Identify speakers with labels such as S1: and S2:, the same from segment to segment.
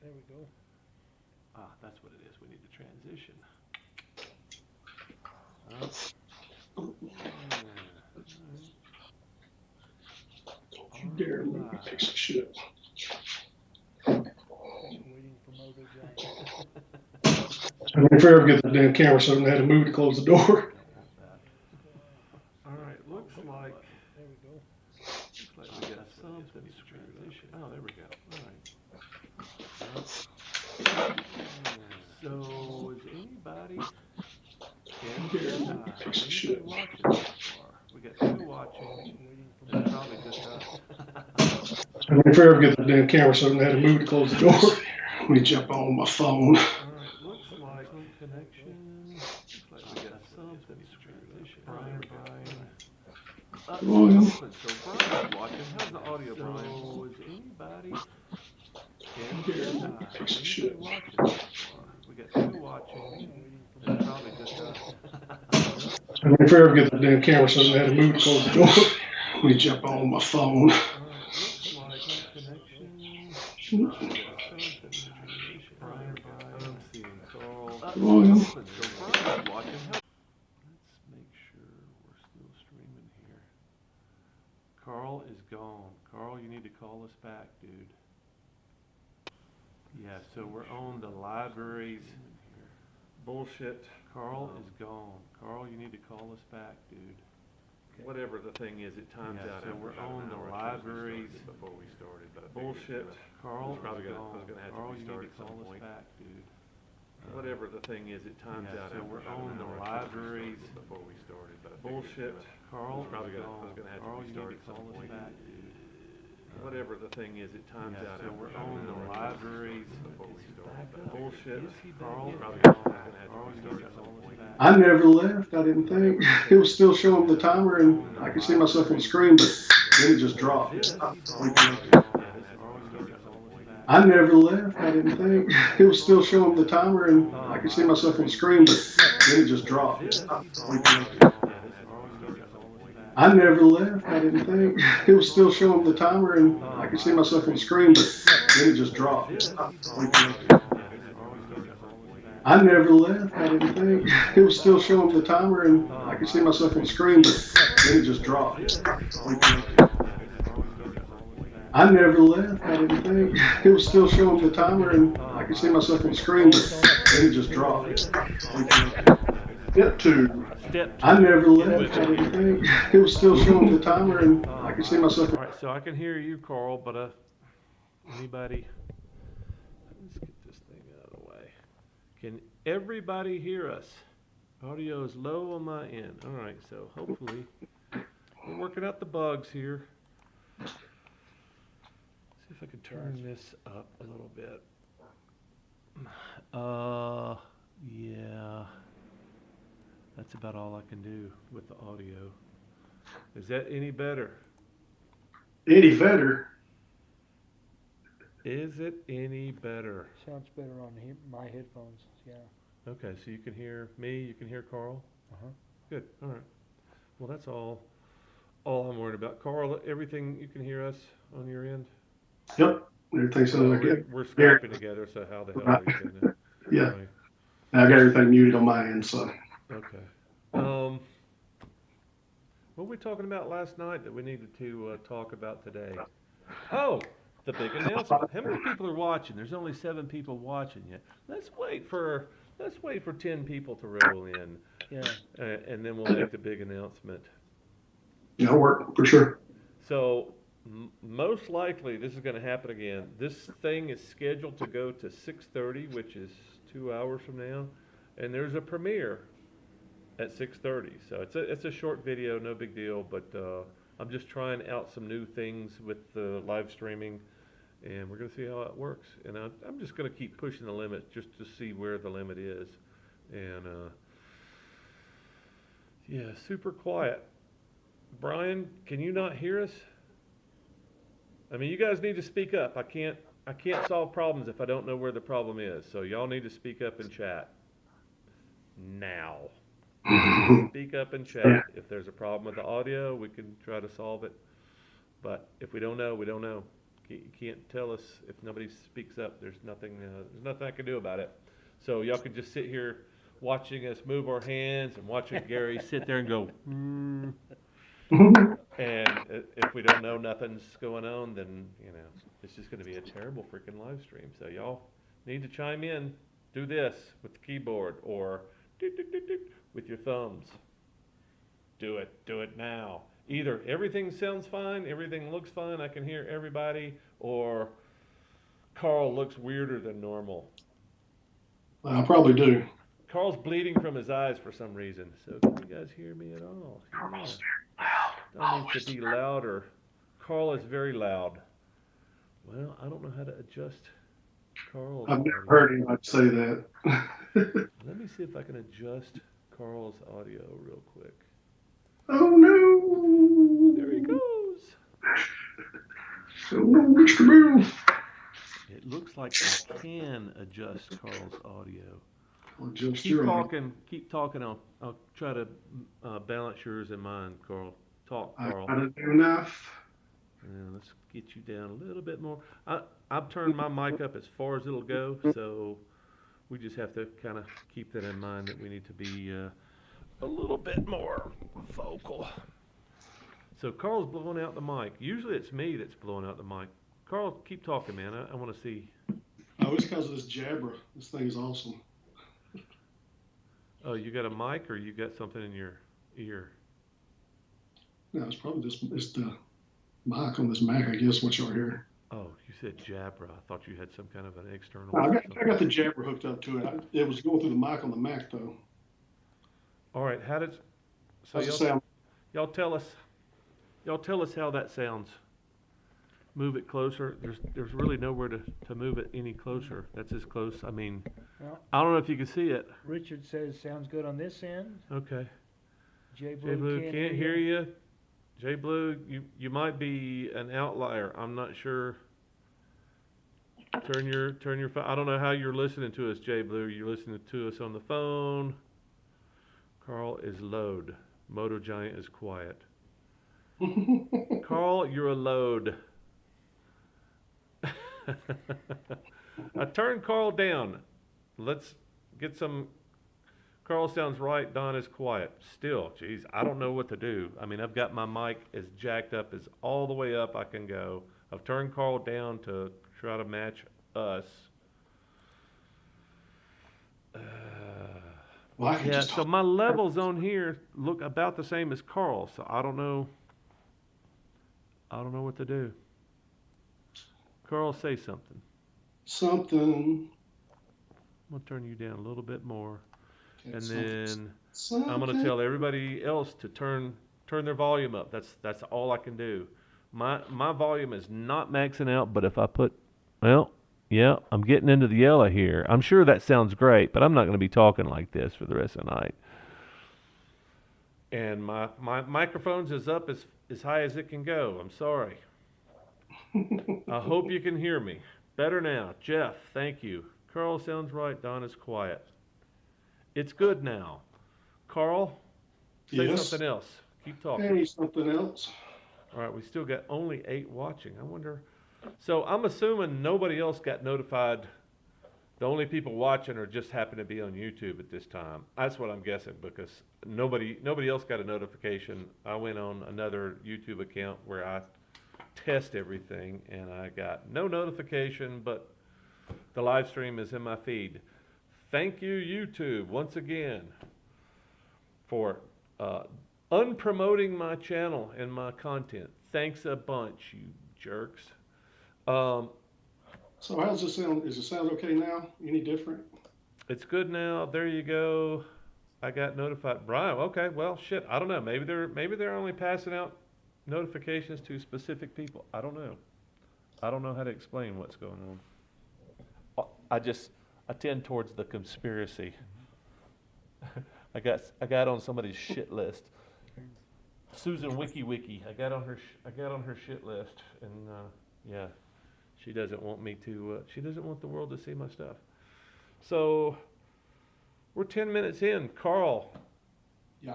S1: There we go.
S2: Ah, that's what it is. We need to transition.
S3: Don't you dare move a piece of shit.
S1: Just waiting for Mo to join.
S3: I mean, if I ever get the damn camera so I had to move to close the door.
S2: All right, looks like
S1: There we go.
S2: we got something to transition. Oh, there we go. All right. So, is anybody watching so far? We got 2 watching. It's probably just us.
S3: I mean, if I ever get the damn camera so I had to move to close the door. Let me jump on my phone.
S2: All right, looks like some connection. Looks like we got something to transition. Brian.
S3: William.
S2: So Brian's watching. How's the audio, Brian? So is anybody
S3: Piece of shit.
S2: watching so far? We got 2 watching. It's probably just us.
S3: I mean, if I ever get the damn camera so I had to move to close the door. Let me jump on my phone.
S2: All right, looks like some connection. Brian. I'm seeing Carl.
S3: William.
S2: So Brian's watching. Let's make sure we're still streaming here. Carl is gone. Carl, you need to call us back, dude. Yeah, so we're on the libraries. Bullshit. Carl is gone. Carl, you need to call us back, dude. Whatever the thing is, it times out. So we're on the libraries before we started. But bullshit. Carl is gone. Carl, you need to call us back, dude. Whatever the thing is, it times out. So we're on the libraries before we started. But bullshit. Carl is gone. Carl, you need to call us back, dude. Whatever the thing is, it times out. So we're on the libraries before we started. But bullshit. Carl is gone. Carl, you need to call us back.
S3: I never left, I didn't think. It was still showing the timer and I could see myself on the screen, but then it just dropped. I never left, I didn't think. It was still showing the timer and I could see myself on the screen, but then it just dropped. I never left, I didn't think. It was still showing the timer and I could see myself on the screen, but then it just dropped. I never left, I didn't think. It was still showing the timer and I could see myself on the screen, but then it just dropped. I never left, I didn't think. It was still showing the timer and I could see myself on the screen, but then it just dropped. Step 2. I never left, I didn't think. It was still showing the timer and I could see myself.
S2: All right, so I can hear you, Carl, but anybody? Let's get this thing out of the way. Can everybody hear us? Audio is low on my end. All right, so hopefully we're working out the bugs here. See if I can turn this up a little bit. Yeah. That's about all I can do with the audio. Is that any better?
S3: Any better?
S2: Is it any better?
S1: Sounds better on my headphones, yeah.
S2: Okay, so you can hear me, you can hear Carl?
S1: Uh-huh.
S2: Good, all right. Well, that's all I'm worried about. Carl, everything you can hear us on your end?
S3: Yep, everything sounds like it.
S2: We're Skyping together, so how the hell are you gonna?
S3: Yeah,
S2: Anyway.
S3: I got everything muted on my end, so.
S2: Okay. What were we talking about last night that we needed to talk about today? Oh, the big announcement. How many people are watching? There's only 7 people watching yet. Let's wait for 10 people to roll in.
S1: Yeah.
S2: And then we'll make the big announcement.
S3: Yeah, it'll work for sure.
S2: So most likely this is going to happen again. This thing is scheduled to go to 6:30, which is 2 hours from now, and there's a premiere at 6:30. So it's a short video, no big deal, but I'm just trying out some new things with the live streaming, and we're going to see how it works. And I'm just going to keep pushing the limit just to see where the limit is. And yeah, super quiet. Brian, can you not hear us? I mean, you guys need to speak up. I can't solve problems if I don't know where the problem is. So y'all need to speak up in chat now. Speak up in chat. If there's a problem with the audio, we can try to solve it. But if we don't know, we don't know. You can't tell us if nobody speaks up. There's nothing I can do about it. So y'all could just sit here watching us move our hands and watching Gary sit there and go, And if we don't know nothing's going on, then, it's just going to be a terrible freaking live stream. So y'all need to chime in. Do this with the keyboard or with your thumbs. Do it. Do it now. Either everything sounds fine, everything looks fine, I can hear everybody, or Carl looks weirder than normal.
S3: I probably do.
S2: Carl's bleeding from his eyes for some reason. So can you guys hear me at all?
S3: Carl's very loud.
S2: I need to be louder. Carl is very loud. Well, I don't know how to adjust Carl's
S3: I've never
S2: audio.
S3: heard anybody say that.
S2: Let me see if I can adjust Carl's audio real quick.
S3: Oh no!
S2: There he goes.
S3: Oh no, Mr. Bill.
S2: It looks like I can adjust Carl's audio.
S3: I'll adjust
S2: Keep
S3: your
S2: talking. Keep talking. I'll try to balance yours and mine, Carl. Talk, Carl.
S3: I don't do enough.
S2: Yeah, let's get you down a little bit more. I've turned my mic up as far as it'll go, so we just have to kind of keep that in mind that we need to be a little bit more vocal. So Carl's blowing out the mic. Usually it's me that's blowing out the mic. Carl, keep talking, man. I want to see.
S3: Oh, it's because of this Jabra. This thing is awesome.
S2: Oh, you got a mic or you got something in your ear?
S3: No, it's probably it's the mic on this Mac, I guess, what y'all hear.
S2: Oh, you said Jabra. I thought you had some kind of an external.
S3: No, I got the Jabra hooked up to it. It was going through the mic on the Mac, though.
S2: All right, how did? So
S3: How's it sound?
S2: y'all tell us how that sounds. Move it closer. There's really nowhere to move it any closer. That's as close. I mean,
S1: Well,
S2: I don't know if you can see it.
S1: Richard says sounds good on this end.
S2: Okay.
S1: J
S2: J Blue can't hear you. J Blue, you might be an outlier. I'm not sure. Turn your phone. I don't know how you're listening to us, J Blue. You're listening to us on the phone. Carl is load. Moto Giant is quiet. Carl, you're a load. I turned Carl down. Let's get some. Carl sounds right. Don is quiet. Still, geez, I don't know what to do. I mean, I've got my mic as jacked up as all the way up I can go. I've turned Carl down to try to match us.
S3: Well, I can
S2: Yeah,
S3: just
S2: so my levels on here look about the same as Carl, so I don't know what to do. Carl, say something.
S3: something.
S2: I'm going to turn you down a little bit more.
S3: Okay,
S2: And
S3: something.
S2: then I'm going to tell everybody else to turn their volume up. That's all I can do. My volume is not maxing out, but if I put, well, yeah, I'm getting into the yellow here. I'm sure that sounds great, but I'm not going to be talking like this for the rest of the night. And my microphone's is up as high as it can go. I'm sorry. I hope you can hear me. Better now. Jeff, thank you. Carl sounds right. Don is quiet. It's good now. Carl, say
S3: Yes?
S2: something else. Keep talking.
S3: Hey, something else.
S2: All right, we still got only 8 watching. I wonder. So I'm assuming nobody else got notified. The only people watching are just happen to be on YouTube at this time. That's what I'm guessing because nobody else got a notification. I went on another YouTube account where I test everything and I got no notification, but the live stream is in my feed. Thank you, YouTube, once again for unpromoting my channel and my content. Thanks a bunch, you jerks.
S3: So how's this sound? Is it sound okay now? Any different?
S2: It's good now. There you go. I got notified. Brian, okay, well, shit, I don't know. Maybe they're only passing out notifications to specific people. I don't know. I don't know how to explain what's going on. I tend towards the conspiracy. I got on somebody's shit list. Susan WikiWiki. I got on her shit list, and yeah, she doesn't want me to. She doesn't want the world to see my stuff. So we're 10 minutes in. Carl,
S3: Yeah.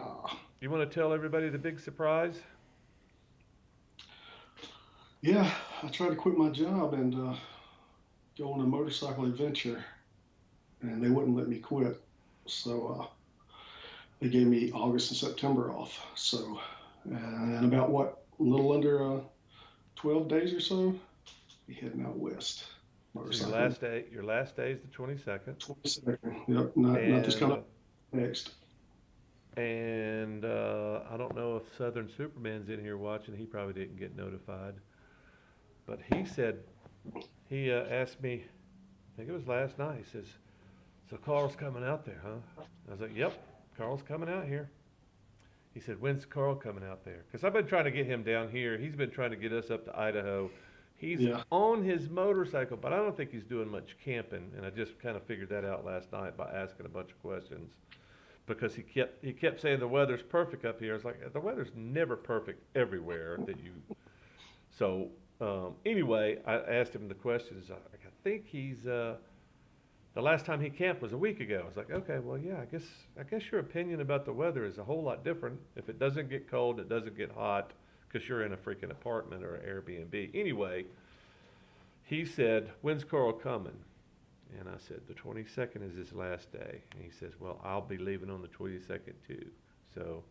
S2: you want to tell everybody the big surprise?
S3: Yeah, I tried to quit my job and go on a motorcycle adventure, and they wouldn't let me quit. So they gave me August and September off. So, and about what, a little under 12 days or so, be heading out west.
S2: So your
S3: Motorcycle.
S2: last day, your last day is the 22nd,
S3: 22nd. Yep, not this
S2: and
S3: coming up next.
S2: I don't know if Southern Superman's in here watching. He probably didn't get notified, but he said he asked me. I think it was last night. He says, "So Carl's coming out there, huh?" I was like, "Yep, Carl's coming out here." He said, "When's Carl coming out there?" Because I've been trying to get him down here. He's been trying to get us up to Idaho. He's
S3: Yeah.
S2: on his motorcycle, but I don't think he's doing much camping. And I just kind of figured that out last night by asking a bunch of questions. Because he kept saying the weather's perfect up here. I was like, the weather's never perfect everywhere that you. So anyway, I asked him the questions. I think he's the last time he camped was a week ago. I was like, okay, well, yeah, I guess your opinion about the weather is a whole lot different. If it doesn't get cold, it doesn't get hot, because you're in a freaking apartment or an Airbnb. Anyway, he said, "When's Carl coming?" And I said, "The 22nd is his last day." And he says, "Well, I'll be leaving on the 22nd too." So,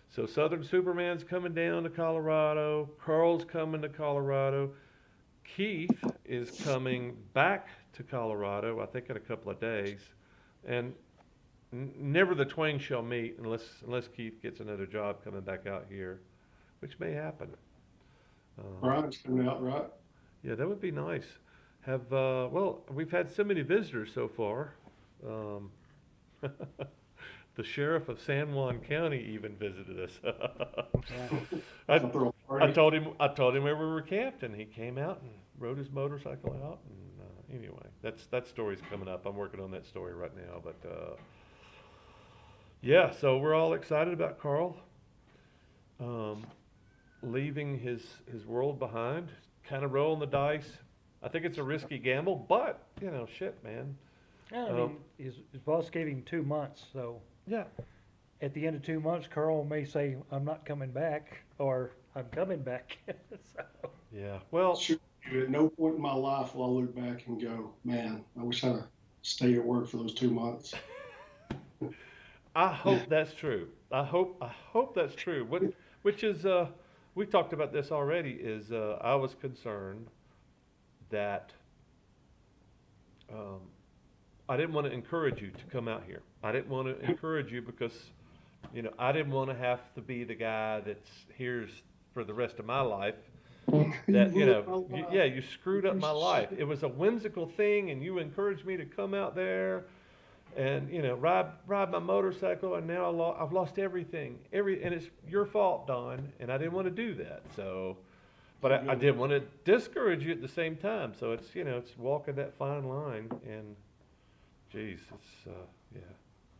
S2: so Southern Superman's coming down to Colorado. Carl's coming to Colorado. Keith is coming back to Colorado, I think in a couple of days. And never the twain shall meet unless Keith gets another job coming back out here, which may happen.
S3: Brian's coming out, right?
S2: Yeah, that would be nice. Well, we've had so many visitors so far. Um, the sheriff of San Juan County even visited us.
S1: Yeah.
S2: I,
S3: Throw a
S2: I
S3: party.
S2: told him where we were camped, and he came out and rode his motorcycle out. And anyway, that story's coming up. I'm working on that story right now, but yeah. So we're all excited about Carl um, leaving his world behind, kind of rolling the dice. I think it's a risky gamble, but shit, man.
S1: Yeah, I mean, his boss gave him 2 months, so
S2: Yeah,
S1: at the end of 2 months, Carl may say, "I'm not coming back," or "I'm coming back." So,
S2: yeah. Well,
S3: Shoot, at no point in my life will I look back and go, man, I wish I'd have stayed at work for those 2 months.
S2: I hope that's true. I hope that's true. Which is we talked about this already. Is I was concerned that um, I didn't want to encourage you to come out here. I didn't want to encourage you because I didn't want to have to be the guy that's here's for the rest of my life. That you screwed up my life. It was a whimsical thing, and you encouraged me to come out there and ride my motorcycle, and now I've lost everything. And it's your fault, Don, and I didn't want to do that. So, but I did want to discourage you at the same time. So it's walking that fine line, and geez, it's yeah.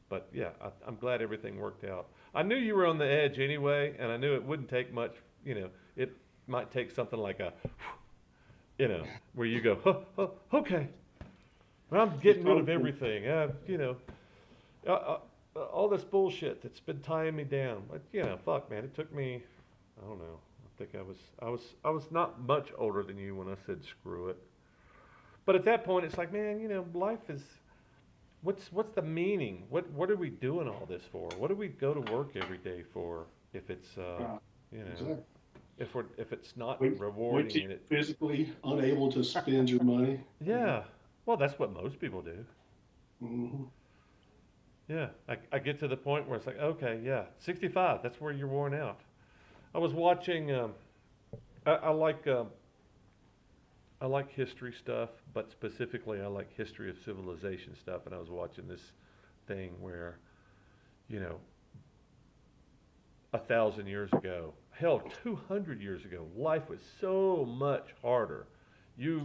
S2: But yeah, I'm glad everything worked out. I knew you were on the edge anyway, and I knew it wouldn't take much. It might take something like a, where you go, okay, I'm getting rid of everything. All this bullshit that's been tying me down. But fuck, man, it took me. I don't know. I think I was not much older than you when I said screw it. But at that point, it's like, man, life is. What's the meaning? What are we doing all this for? What do we go to work every day for if it's
S3: Exactly.
S2: if it's not
S3: Wait
S2: rewarding
S3: till
S2: and
S3: you're
S2: it
S3: physically unable to spend your money.
S2: yeah. Well, that's what most people do.
S3: Hmm.
S2: Yeah, I get to the point where it's like, okay, yeah, 65. That's where you're worn out. I was watching. I like I like history stuff, but specifically I like history of civilization stuff. And I was watching this thing where, you know, 1,000 years ago, hell, 200 years ago, life was so much harder. You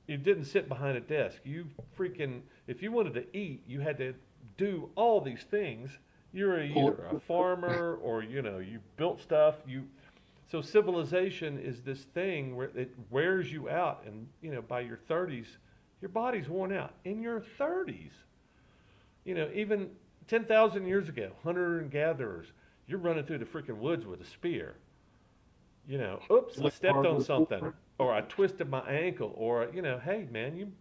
S2: you didn't sit behind a desk. You freaking, if you wanted to eat, you had to do all these things. You're either a farmer or you built stuff. So civilization is this thing where it wears you out, and by your 30s, your body's worn out. In your 30s, even 10,000 years ago, hunter and gatherers, you're running through the freaking woods with a spear. You know, oops, I stepped on something, or I twisted my ankle, or, you know, hey man, you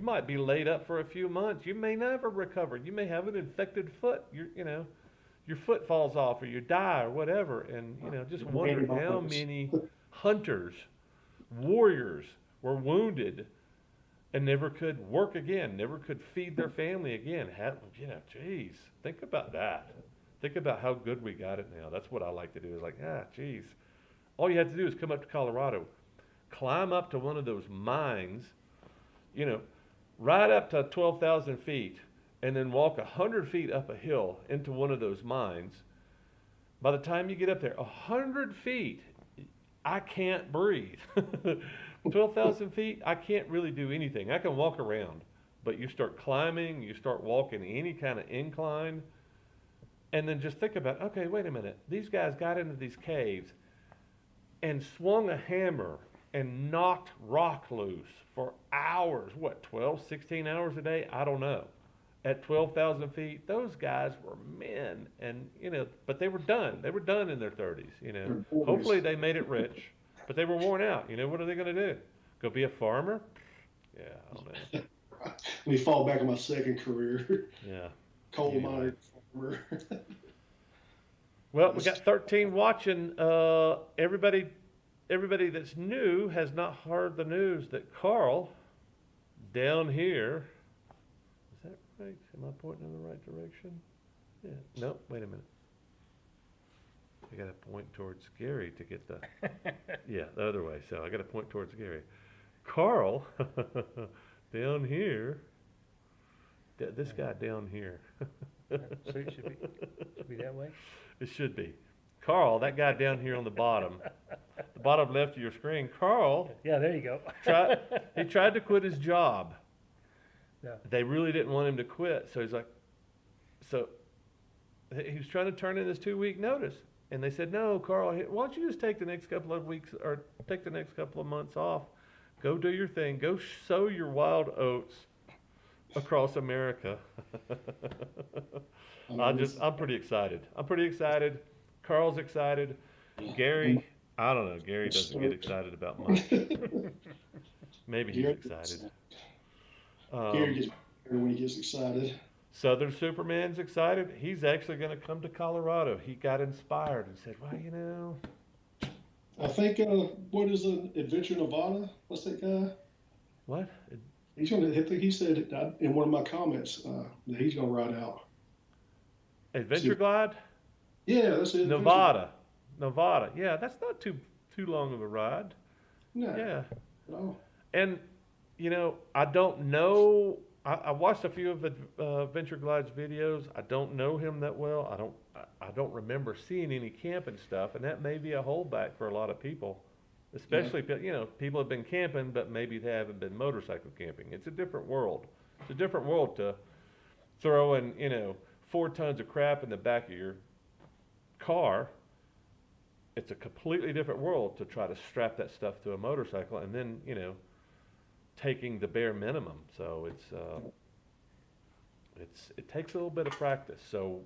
S2: might be laid up for a few months. You may never recover. You may have an infected foot. You know, your foot falls off, or you die, or whatever. And you know, just wonder how many hunters, warriors were wounded and never could work again, never could feed their family again. You know, geez, think about that. Think about how good we got it now. That's what I like to do. Is like, geez. All you have to do is come up to Colorado, climb up to one of those mines, you know, right up to 12,000 feet, and then walk 100 feet up a hill into one of those mines. By the time you get up there, 100 feet, I can't breathe. 12,000 feet, I can't really do anything. I can walk around, but you start climbing, you start walking any kind of incline, and then just think about, okay, wait a minute. These guys got into these caves and swung a hammer and knocked rock loose for hours. What, 12, 16 hours a day? I don't know. At 12,000 feet, those guys were men, and you know, but they were done. They were done in their 30s. You know, hopefully they made it rich, but they were worn out. You know, what are they going to do? Go be a farmer? Yeah, I don't know.
S3: Let me fall back on my second career.
S2: Yeah.
S3: Coal mine farmer.
S2: Well, we got 13 watching. Everybody that's new has not heard the news that Carl down here. Is that right? Am I pointing in the right direction? Yeah. No, wait a minute. I got to point towards Gary to get the. Yeah, the other way. So I got to point towards Gary. Carl down here. This guy down here.
S1: So it should be that way?
S2: It should be. Carl, that guy down here on the bottom left of your screen, Carl.
S1: Yeah, there you go.
S2: He tried to quit his job.
S1: Yeah.
S2: They really didn't want him to quit, so he was trying to turn in his 2-week notice. And they said, no, Carl, why don't you just take the next couple of weeks or take the next couple of months off. Go do your thing. Go sow your wild oats across America. I'm pretty excited. Carl's excited. Gary, I don't know. Gary doesn't get excited about much. Maybe he's excited.
S3: Gary gets better when he gets excited.
S2: Southern Superman's excited. He's actually going to come to Colorado. He got inspired and said, well, you know.
S3: I think, what is the Adventure Nevada? What's that guy?
S2: What?
S3: He's going to, I think he said in one of my comments that he's going to ride out.
S2: Adventure Glide?
S3: Yeah, that's it.
S2: Nevada. Yeah, that's not too long of a ride.
S3: No.
S2: Yeah.
S3: No.
S2: And, you know, I don't know. I watched a few of Adventure Glide's videos. I don't know him that well. I don't remember seeing any camping stuff, and that may be a holdback for a lot of people, especially, you know, people have been camping, but maybe they haven't been motorcycle camping. It's a different world. It's a different world to throw in, you know, 4 tons of crap in the back of your car. It's a completely different world to try to strap that stuff to a motorcycle and then, you know, taking the bare minimum. So it takes a little bit of practice. So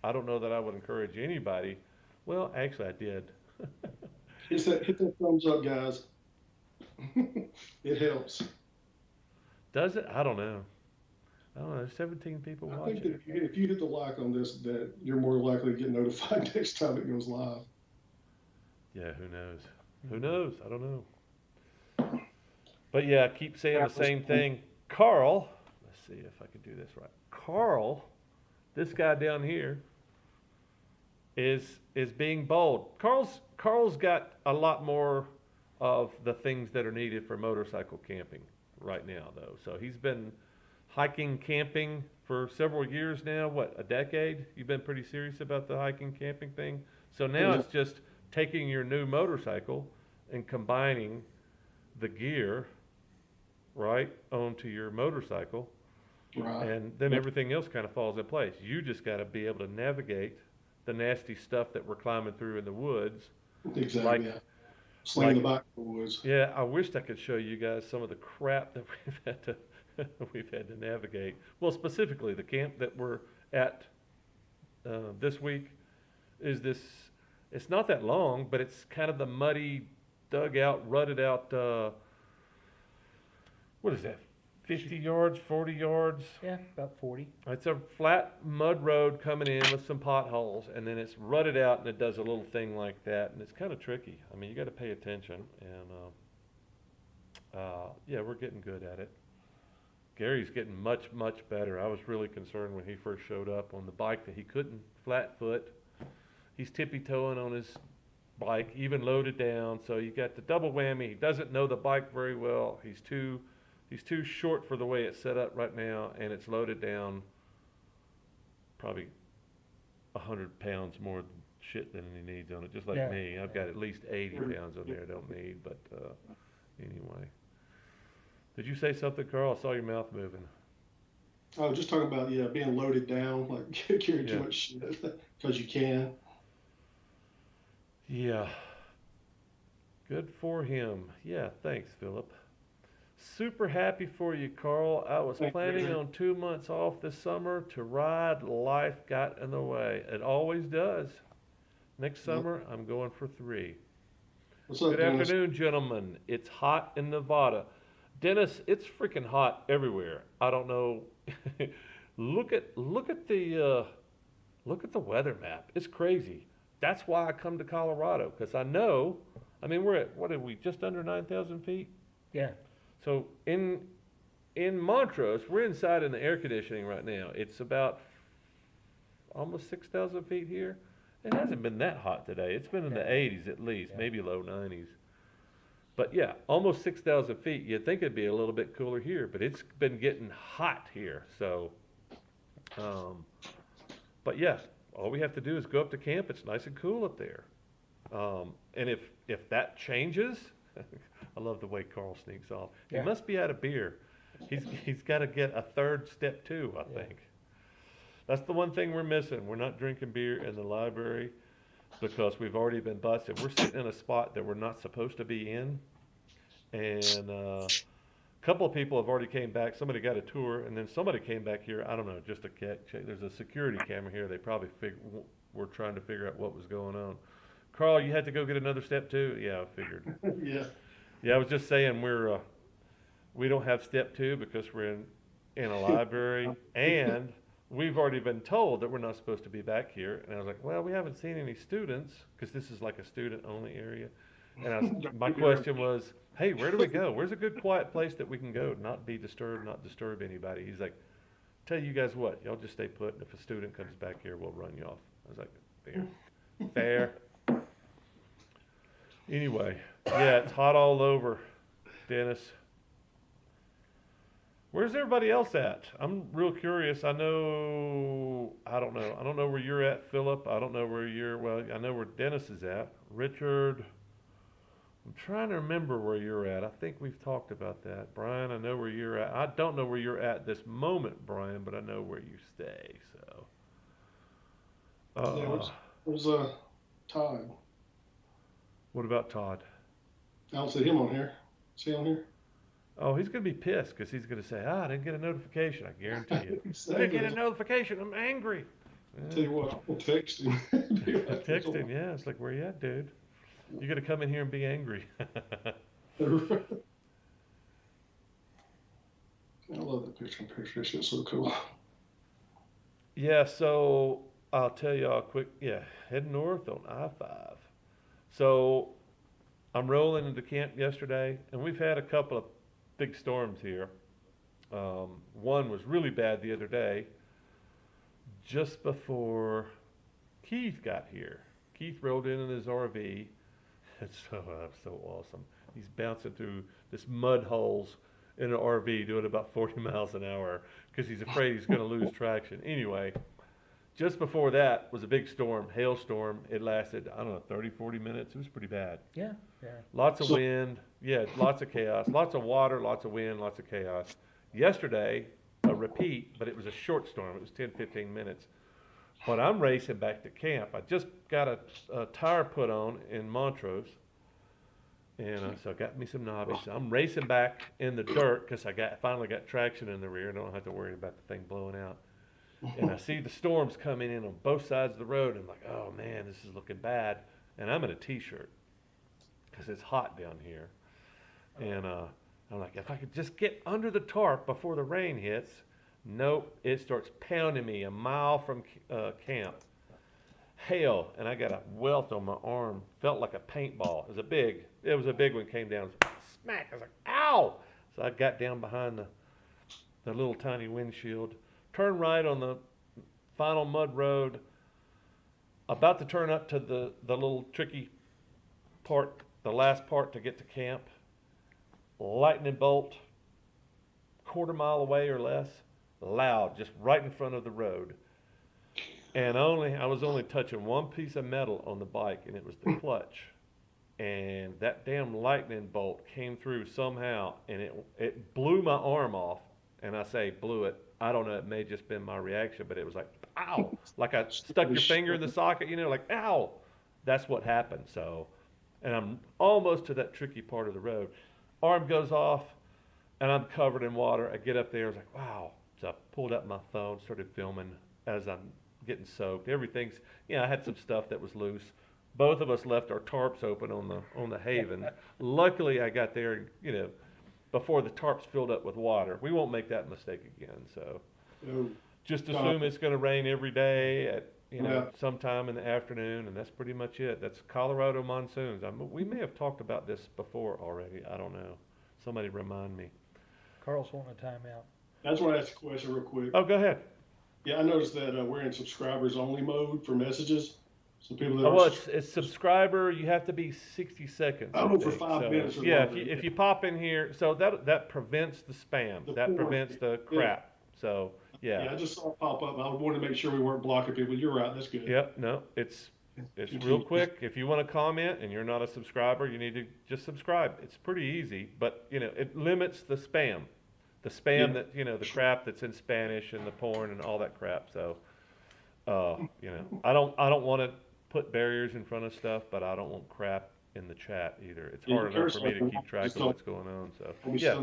S2: I don't know that I would encourage anybody. Well, actually I did.
S3: Hit that thumbs up, guys. It helps.
S2: Does it? I don't know. There's 17 people watching.
S3: I think that if you hit the like on this, that you're more likely to get notified next time it goes live.
S2: Yeah, who knows? Who knows? I don't know. But yeah, I keep saying the same thing. Carl, let's see if I can do this right. Carl, this guy down here, is being bold. Carl's got a lot more of the things that are needed for motorcycle camping right now, though. So he's been hiking, camping for several years now. What, a decade? You've been pretty serious about the hiking, camping thing. So now it's just taking your new motorcycle and combining the gear right onto your motorcycle, right, and then everything else kind of falls in place. You just got to be able to navigate the nasty stuff that we're climbing through in the woods.
S3: Exactly. Slaying the back of the woods.
S2: Yeah, I wished I could show you guys some of the crap that we've had to navigate. Well, specifically the camp that we're at this week is this It's not that long, but it's kind of the muddy, dug out, rutted out, what is that, 50 yards, 40 yards?
S1: Yeah, about 40.
S2: It's a flat mud road coming in with some potholes, and then it's rutted out, and it does a little thing like that, and it's kind of tricky. I mean, you got to pay attention, and yeah, we're getting good at it. Gary's getting much, much better. I was really concerned when he first showed up on the bike that he couldn't flat foot. He's tippy-toeing on his bike, even loaded down, so you got the double whammy. He doesn't know the bike very well. He's too short for the way it's set up right now, and it's loaded down probably 100 pounds more shit than he needs on it, just like me. I've got at least 80 pounds on there I don't need, but anyway. Did you say something, Carl? I saw your mouth moving.
S3: I was just talking about, being loaded down, like carrying too much shit, because you can.
S2: Yeah. Good for him. Yeah, thanks, Philip. Super happy for you, Carl. I was planning on 2 months off this summer to ride. Life got in the way. It always does. Next summer, I'm going for 3.
S3: What's up,
S2: Good
S3: Dennis?
S2: afternoon, gentlemen. It's hot in Nevada. Dennis, it's freaking hot everywhere. I don't know. Look at the weather map. It's crazy. That's why I come to Colorado, because I know. I mean, we're at, what are we, just under 9,000 feet?
S1: Yeah.
S2: So in Montrose, we're inside in the air conditioning right now. It's about almost 6,000 feet here. It hasn't been that hot today. It's been in the 80s at least, maybe low 90s. But yeah, almost 6,000 feet. You'd think it'd be a little bit cooler here, but it's been getting hot here. So, but yeah, all we have to do is go up to camp. It's nice and cool up there. And if that changes, I love the way Carl sneaks off. He must be out of beer. He's got to get a third step 2, I think. That's the one thing we're missing. We're not drinking beer in the library because we've already been busted. We're sitting in a spot that we're not supposed to be in, and a couple of people have already came back. Somebody got a tour, and then somebody came back here. I don't know, just to check. There's a security camera here. They probably were trying to figure out what was going on. Carl, you had to go get another step 2? Yeah, I figured. Yeah, I was just saying we don't have step 2 because we're in a library, and we've already been told that we're not supposed to be back here. And I was like, well, we haven't seen any students because this is like a student-only area. And my question was, hey, where do we go? Where's a good quiet place that we can go, not be disturbed, not disturb anybody? He's like, tell you guys what, y'all just stay put, and if a student comes back here, we'll run you off. I was like, fair. Anyway, yeah, it's hot all over, Dennis. Where's everybody else at? I'm real curious. I don't know. I don't know where you're at, Philip. I don't know where I know where Dennis is at. Richard, I'm trying to remember where you're at. I think we've talked about that. Brian, I know where you're at. I don't know where you're at this moment, Brian, but I know where you stay, so.
S3: Where's Todd?
S2: What about Todd?
S3: I don't see him on here. Is he on here?
S2: Oh, he's going to be pissed because he's going to say, I didn't get a notification. I guarantee you. I didn't get a notification. I'm angry.
S3: I'll tell you what, I'll text him.
S2: Text him, yeah. It's like, where you at, dude? You got to come in here and be angry.
S3: I love that picture. That shit's so cool.
S2: Yeah, so I'll tell y'all quick. Yeah, heading north on I-5. So I'm rolling into camp yesterday, and we've had a couple of big storms here. One was really bad the other day, just before Keith got here. Keith rolled in his RV. It's so awesome. He's bouncing through this mud holes in an RV doing about 40 miles an hour because he's afraid he's going to lose traction. Anyway, just before that was a big storm, hailstorm. It lasted, I don't know, 30, 40 minutes. It was pretty bad.
S1: Yeah.
S2: Lots of wind. Yeah, lots of chaos. Lots of water, lots of wind, lots of chaos. Yesterday, a repeat, but it was a short storm. It was 10, 15 minutes. But I'm racing back to camp. I just got a tire put on in Montrose, and so I got me some knobbies. I'm racing back in the dirt because I finally got traction in the rear. I don't have to worry about the thing blowing out. And I see the storms coming in on both sides of the road. And I'm like, oh man, this is looking bad. and I'm in a t-shirt because it's hot down here. And I'm like, if I could just get under the tarp before the rain hits. Nope, it starts pounding me a mile from camp. Hail, and I got a welt on my arm. Felt like a paintball. It was a big one. Came down, smack. I was like, ow! So I got down behind the little tiny windshield, turned right on the final mud road, about to turn up to the little tricky part, the last part to get to camp. Lightning bolt, quarter mile away or less, loud, just right in front of the road. And I was only touching one piece of metal on the bike, and it was the clutch. And that damn lightning bolt came through somehow, and it blew my arm off. And I say blew it. I don't know, it may have just been my reaction, but it was like, ow! Like I stuck your finger in the socket, like, ow! That's what happened. So, and I'm almost to that tricky part of the road. Arm goes off, and I'm covered in water. I get up there, I was like, wow. So I pulled up my phone, started filming as I'm getting soaked. Everything's, I had some stuff that was loose. Both of us left our tarps open on the haven. Luckily, I got there, before the tarps filled up with water. We won't make that mistake again. So just assume it's going to rain every day at sometime in the afternoon, and that's pretty much it. That's Colorado monsoons. We may have talked about this before already. I don't know. Somebody remind me.
S1: Carl's wanting a timeout.
S3: I just want to ask a question real quick.
S2: Oh, go ahead.
S3: Yeah, I noticed that we're in subscribers only mode for messages. So people that
S2: it's subscriber. You have to be 60 seconds.
S3: For 5 minutes. Or
S2: yeah,
S3: longer.
S2: if you pop in here, so that prevents the spam. Prevents the crap. So yeah.
S3: Yeah, I just saw it pop up. I wanted to make sure we weren't blocking people. You're right. That's good.
S2: Yep. No, it's real quick. If you want to comment and you're not a subscriber, you need to just subscribe. It's pretty easy, but it limits the spam. The spam that the crap that's in Spanish and the porn and all that crap. So I don't want to put barriers in front of stuff, but I don't want crap in the chat either. It's hard enough for me to keep track of what's going on. So yeah,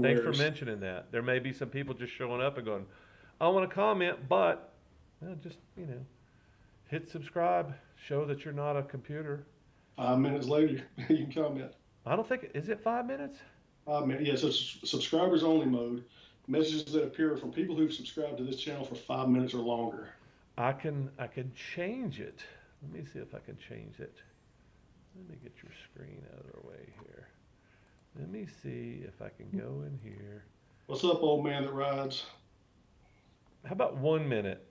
S2: thanks for mentioning that. There may be some people just showing up and going, I want to comment, but just hit subscribe, show that you're not a computer.
S3: 5 minutes later, you can comment.
S2: I don't think is it 5 minutes?
S3: Yeah, so subscribers only mode. Messages that appear from people who've subscribed to this channel for 5 minutes or longer.
S2: I can change it. Let me see if I can change it. Let me get your screen out of the way here. Let me see if I can go in here.
S3: What's up, old man that rides?
S2: How about 1 minute?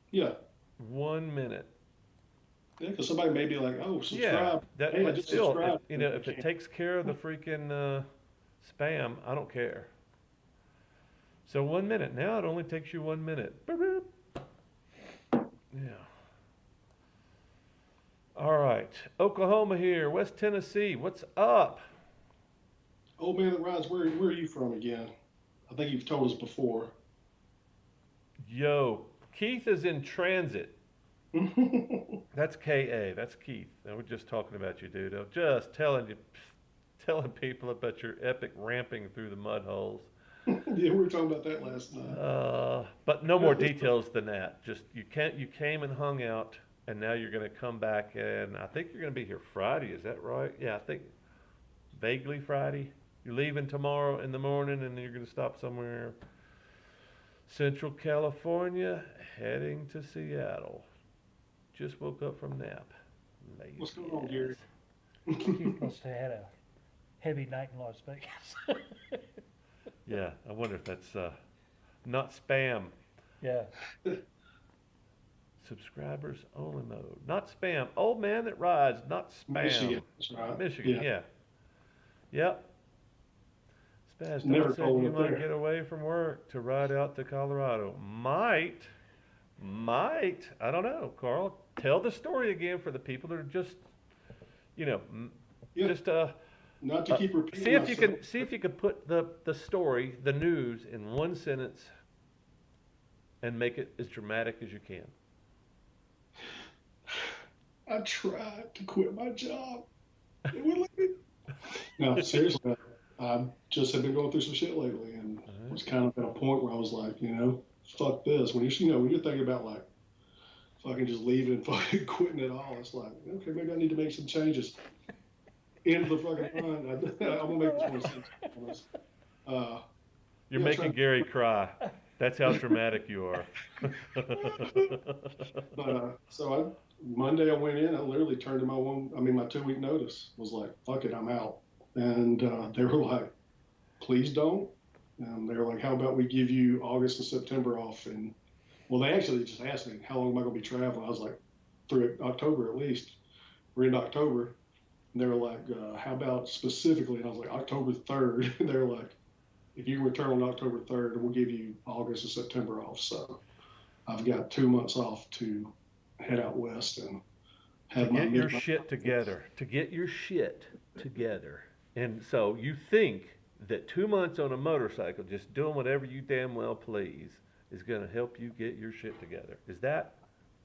S3: Yeah.
S2: 1 minute.
S3: Yeah, because somebody may be like, oh, subscribe.
S2: Yeah,
S3: hey, I just subscribed.
S2: If it takes care of the freaking spam, I don't care. So 1 minute. Now it only takes you 1 minute. Yeah. All right. Oklahoma here. West Tennessee. What's up?
S3: Old man that rides, where are you from again? I think you've told us before.
S2: Yo, Keith is in transit. That's K.A. That's Keith. And we're just talking about you, dude. I'm just telling people about your epic ramping through the mud holes.
S3: Yeah, we were talking about that last night.
S2: But no more details than that. Just you came and hung out, and now you're going to come back, and I think you're going to be here Friday. Is that right? Yeah, I think vaguely Friday. You're leaving tomorrow in the morning, and then you're going to stop somewhere Central California, heading to Seattle. Just woke up from nap. Lazy
S3: What's going on, Gary?
S1: Keith must have had a heavy night in Las Vegas.
S2: Yeah, I wonder if that's not spam.
S1: Yeah.
S2: Subscribers only mode. Not spam. Old man that rides, not spam.
S3: Michigan. That's right.
S2: Michigan, yeah. Yep. Spaz
S3: Never
S2: Don said
S3: cold
S2: you
S3: up
S2: might
S3: there.
S2: get away from work to ride out to Colorado. Might. I don't know, Carl. Tell the story again for the people that are just, just
S3: not to keep repeating
S2: see if you
S3: myself.
S2: can see if you can put the story, the news, in one sentence, and make it as dramatic as you can.
S3: I tried to quit my job. It wouldn't let me. No, seriously, I just have been going through some shit lately, and was kind of at a point where I was like, fuck this. When you're thinking about like fucking just leaving and fucking quitting it all. It's like, okay, maybe I need to make some changes. End of the fucking run. I'm gonna make this more sense.
S2: You're
S3: Yeah,
S2: making Gary cry. That's how dramatic you are.
S3: But so Monday I went in. I literally turned in my 2 week notice. Was like, fuck it, I'm out. And they were like, please don't. And they were like, how about we give you August and September off? And well, they actually just asked me, how long am I going to be traveling? I was like, through October at least. We're in October. And they were like, how about specifically? And I was like, October 3rd. And they were like, if you return on October 3rd, we'll give you August and September off. So I've got 2 months off to head out west and have
S2: to get your shit together. To get your shit together. And so you think that 2 months on a motorcycle, just doing whatever you damn well please, is going to help you get your shit together. Is that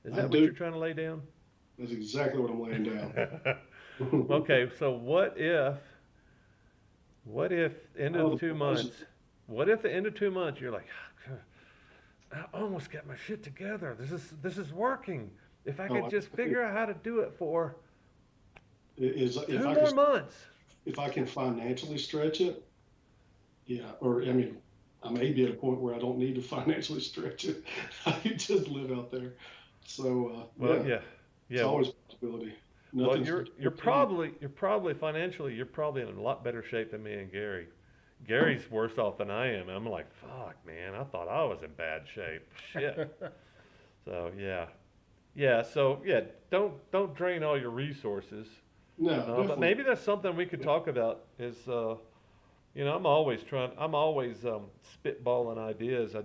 S2: what you're trying to lay down?
S3: That's exactly what I'm laying down.
S2: Okay, so what if end of 2 months, what if the end of 2 months you're like, I almost got my shit together. This is working. If I could just figure out how to do it for 2 more months.
S3: If I can financially stretch it, yeah. Or I mean, I may be at a point where I don't need to financially stretch it. I can just live out there. So yeah. It's always a possibility.
S2: Well, you're probably financially, you're probably in a lot better shape than me and Gary. Gary's worse off than I am. I'm like, fuck, man, I thought I was in bad shape. Shit. So So don't drain all your resources.
S3: No,
S2: but maybe that's something we could talk about. Is I'm always spitballing ideas.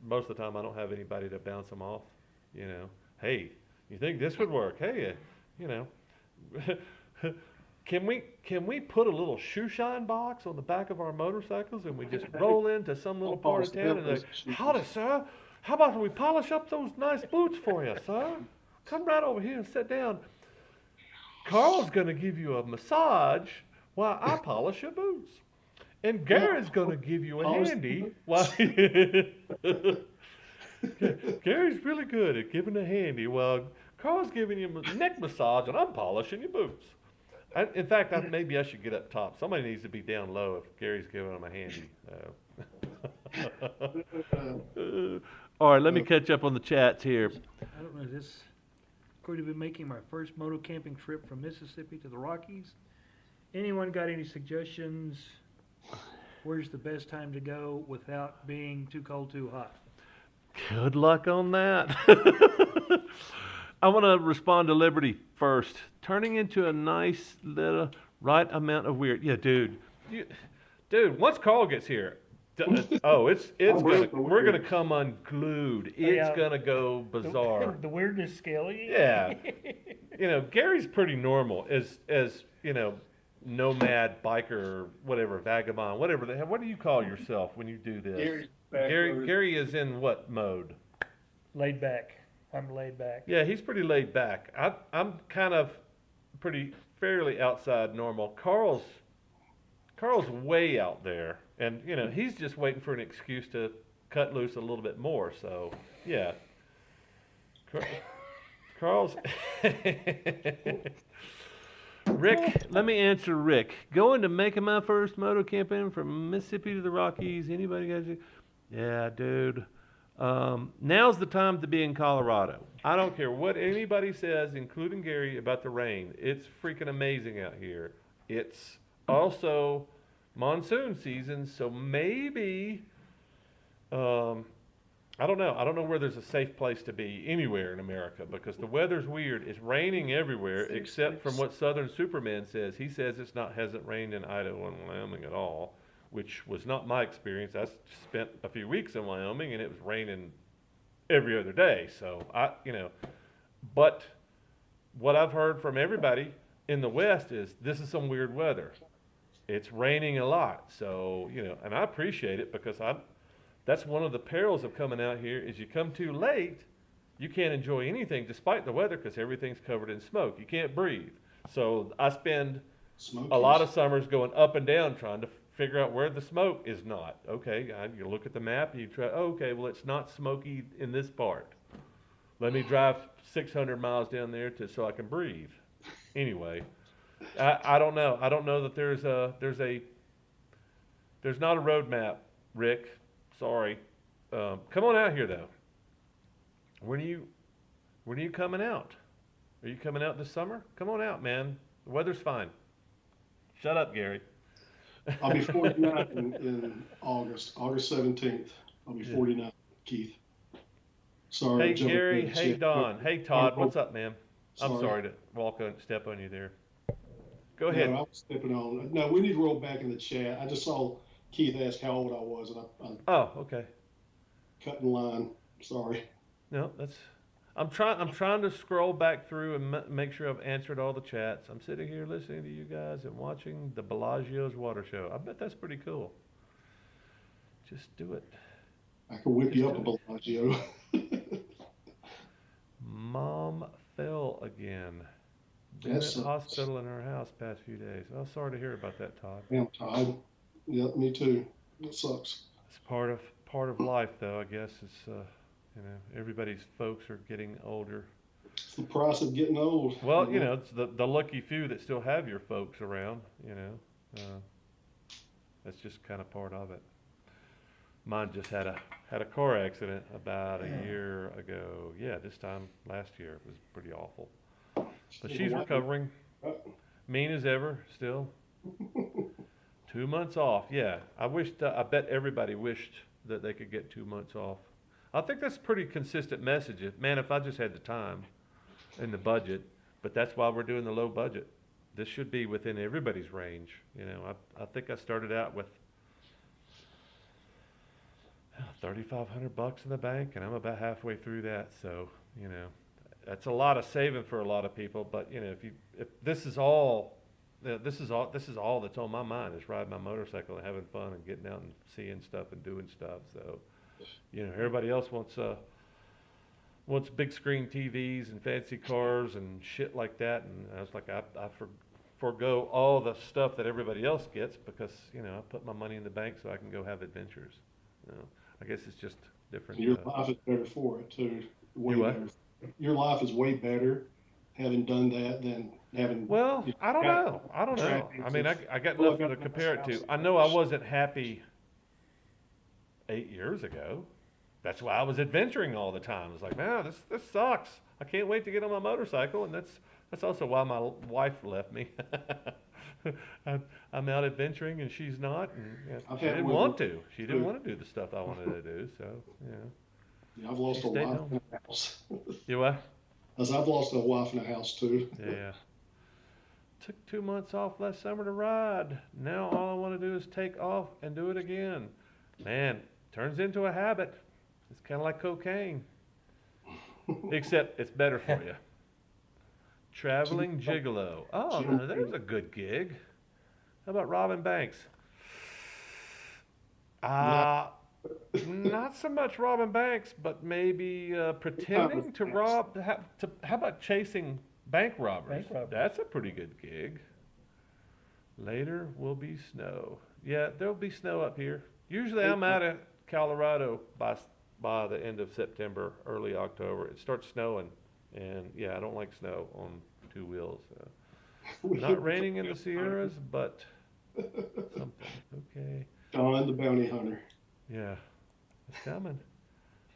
S2: Most of the time I don't have anybody to bounce them off. Hey, you think this would work? Hey, can we put a little shoe shine box on the back of our motorcycles and we just roll into some little part of town and like, howdy, sir, how about we polish up those nice boots for you, sir? Come right over here and sit down. Carl's going to give you a massage while I polish your boots. And Gary's going to give you a handy while Gary's really good at giving a handy while Carl's giving you a neck massage and I'm polishing your boots. In fact, maybe I should get up top. Somebody needs to be down low if Gary's giving him a handy. All right, let me catch up on the chats here.
S1: I don't know, going to be making my first moto camping trip from Mississippi to the Rockies. Anyone got any suggestions? Where's the best time to go without being too cold, too hot?
S2: Good luck on that. I want to respond to Liberty first. Turning into a nice little right amount of weird. Yeah, dude. Once Carl gets here, we're gonna come unglued. It's gonna go bizarre.
S1: The weirdness scale.
S2: Yeah. Gary's pretty normal as nomad, biker, or whatever, vagabond, whatever the hell. What do you call yourself when you do this? Gary is in what mode?
S1: Laid back. I'm laid back.
S2: Yeah, he's pretty laid back. I'm kind of fairly outside normal. Carl's way out there, and he's just waiting for an excuse to cut loose a little bit more. So yeah, Carl's. Rick, let me answer Rick. Going to making my first moto camping from Mississippi to the Rockies. Anybody got you? Yeah, dude. Now's the time to be in Colorado. I don't care what anybody says, including Gary, about the rain. It's freaking amazing out here. It's also monsoon season, so maybe, I don't know. I don't know where there's a safe place to be anywhere in America because the weather's weird. It's raining everywhere except from what Southern Superman says. He says hasn't rained in Idaho and Wyoming at all, which was not my experience. I spent a few weeks in Wyoming and it was raining every other day. So but what I've heard from everybody in the West is this is some weird weather. It's raining a lot. So, and I appreciate it because that's one of the perils of coming out here is you come too late, you can't enjoy anything despite the weather because everything's covered in smoke. You can't breathe. So I spend a lot of summers going up and down trying to figure out where the smoke is not. Okay, you look at the map and you try, okay, well, it's not smoky in this part. Let me drive 600 miles down there so I can breathe. Anyway, I don't know. I don't know that there's not a roadmap, Rick. Sorry. Come on out here though. When are you coming out? Are you coming out this summer? Come on out, man. The weather's fine. Shut up, Gary.
S3: I'll be 49 in August 17th. I'll be 49, Keith. Sorry.
S2: Hey, Gary. Hey, Don. Hey, Todd. What's up, man? I'm sorry to step on you there. Go ahead.
S3: No, I was stepping on. No, we need to roll back in the chat. I just saw Keith ask how old I was, and
S2: Oh, okay.
S3: Cut in line. Sorry.
S2: No, I'm trying to scroll back through and make sure I've answered all the chats. I'm sitting here listening to you guys and watching the Bellagio's water show. I bet that's pretty cool. Just do it.
S3: I can whip you up a Bellagio.
S2: Mom fell again. Been at the hospital in her house past few days. Well, sorry to hear about that, Todd.
S3: Damn, Todd. Yeah, me too. It sucks.
S2: It's part of life, though. I guess it's everybody's folks are getting older.
S3: It's the price of getting old.
S2: Well, it's the lucky few that still have your folks around. That's just kind of part of it. Mine just had a car accident about a year ago. Yeah, this time last year. It was pretty awful. But she's recovering. Mean as ever, still. 2 months off. Yeah, I bet everybody wished that they could get 2 months off. I think that's a pretty consistent message. If I just had the time and the budget, but that's why we're doing the low budget. This should be within everybody's range. I think I started out with $3,500 in the bank, and I'm about halfway through that. So, that's a lot of saving for a lot of people. But if this is all that's on my mind is riding my motorcycle and having fun and getting out and seeing stuff and doing stuff. So, everybody else wants big screen TVs and fancy cars and shit like that. And I was like, I forego all the stuff that everybody else gets because I put my money in the bank so I can go have adventures. I guess it's just different.
S3: Your life is better for it too. Way
S2: what?
S3: better. Your life is way better having done that than having.
S2: Well, I don't know. I mean, I got nothing to compare it to. I know I wasn't happy 8 years ago. That's why I was adventuring all the time. I was like, man, this sucks. I can't wait to get on my motorcycle, and that's also why my wife left me. I'm out adventuring and she's not, and she didn't want to. She didn't want to do the stuff I wanted to do. So
S3: Yeah, I've lost a wife in a house.
S2: You what?
S3: I've lost a wife in a house too.
S2: Yeah. Took 2 months off last summer to ride. Now all I want to do is take off and do it again. Man, turns into a habit. It's kind of like cocaine, except it's better for you. Traveling gigolo. Oh, no, there's a good gig. How about robbing banks? Not so much robbing banks, but maybe pretending to rob. How about chasing bank robbers? That's a pretty good gig. Later will be snow. Yeah, there'll be snow up here. Usually I'm out of Colorado by the end of September, early October. It starts snowing. And yeah, I don't like snow on two wheels. Not raining in the Sierras, but something. Okay.
S3: Don the bounty hunter.
S2: Yeah, it's coming.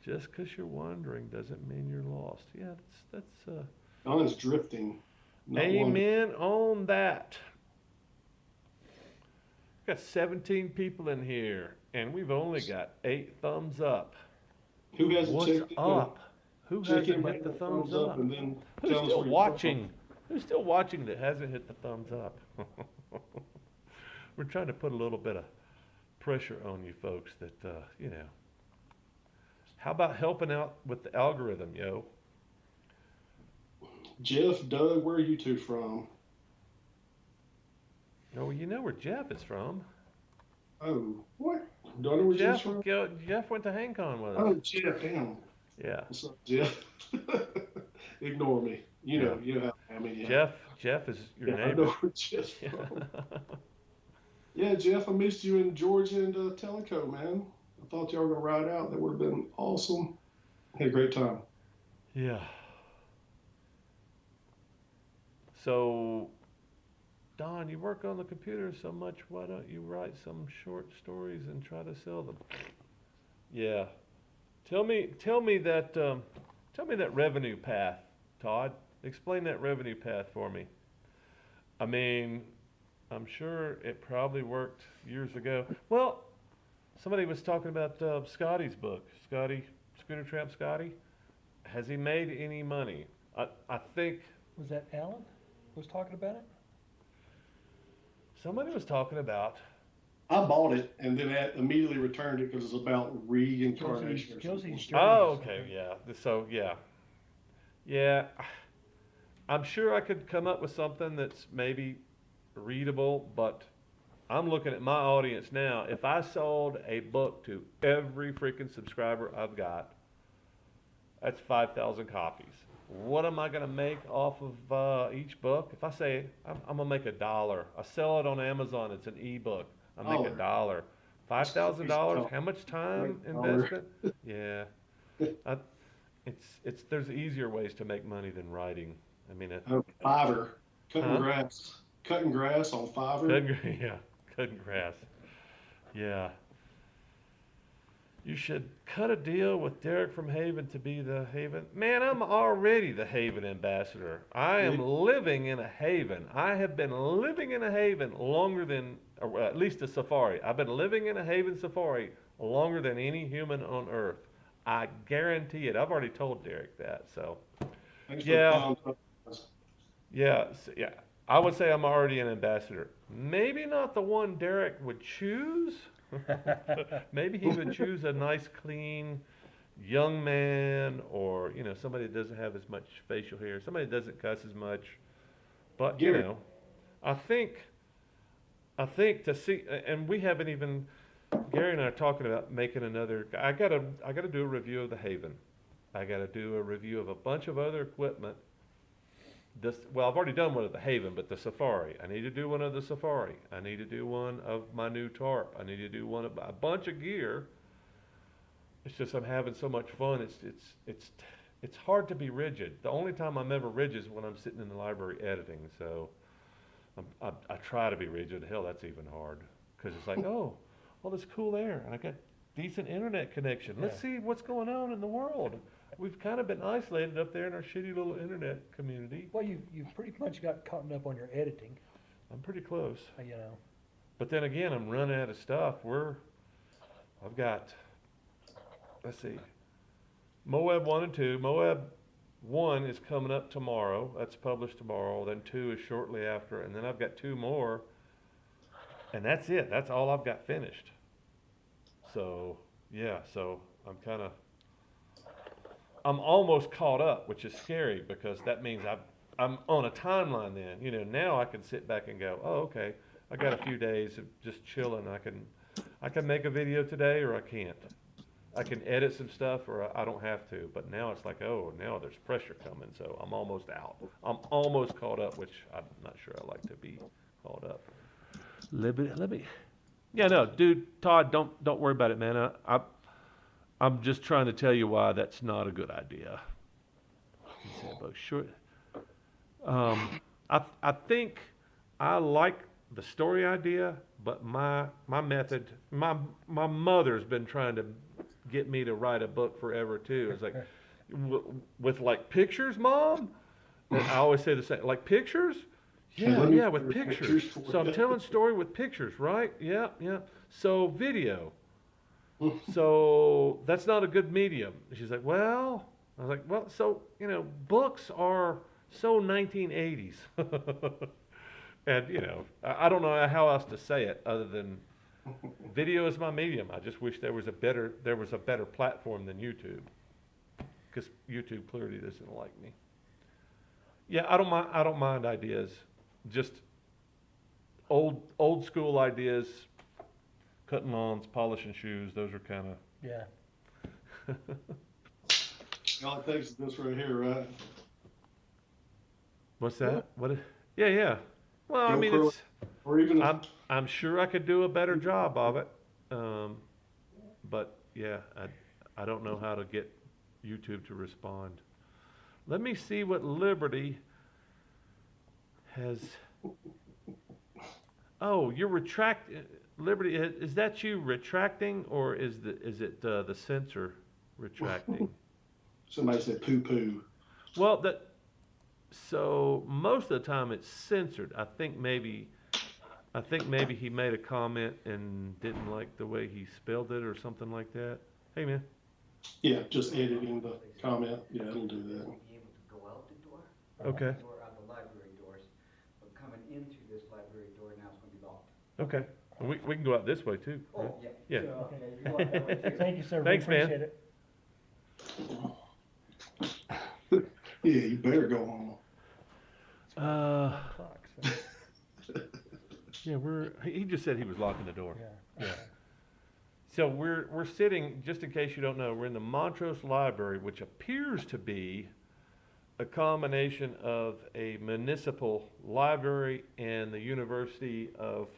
S2: Just because you're wandering doesn't mean you're lost. Yeah, that's.
S3: Don's drifting.
S2: Amen on that. We've got 17 people in here, and we've only got 8 thumbs up.
S3: Who hasn't
S2: What's up? Who hasn't hit the thumbs up?
S3: And then
S2: Who's still watching? Who's still watching that hasn't hit the thumbs up? We're trying to put a little bit of pressure on you folks that, How about helping out with the algorithm, yo?
S3: Jeff, Doug, where are you two from?
S2: Oh, you know where Jeff is from.
S3: Oh, what? Don't know where Jeff's from?
S2: Jeff went to HangCon with us.
S3: Oh, Jeff, damn.
S2: Yeah.
S3: What's up, Jeff? Ignore me. You know how I mean.
S2: Jeff is your neighbor.
S3: I know where Jeff's from. Yeah, Jeff, I missed you in Georgia and Tellico, man. I thought y'all were gonna ride out. That would have been awesome. Had a great time.
S2: Yeah. So, Don, you work on the computer so much, why don't you write some short stories and try to sell them? Yeah. Tell me that revenue path, Todd. Explain that revenue path for me. I mean, I'm sure it probably worked years ago. Well, somebody was talking about Scotty's book, Scooter Tramp Scotty. Has he made any money? I think
S1: Was that Alan was talking about it?
S2: somebody was talking about.
S3: I bought it and then immediately returned it because it's about reincarnation.
S1: Josie's journey.
S2: Oh, okay, yeah. So, yeah. I'm sure I could come up with something that's maybe readable, but I'm looking at my audience now. If I sold a book to every freaking subscriber I've got, that's 5,000 copies. What am I going to make off of each book? If I say I'm going to make $1, I sell it on Amazon, it's an ebook. I make $1. $5,000. How much time investment? Yeah, there's easier ways to make money than writing. I mean,
S3: Fiverr, cutting grass on Fiverr.
S2: Cutting grass. Yeah. You should cut a deal with Derek from Haven to be the Haven. Man, I'm already the Haven ambassador. I am living in a Haven. I have been living in a Haven longer than, or at least a safari. I've been living in a Haven safari longer than any human on Earth. I guarantee it. I've already told Derek that. So, yeah. I would say I'm already an ambassador. Maybe not the one Derek would choose. Maybe he would choose a nice, clean, young man, or somebody that doesn't have as much facial hair, somebody that doesn't cuss as much. But I think to see, and we haven't even. Gary and I are talking about making another. I gotta do a review of the Haven. I gotta do a review of a bunch of other equipment. Well, I've already done one of the Haven, but the Safari. I need to do one of the Safari. I need to do one of my new tarp. I need to do one of a bunch of gear. It's just I'm having so much fun. It's hard to be rigid. The only time I'm ever rigid is when I'm sitting in the library editing. So I try to be rigid. Hell, that's even hard because it's like, oh, all this cool air, and I got decent internet connection. Let's see what's going on in the world. We've kind of been isolated up there in our shitty little internet community.
S1: Well, you've pretty much got caught up on your editing.
S2: I'm pretty close. But then again, I'm running out of stuff. I've got, let's see, Moab 1 and 2. Moab 1 is coming up tomorrow. That's published tomorrow. Then 2 is shortly after. And then I've got 2 more. And that's it. That's all I've got finished. So, yeah. So I'm almost caught up, which is scary because that means I'm on a timeline then. Now I can sit back and go, oh, okay, I got a few days of just chilling. I can make a video today or I can't. I can edit some stuff or I don't have to. But now it's like, oh, now there's pressure coming, so I'm almost out. I'm almost caught up, which I'm not sure I like to be caught up. Let me. Yeah, no, dude, Todd, don't worry about it, man. I'm just trying to tell you why that's not a good idea. Sure. I think I like the story idea, but my method, my mother's been trying to get me to write a book forever too. It's like with like pictures, Mom. And I always say the same, like pictures. Yeah, with pictures. So I'm telling story with pictures, right? Yeah. So video. So that's not a good medium. She's like, well, I was like, well, so, books are so 1980s. And, I don't know how else to say it other than video is my medium. I just wish there was a better platform than YouTube, because YouTube clearly doesn't like me. Yeah, I don't mind ideas, just old school ideas. Cutting lawns, polishing shoes, those are kind of...
S3: Yeah. All it takes is this right here, right?
S2: What's that? Yeah. Well, I mean,
S3: or even
S2: I'm sure I could do a better job of it. But, yeah, I don't know how to get YouTube to respond. Let me see what Liberty has. Oh, you're Liberty, is that you retracting, or is it the sensor retracting?
S3: Somebody said poo-poo.
S2: Well, so most of the time it's censored. I think maybe he made a comment and didn't like the way he spelled it or something like that. Hey, man.
S3: Yeah, just editing the comment. Yeah, it'll do that.
S4: Be able to go out the door.
S2: Okay.
S4: Door out the library doors, but coming into this library door now it's going to be locked.
S2: Okay. Well, we can go out this way too. Right?
S4: Oh, yeah.
S2: Yeah.
S4: So, okay, you go out that way too.
S1: Thank you, sir.
S2: Thanks,
S1: we
S2: man.
S1: appreciate it.
S3: Yeah, you better go home.
S1: Clock, so,
S2: Yeah, he just said he was locking the door.
S1: yeah.
S2: So we're sitting, just in case you don't know, we're in the Montrose Library, which appears to be a combination of a municipal library and the University of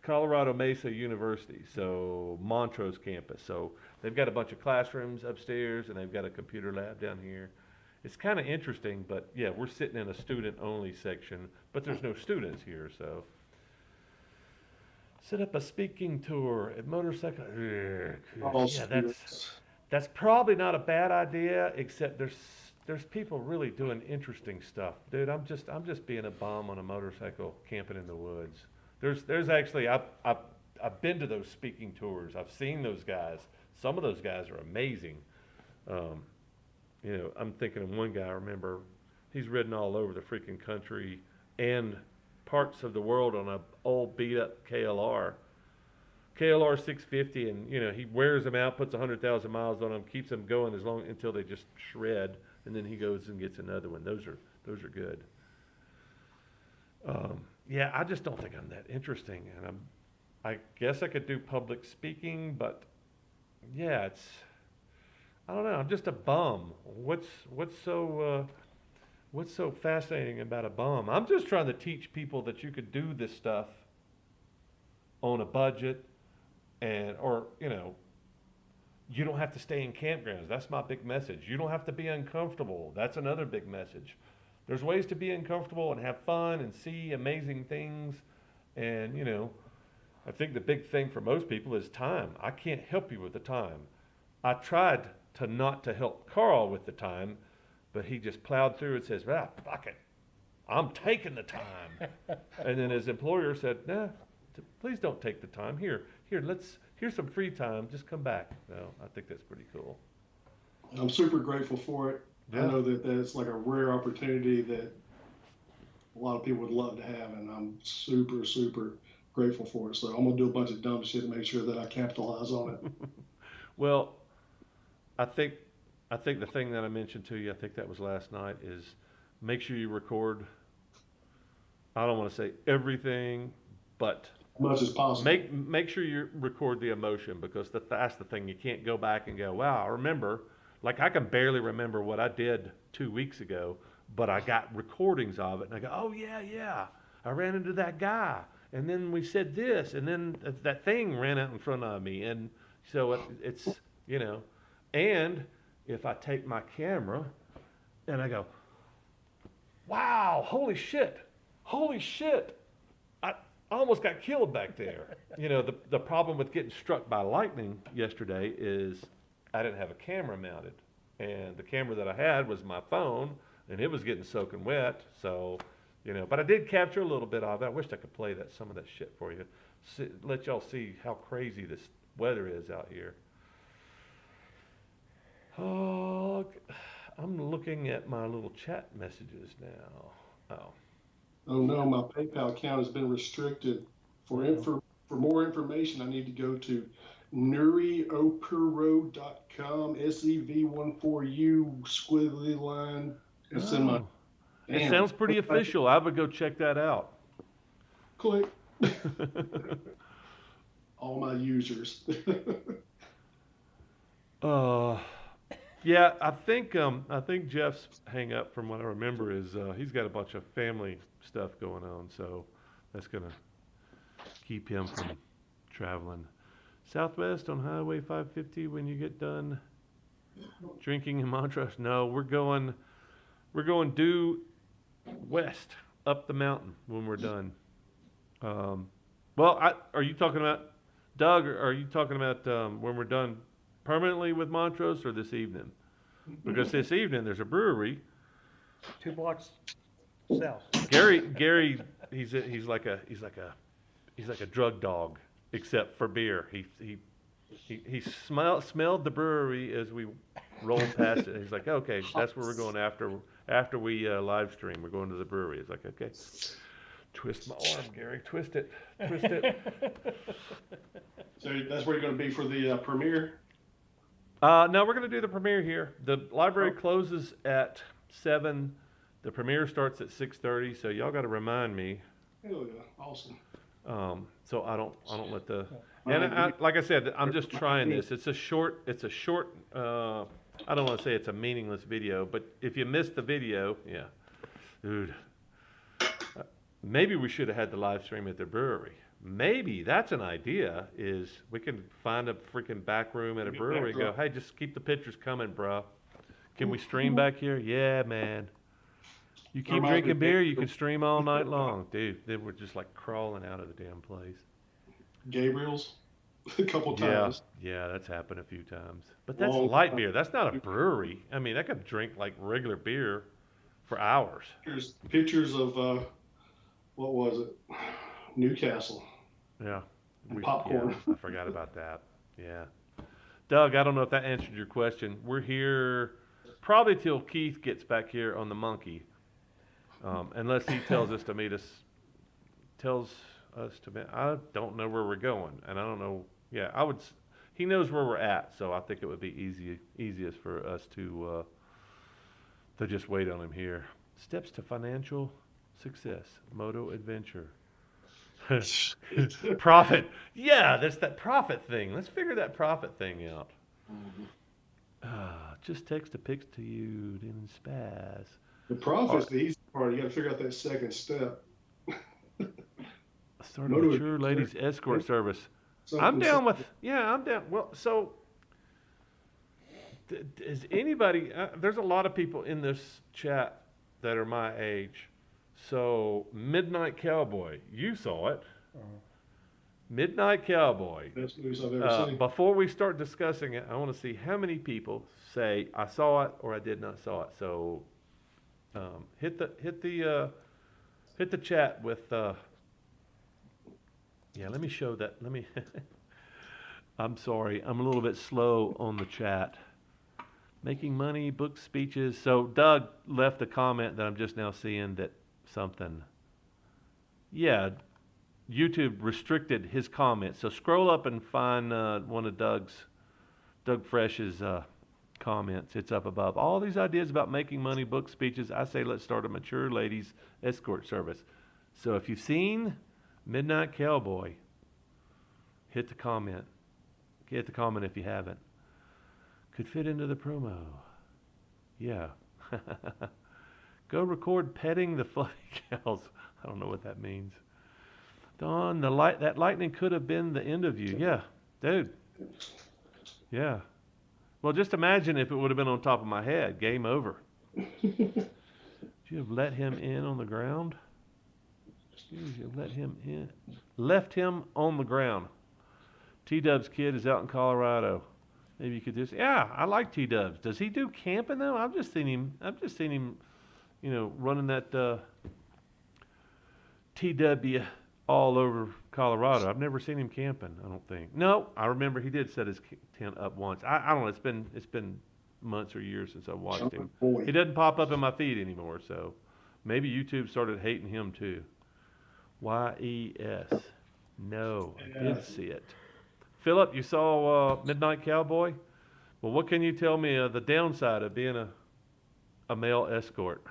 S2: Colorado Mesa University, so Montrose campus. So they've got a bunch of classrooms upstairs and they've got a computer lab down here. It's kind of interesting, but yeah, we're sitting in a student-only section, but there's no students here, so. Set up a speaking tour at motorcycle.
S3: All
S2: Yeah,
S3: students.
S2: that's probably not a bad idea, except there's people really doing interesting stuff, dude. I'm just being a bum on a motorcycle camping in the woods. There's actually I've been to those speaking tours. I've seen those guys. Some of those guys are amazing. You know, I'm thinking of one guy. I remember he's ridden all over the freaking country and parts of the world on a old beat up KLR 650, and you know he wears them out, puts 100,000 miles on them, keeps them going until they just shred, and then he goes and gets another one. Those are good. Yeah, I just don't think I'm that interesting, and I guess I could do public speaking, but yeah, I don't know. I'm just a bum. What's so fascinating about a bum? I'm just trying to teach people that you could do this stuff on a budget, or you know, you don't have to stay in campgrounds. That's my big message. You don't have to be uncomfortable. That's another big message. There's ways to be uncomfortable and have fun and see amazing things, and you know, I think the big thing for most people is time. I can't help you with the time. I tried to not to help Carl with the time, but he just plowed through and says, "Ah, fuck it, I'm taking the time." And then his employer said, "Nah, please don't take the time. Here's some free time. Just come back." No, I think that's pretty cool.
S3: I'm super grateful for it.
S2: Yeah.
S3: I know that that's like a rare opportunity that a lot of people would love to have, and I'm super, super grateful for it. So I'm gonna do a bunch of dumb shit to make sure that I capitalize on it.
S2: Well, I think the thing that I mentioned to you, I think that was last night, is make sure you record. I don't want to say everything, but
S3: As much as possible.
S2: make sure you record the emotion, because that's the thing. You can't go back and go, wow, I remember. Like I can barely remember what I did 2 weeks ago, but I got recordings of it, and I go, oh yeah, I ran into that guy, and then we said this, and then that thing ran out in front of me, and so it's you know, and if I take my camera and I go, wow, holy shit, I almost got killed back there. You know, the problem with getting struck by lightning yesterday is I didn't have a camera mounted, and the camera that I had was my phone, and it was getting soaking wet. So, you know, but I did capture a little bit of it. I wish I could play some of that shit for you, let y'all see how crazy this weather is out here. Oh, I'm looking at my little chat messages now.
S3: Oh no, my PayPal account has been restricted. For more information, I need to go to nuriopuro.com, SEV14U squiggly line. It's in my.
S2: It sounds pretty official. I would go check that out.
S3: Click. All my users.
S2: Yeah, I think Jeff's hang up, from what I remember, is he's got a bunch of family stuff going on, so that's gonna keep him from traveling. Southwest on Highway 550 when you get done Drinking in Montrose? No, we're going due west up the mountain when we're done. Are you talking about Doug? Or are you talking about when we're done permanently with Montrose, or this evening? Because this evening there's a brewery.
S1: 2 blocks south.
S2: Gary, he's like a drug dog, except for beer. He smelled the brewery as we rolled past it. He's like, okay, that's where we're going after we live stream. We're going to the brewery. It's like, okay, twist my arm, Gary, twist it.
S3: So that's where you're going to be for the premiere?
S2: No, we're going to do the premiere here. The library closes at 7. The premiere starts at 6:30. So y'all got to remind me.
S3: Hell yeah, awesome.
S2: So I don't let the. And like I said, I'm just trying this. It's a short. I don't want to say it's a meaningless video, but if you missed the video, yeah, dude. Maybe we should have had the live stream at the brewery. Maybe that's an idea. Is we can find a freaking back room at a brewery. And go, hey, just keep the pictures coming, bro. Can we stream back here? Yeah, man. You keep drinking beer, you can stream all night long, dude. Then we're just like crawling out of the damn place.
S3: Gabriel's a couple times.
S2: Yeah, that's happened a few times. But that's light beer. That's not a brewery. I mean, I could drink like regular beer for hours.
S3: There's pictures of what was it? Newcastle.
S2: Yeah.
S3: And popcorn.
S2: Yeah, I forgot about that. Yeah. Doug, I don't know if that answered your question. We're here probably till Keith gets back here on the monkey. Unless he tells us to meet us. I don't know where we're going, and I don't know. Yeah, he knows where we're at, so I think it would be easiest for us to just wait on him here. Steps to financial success, Moto Adventure. Profit. Yeah, there's that profit thing. Let's figure that profit thing out. Just text a pics to you in spaz.
S3: The profit's the easy part. You got to figure out that second step.
S2: Start a mature ladies escort service. I'm down. Well, so is anybody? There's a lot of people in this chat that are my age. So Midnight Cowboy, you saw it. Midnight Cowboy.
S3: Best news I've ever seen.
S2: Before we start discussing it, I want to see how many people say I saw it or I did not saw it. So hit the chat with. Yeah, let me show that. Let me. I'm sorry, I'm a little bit slow on the chat. Making money, book speeches. So Doug left a comment that I'm just now seeing that something. Yeah, YouTube restricted his comments. So scroll up and find one of Doug Fresh's comments. It's up above. All these ideas about making money, book speeches. I say let's start a mature ladies escort service. So if you've seen Midnight Cowboy, hit the comment. Hit the comment if you haven't. Could fit into the promo. Yeah. Go record petting the fluffy cows. I don't know what that means. Don, that lightning could have been the end of you. Yeah, dude. Yeah. Well, just imagine if it would have been on top of my head. Game over. Would you have let him in on the ground? You let him in. Left him on the ground. T-Dub's kid is out in Colorado. Maybe you could just. Yeah, I like T-Dubs. Does he do camping though? I've just seen him. You know, running that TW all over Colorado. I've never seen him camping, I don't think. No, I remember he did set his tent up once. I don't know, it's been months or years since I've watched him. He doesn't pop up in my feed anymore, so maybe YouTube started hating him too. YES. No, I did see it. Philip, you saw Midnight Cowboy? Well, what can you tell me the downside of being a male escort?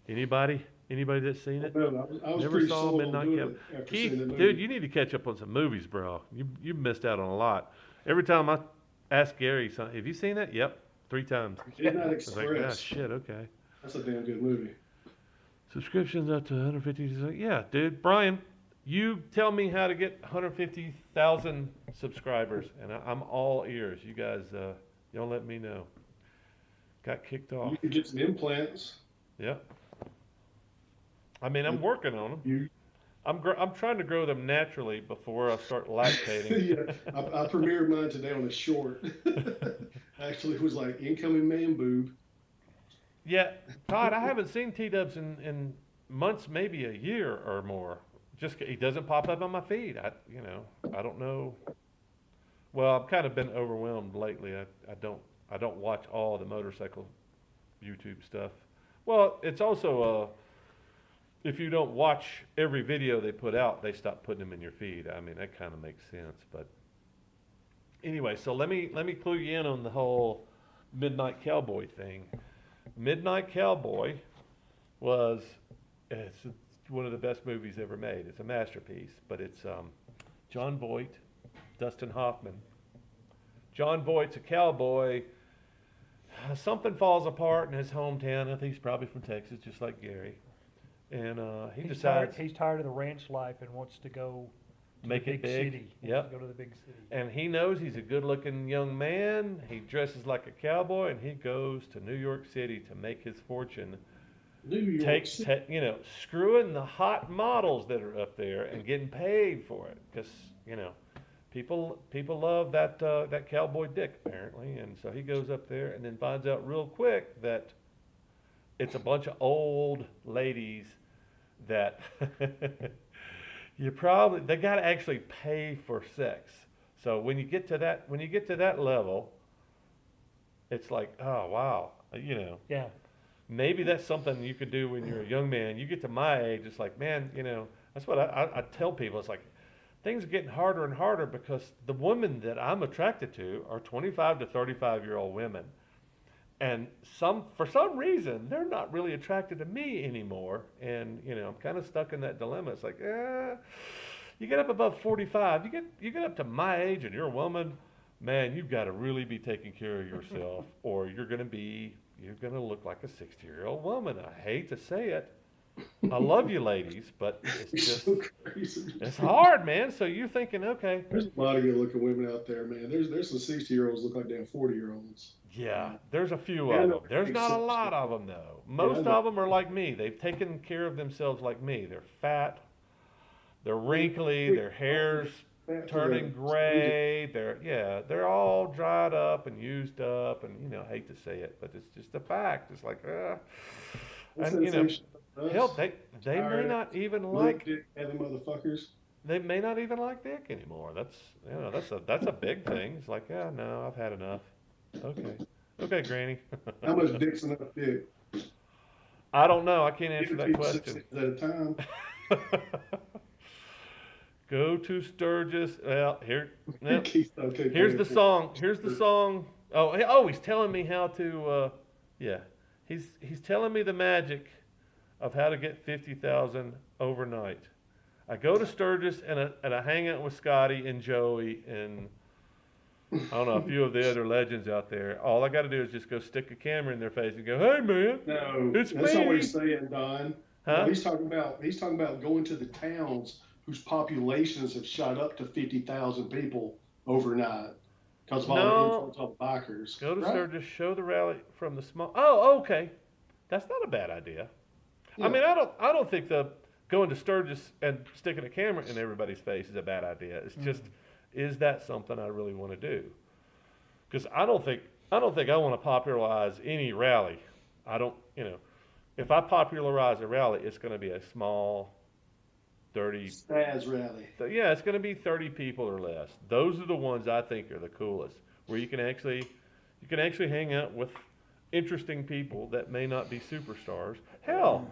S2: Anybody that's seen it?
S3: I was
S2: Never saw Midnight Cowboy. Keith, dude, you need to catch up on some movies, bro. You missed out on a lot. Every time I ask Gary, have you seen that? Yep, 3 times.
S3: Midnight
S2: I was like, ah, shit, okay.
S3: That's a damn good movie.
S2: Subscriptions up to 150. Yeah, dude. Brian, you tell me how to get 150,000 subscribers, and I'm all ears. You guys Y'all let me know. Got kicked off.
S3: You can get some implants.
S2: Yep. I mean, I'm working on them. I'm trying to grow them naturally before I start lactating.
S3: Yeah, I premiered mine today on a short. Actually, it was like incoming man boob.
S2: Yeah, Todd, I haven't seen T-Dubs in months, maybe a year or more. Just he doesn't pop up on my feed. I don't know. Well, I've kind of been overwhelmed lately. I don't watch all the motorcycle YouTube stuff. Well, it's also if you don't watch every video they put out, they stop putting them in your feed. I mean, that kind of makes sense. But anyway, so let me clue you in on the whole Midnight Cowboy thing. Midnight Cowboy it's one of the best movies ever made. It's a masterpiece, but it's John Voight, Dustin Hoffman. John Voight's a cowboy. Something falls apart in his hometown. I think he's probably from Texas, just like Gary. And he decides
S1: he's tired of the ranch life and wants to go to
S2: make
S1: the
S2: it
S1: big
S2: big.
S1: city.
S2: Yep.
S1: Go to the big city.
S2: And he knows he's a good-looking young man. He dresses like a cowboy, and he goes to New York City to make his fortune.
S3: New York City.
S2: Screwing the hot models that are up there and getting paid for it, because people love that cowboy dick apparently, and so he goes up there and then finds out real quick that it's a bunch of old ladies that they got to actually pay for sex. So when you get to that level, it's like, oh wow,
S1: Yeah.
S2: maybe that's something you could do when you're a young man. You get to my age, it's like, man, that's what I tell people. It's like things are getting harder and harder because the women that I'm attracted to are 25 to 35-year-old women. And for some reason, they're not really attracted to me anymore. And, I'm kind of stuck in that dilemma. It's like, you get up above 45, you get up to my age and you're a woman, man, you've got to really be taking care of yourself or you're going to look like a 60-year-old woman. I hate to say it. I love you ladies, but it's just,
S3: so crazy.
S2: It's hard, man. So you're thinking, okay.
S3: There's a lot of good looking women out there, man. There's some 60-year-olds look like damn 40-year-olds.
S2: Yeah, there's a few of them. There's not a lot of them, though. Most of them are like me. They've taken care of themselves like me. They're fat, they're wrinkly, their hair's turning gray. They're all dried up and used up, and I hate to say it, but it's just a fact. It's like, and hell, they may not even like
S3: other motherfuckers.
S2: They may not even like dick anymore. That's a big thing. It's like, yeah, no, I've had enough. Okay, Granny.
S3: How much dick's enough dick?
S2: I don't know. I can't answer that question.
S3: 6 at a time.
S2: Go to Sturgis. Well, here's the song. Here's the song. Oh, he's telling me how to. He's telling me the magic of how to get 50,000 overnight. I go to Sturgis and I hang out with Scotty and Joey and I don't know, a few of the other legends out there. All I got to do is just go stick a camera in their face and go, "Hey, man,
S3: no,
S2: it's
S3: that's
S2: me."
S3: not what he's saying, Don.
S2: Huh?
S3: No, he's talking about going to the towns whose populations have shot up to 50,000 people overnight because of all the influence of bikers.
S2: Go to Sturgis, show the rally from the small. Oh, okay, that's not a bad idea. Yeah. I mean, I don't think going to Sturgis and sticking a camera in everybody's face is a bad idea. It's just, is that something I really want to do? Because I don't think I want to popularize any rally. I don't, if I popularize a rally, it's going to be a small 30
S3: Spaz rally.
S2: Yeah, it's going to be 30 people or less. Those are the ones I think are the coolest, where you can actually hang out with interesting people that may not be superstars. Hell,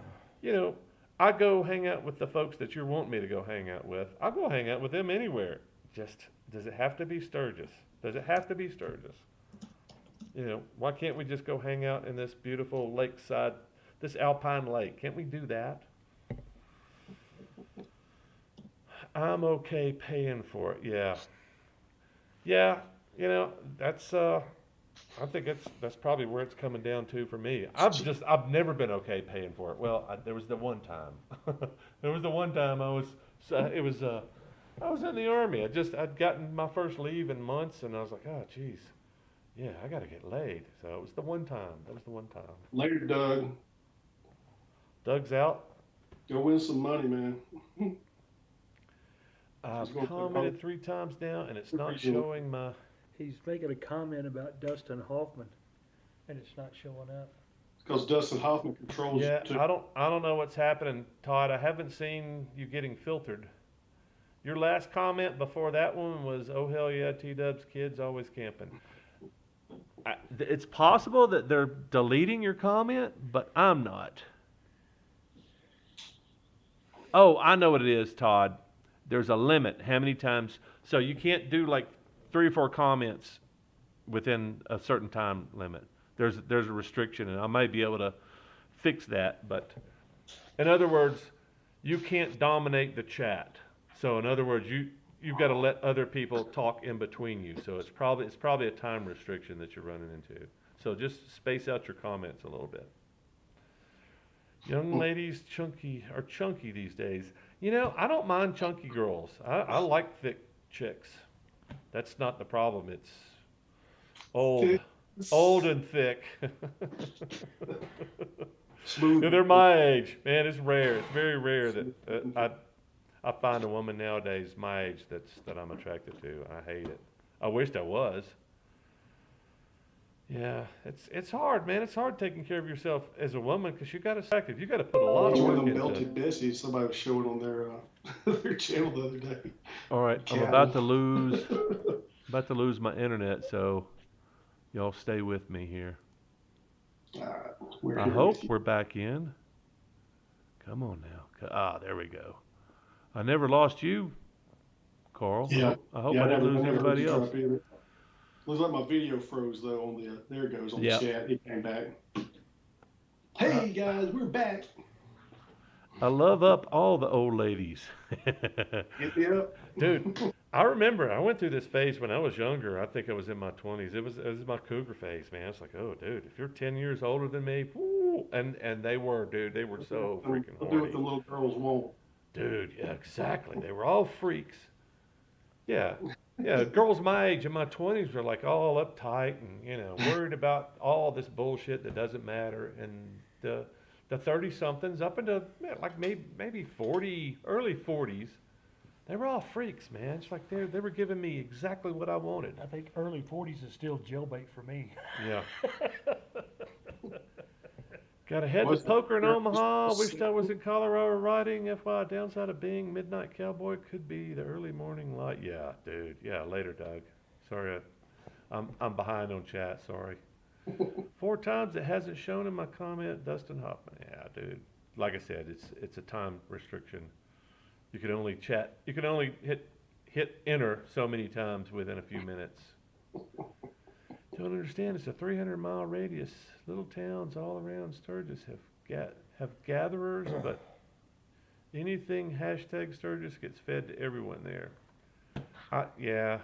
S2: I go hang out with the folks that you want me to go hang out with. I'll go hang out with them anywhere. Just, does it have to be Sturgis? Does it have to be Sturgis? Why can't we just go hang out in this beautiful lakeside, this alpine lake? Can't we do that? I'm okay paying for it. Yeah. That's I think that's probably where it's coming down to for me. I've never been okay paying for it. Well, there was the one time. I was in the Army. I'd gotten my first leave in months, and I was like, oh, geez, Yeah, I gotta get laid. So it was the one time. That was the one time.
S3: Later, Doug.
S2: Doug's out.
S3: Go win some money, man.
S2: I've commented 3 times now, and it's not showing my.
S1: He's making a comment about Dustin Hoffman, and it's not showing up.
S3: Because Dustin Hoffman controls.
S2: Yeah, I don't know what's happening, Todd. I haven't seen you getting filtered. Your last comment before that one was, "Oh hell yeah, T-Dub's kids always camping." It's possible that they're deleting your comment, but I'm not. Oh, I know what it is, Todd. There's a limit how many times. So you can't do like 3 or 4 comments within a certain time limit. There's a restriction, and I may be able to fix that. But in other words, you can't dominate the chat. So in other words, you've got to let other people talk in between you. So it's probably a time restriction that you're running into. So just space out your comments a little bit. Young ladies are chunky these days. You know, I don't mind chunky girls. I like thick chicks. That's not the problem. It's old and thick.
S3: Smooth.
S2: They're my age, man. It's rare. It's very rare that I find a woman nowadays my age that I'm attracted to. I hate it. I wished I was. Yeah, it's hard, man. It's hard taking care of yourself as a woman because you got to put a lot of work into it.
S3: Belted Bessie, somebody was showing on their their channel the other day.
S2: All right, I'm about to lose my internet, so y'all stay with me here. I hope we're back in. Come on now. There we go. I never lost you, Carl.
S3: Yeah.
S2: I hope I didn't lose anybody else.
S3: Looks like my video froze though on the there it goes on the chat. It came back. Hey guys, we're back.
S2: I love up all the old ladies.
S3: Yeah.
S2: Dude, I remember I went through this phase when I was younger. I think I was in my 20s. It was my cougar phase, man. It's like, oh, dude, if you're 10 years older than me, woo, and they were, dude, they were so freaking horny.
S3: Do what the little girls want.
S2: Dude, yeah, exactly. They were all freaks. Yeah. Yeah, girls my age in my 20s were like all uptight and, worried about all this bullshit that doesn't matter. And the 30-somethings up into like maybe 40, early 40s, they were all freaks, man. It's like they were giving me exactly what I wanted.
S1: I think early 40s is still jailbait for me.
S2: Yeah. Got to head to poker in Omaha. Wished I was in Colorado riding. FYI, downside of being midnight cowboy could be the early morning light. Yeah, dude. Yeah, later, Doug. Sorry, I'm behind on chat. Sorry. 4 times it hasn't shown in my comment. Dustin Hoffman. Yeah, dude. Like I said, it's a time restriction. You can only chat. You can only hit enter so many times within a few minutes. Don't understand. It's a 300-mile radius. Little towns all around Sturgis have gatherers, but anything hashtag Sturgis gets fed to everyone there. Yeah,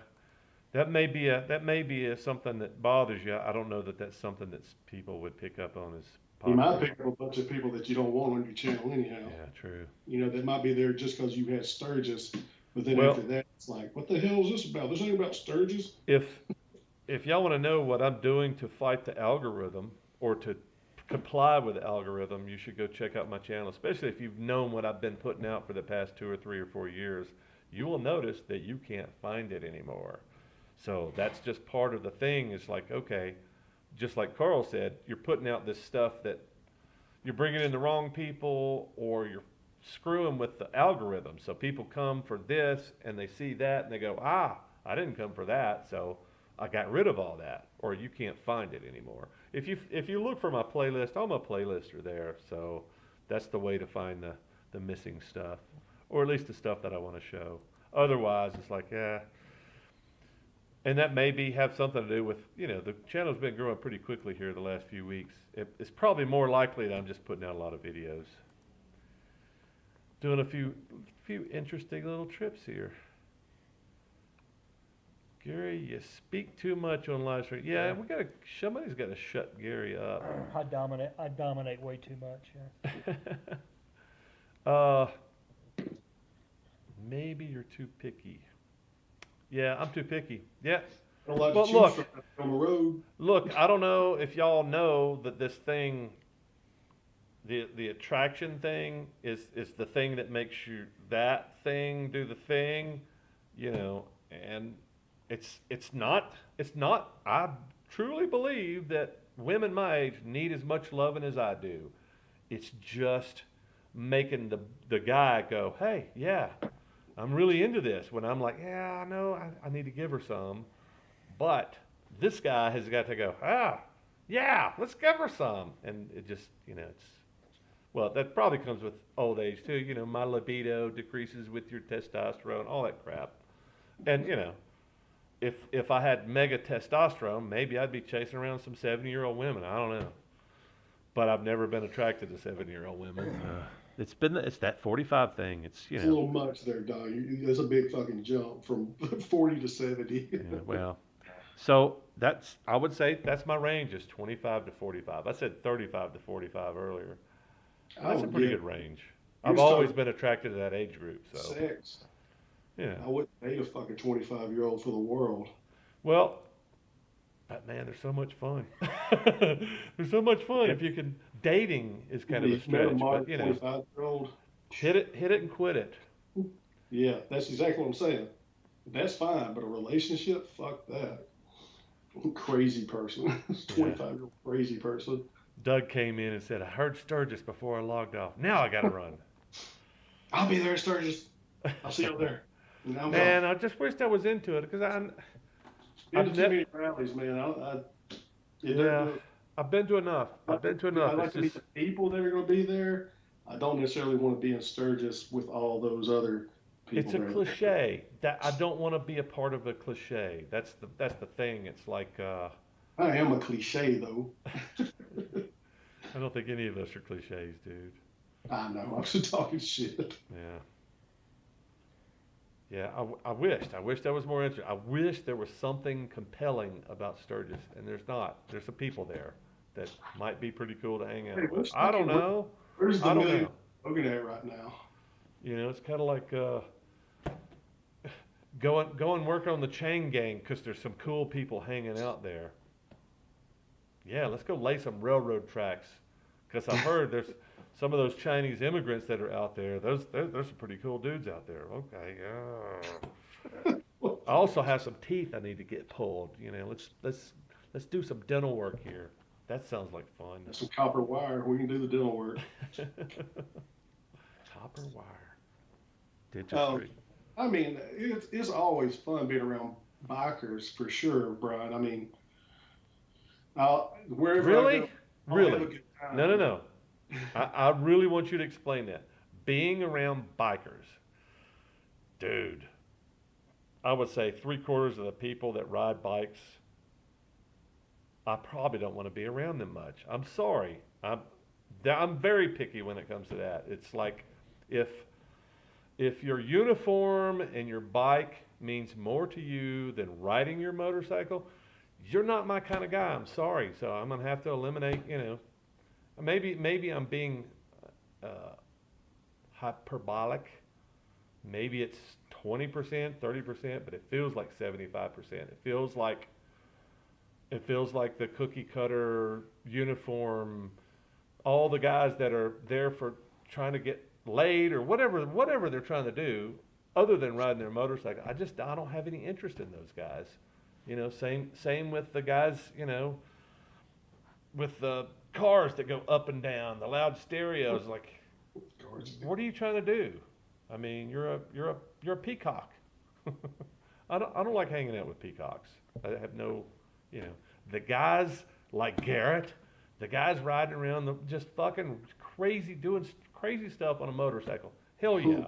S2: that may be something that bothers you. I don't know that that's something that people would pick up on as popular.
S3: You might pick up a bunch of people that you don't want on your channel anyhow.
S2: Yeah, true.
S3: That might be there just because you had Sturgis, but then after that, it's like, what the hell is this about? This ain't about Sturgis.
S2: If y'all want to know what I'm doing to fight the algorithm or to comply with the algorithm, you should go check out my channel, especially if you've known what I've been putting out for the past 2 or 3 or 4 years. You will notice that you can't find it anymore. So that's just part of the thing. It's like, okay, just like Carl said, you're putting out this stuff that you're bringing in the wrong people or you're screwing with the algorithm. So people come for this and they see that and they go, I didn't come for that. So I got rid of all that, or you can't find it anymore. If you look for my playlist, all my playlists are there, so that's the way to find the missing stuff, or at least the stuff that I want to show. Otherwise, it's like, and that may have something to do with, the channel's been growing pretty quickly here the last few weeks. It's probably more likely that I'm just putting out a lot of videos. Doing a few interesting little trips here. Gary, you speak too much on live stream. Yeah, somebody's got to shut Gary up.
S1: I dominate way too much.
S2: Yeah. Maybe you're too picky. Yeah, I'm too picky. Yeah,
S3: A lot
S2: Well,
S3: to choose
S2: look.
S3: from on the road.
S2: Look, I don't know if y'all know that this thing, the attraction thing is the thing that makes you that thing do the thing, you know, and it's not I truly believe that women my age need as much loving as I do. It's just making the guy go, hey, yeah, I'm really into this. When I'm like, yeah, I know, I need to give her some, but this guy has got to go, yeah, let's give her some, and it just, you know, it's well, that probably comes with old age too. You know, my libido decreases with your testosterone, all that crap, and you know, if I had mega testosterone, maybe I'd be chasing around some 70-year-old women. I don't know. But I've never been attracted to 70-year-old women. It's that 45 thing. It's, you
S3: It's
S2: know.
S3: a little much there, Don. There's a big fucking jump from 40 to 70.
S2: Yeah, well, so I would say that's my range is 25 to 45. I said 35 to 45 earlier. That's a pretty good range. I've always been attracted to that age group. So
S3: sex.
S2: Yeah.
S3: I wouldn't date a fucking 25-year-old for the world.
S2: Well, but man, there's so much fun. There's so much fun if you can. Dating is kind of a stretch, but you know,
S3: 25-year-old.
S2: hit it and quit it.
S3: Yeah, that's exactly what I'm saying. That's fine, but a relationship, fuck that. Crazy person. 25-year-old crazy person.
S2: Doug came in and said, I heard Sturgis before I logged off. Now I got to run.
S3: I'll be there, Sturgis. I'll see you there.
S2: Man, I just wished I was into it because
S3: I've too many rallies, man.
S2: I've been to enough. I'd
S3: like to meet the people that are going to be there. I don't necessarily want to be in Sturgis with all those other people.
S2: It's a cliche. That I don't want to be a part of a cliche. That's the thing. It's like
S3: I am a cliche though.
S2: I don't think any of us are cliches, dude.
S3: I know. I'm just talking shit.
S2: Yeah. Yeah, I wished I was more interested. I wish there was something compelling about Sturgis, and there's not. There's some people there that might be pretty cool to hang out with. I don't know.
S3: Where's the million Logan at right now?
S2: You know, it's kind of like go and work on the chain gang because there's some cool people hanging out there. Yeah, let's go lay some railroad tracks because I heard there's some of those Chinese immigrants that are out there. There's some pretty cool dudes out there. Okay, yeah. I also have some teeth I need to get pulled. You know, let's do some dental work here. That sounds like fun.
S3: Some copper wire. We can do the dental work.
S2: Copper wire. Dentistry.
S3: I mean, it's always fun being around bikers for sure, Brian. I mean, wherever
S2: really?
S3: I go,
S2: really?
S3: Have a good time.
S2: No. I really want you to explain that. Being around bikers, dude, I would say 3/4 of the people that ride bikes, I probably don't want to be around them much. I'm sorry. I'm very picky when it comes to that. It's like if your uniform and your bike means more to you than riding your motorcycle, you're not my kind of guy. I'm sorry. So I'm going to have to eliminate, you know, maybe I'm being hyperbolic. Maybe it's 20%, 30%, but it feels like 75%. It feels like the cookie cutter uniform, all the guys that are there for trying to get laid or whatever they're trying to do other than riding their motorcycle. I don't have any interest in those guys. You know, same with the guys, you know, with the cars that go up and down, the loud stereos. Like, what are you trying to do? I mean, you're a peacock. I don't like hanging out with peacocks. I have no, you know, the guys like Garrett, the guys riding around just fucking crazy, doing crazy stuff on a motorcycle. Hell yeah.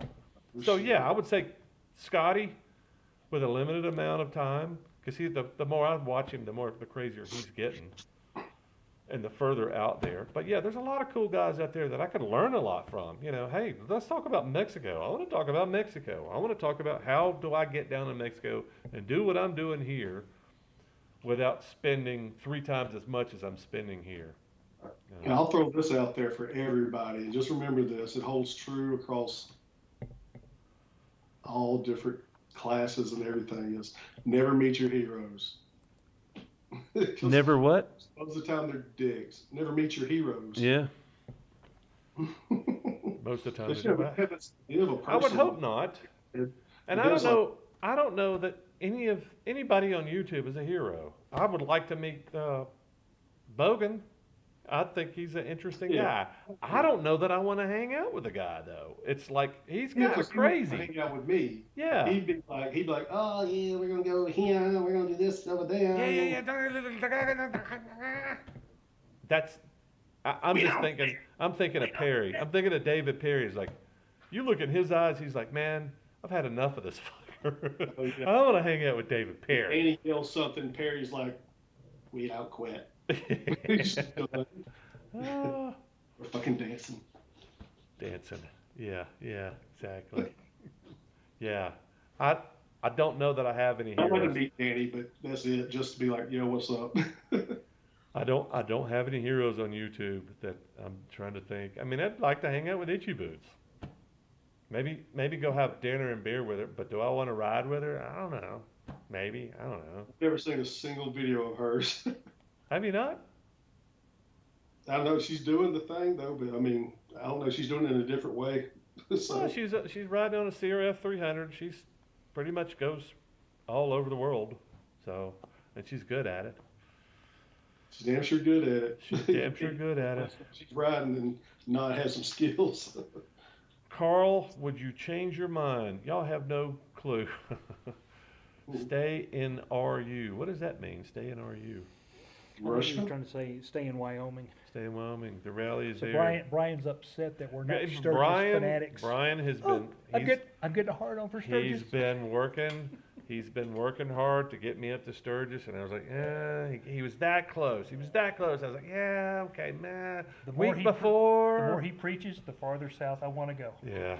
S2: So yeah, I would say Scotty with a limited amount of time, because the more I watch him, the crazier he's getting, and the further out there. But yeah, there's a lot of cool guys out there that I could learn a lot from. You know, hey, let's talk about Mexico. I want to talk about Mexico. I want to talk about how do I get down to Mexico and do what I'm doing here without spending 3 times as much as I'm spending here.
S3: And I'll throw this out there for everybody. And just remember this, it holds true across all different classes and everything, is never meet your heroes.
S2: Never what?
S3: Most of the time they're dicks. Never meet your heroes.
S2: Yeah. Most of the time
S3: They
S2: they
S3: should
S2: do.
S3: have a person.
S2: I would hope not.
S3: It
S2: And
S3: does
S2: I don't know that anybody on YouTube is a hero. I would like to meet Bogan. I think he's an interesting guy. I don't know that I want to hang out with the guy though. It's like he's kind of crazy.
S3: Hang out with me.
S2: Yeah.
S3: He'd be like, oh yeah, we're gonna go here, we're gonna do this over there.
S2: Yeah. That's. I'm thinking of Perry. I'm thinking of David Perry. He's like, you look in his eyes. He's like, man, I've had enough of this fucker.
S3: Oh, yeah.
S2: I want to hang out with David Perry.
S3: And he yells something. Perry's like, we out quit. We're fucking dancing.
S2: Dancing. Yeah, exactly. Yeah. I don't know that I have any
S3: I want to
S2: heroes.
S3: meet Danny, but that's it. Just to be like, yo, what's up?
S2: I don't have any heroes on YouTube that I'm trying to think. I mean, I'd like to hang out with Itchy Boots. Maybe go have dinner and beer with her, but do I want to ride with her? I don't know. Maybe. I don't know.
S3: I've never seen a single video of hers.
S2: Have you not?
S3: I know she's doing the thing though, but I mean, I don't know. She's doing it in a different way. So,
S2: Well, she's riding on a CRF 300. She's pretty much goes all over the world. So, and she's good at it.
S3: she's damn sure good at it.
S2: She's damn sure good at it.
S3: She's riding and not has some skills.
S2: Carl, would you change your mind? Y'all have no clue. Stay in RU. What does that mean? Stay in RU.
S1: I was just trying to say, stay in Wyoming.
S2: Stay in Wyoming. The rally is
S1: So
S2: there.
S1: Brian's upset that we're not
S2: Yeah,
S1: Sturgis fanatics.
S2: Brian has been.
S1: I'm getting a hard on for Sturgis.
S2: He's been working. He's been working hard to get me up to Sturgis, and I was like, yeah. He was that close. He was that close. I was like, yeah, okay, man.
S1: The more
S2: Week before.
S1: The more he preaches, the farther south I want to go.
S2: Yeah.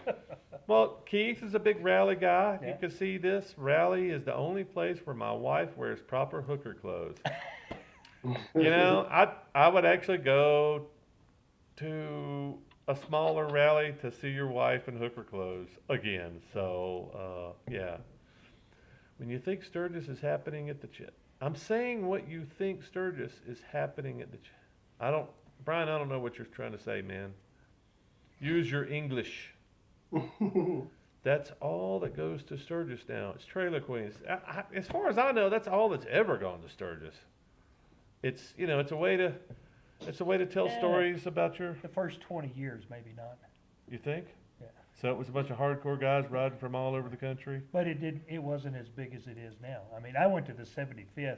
S2: Well, Keith is a big rally guy.
S1: Yeah.
S2: You can see this. Rally is the only place where my wife wears proper hooker clothes. You know, I would actually go to a smaller rally to see your wife in hooker clothes again. So, yeah. When you think Sturgis is happening at the Chit. I'm saying what you think Sturgis is happening at the Chit. Brian, I don't know what you're trying to say, man. Use your English. That's all that goes to Sturgis now. It's Trailer Queens. As far as I know, that's all that's ever gone to Sturgis. It's, you know, it's a way to tell stories about your.
S1: The first 20 years, maybe not.
S2: You think?
S1: Yeah.
S2: So it was a bunch of hardcore guys riding from all over the country.
S1: But it wasn't as big as it is now. I mean, I went to the 75th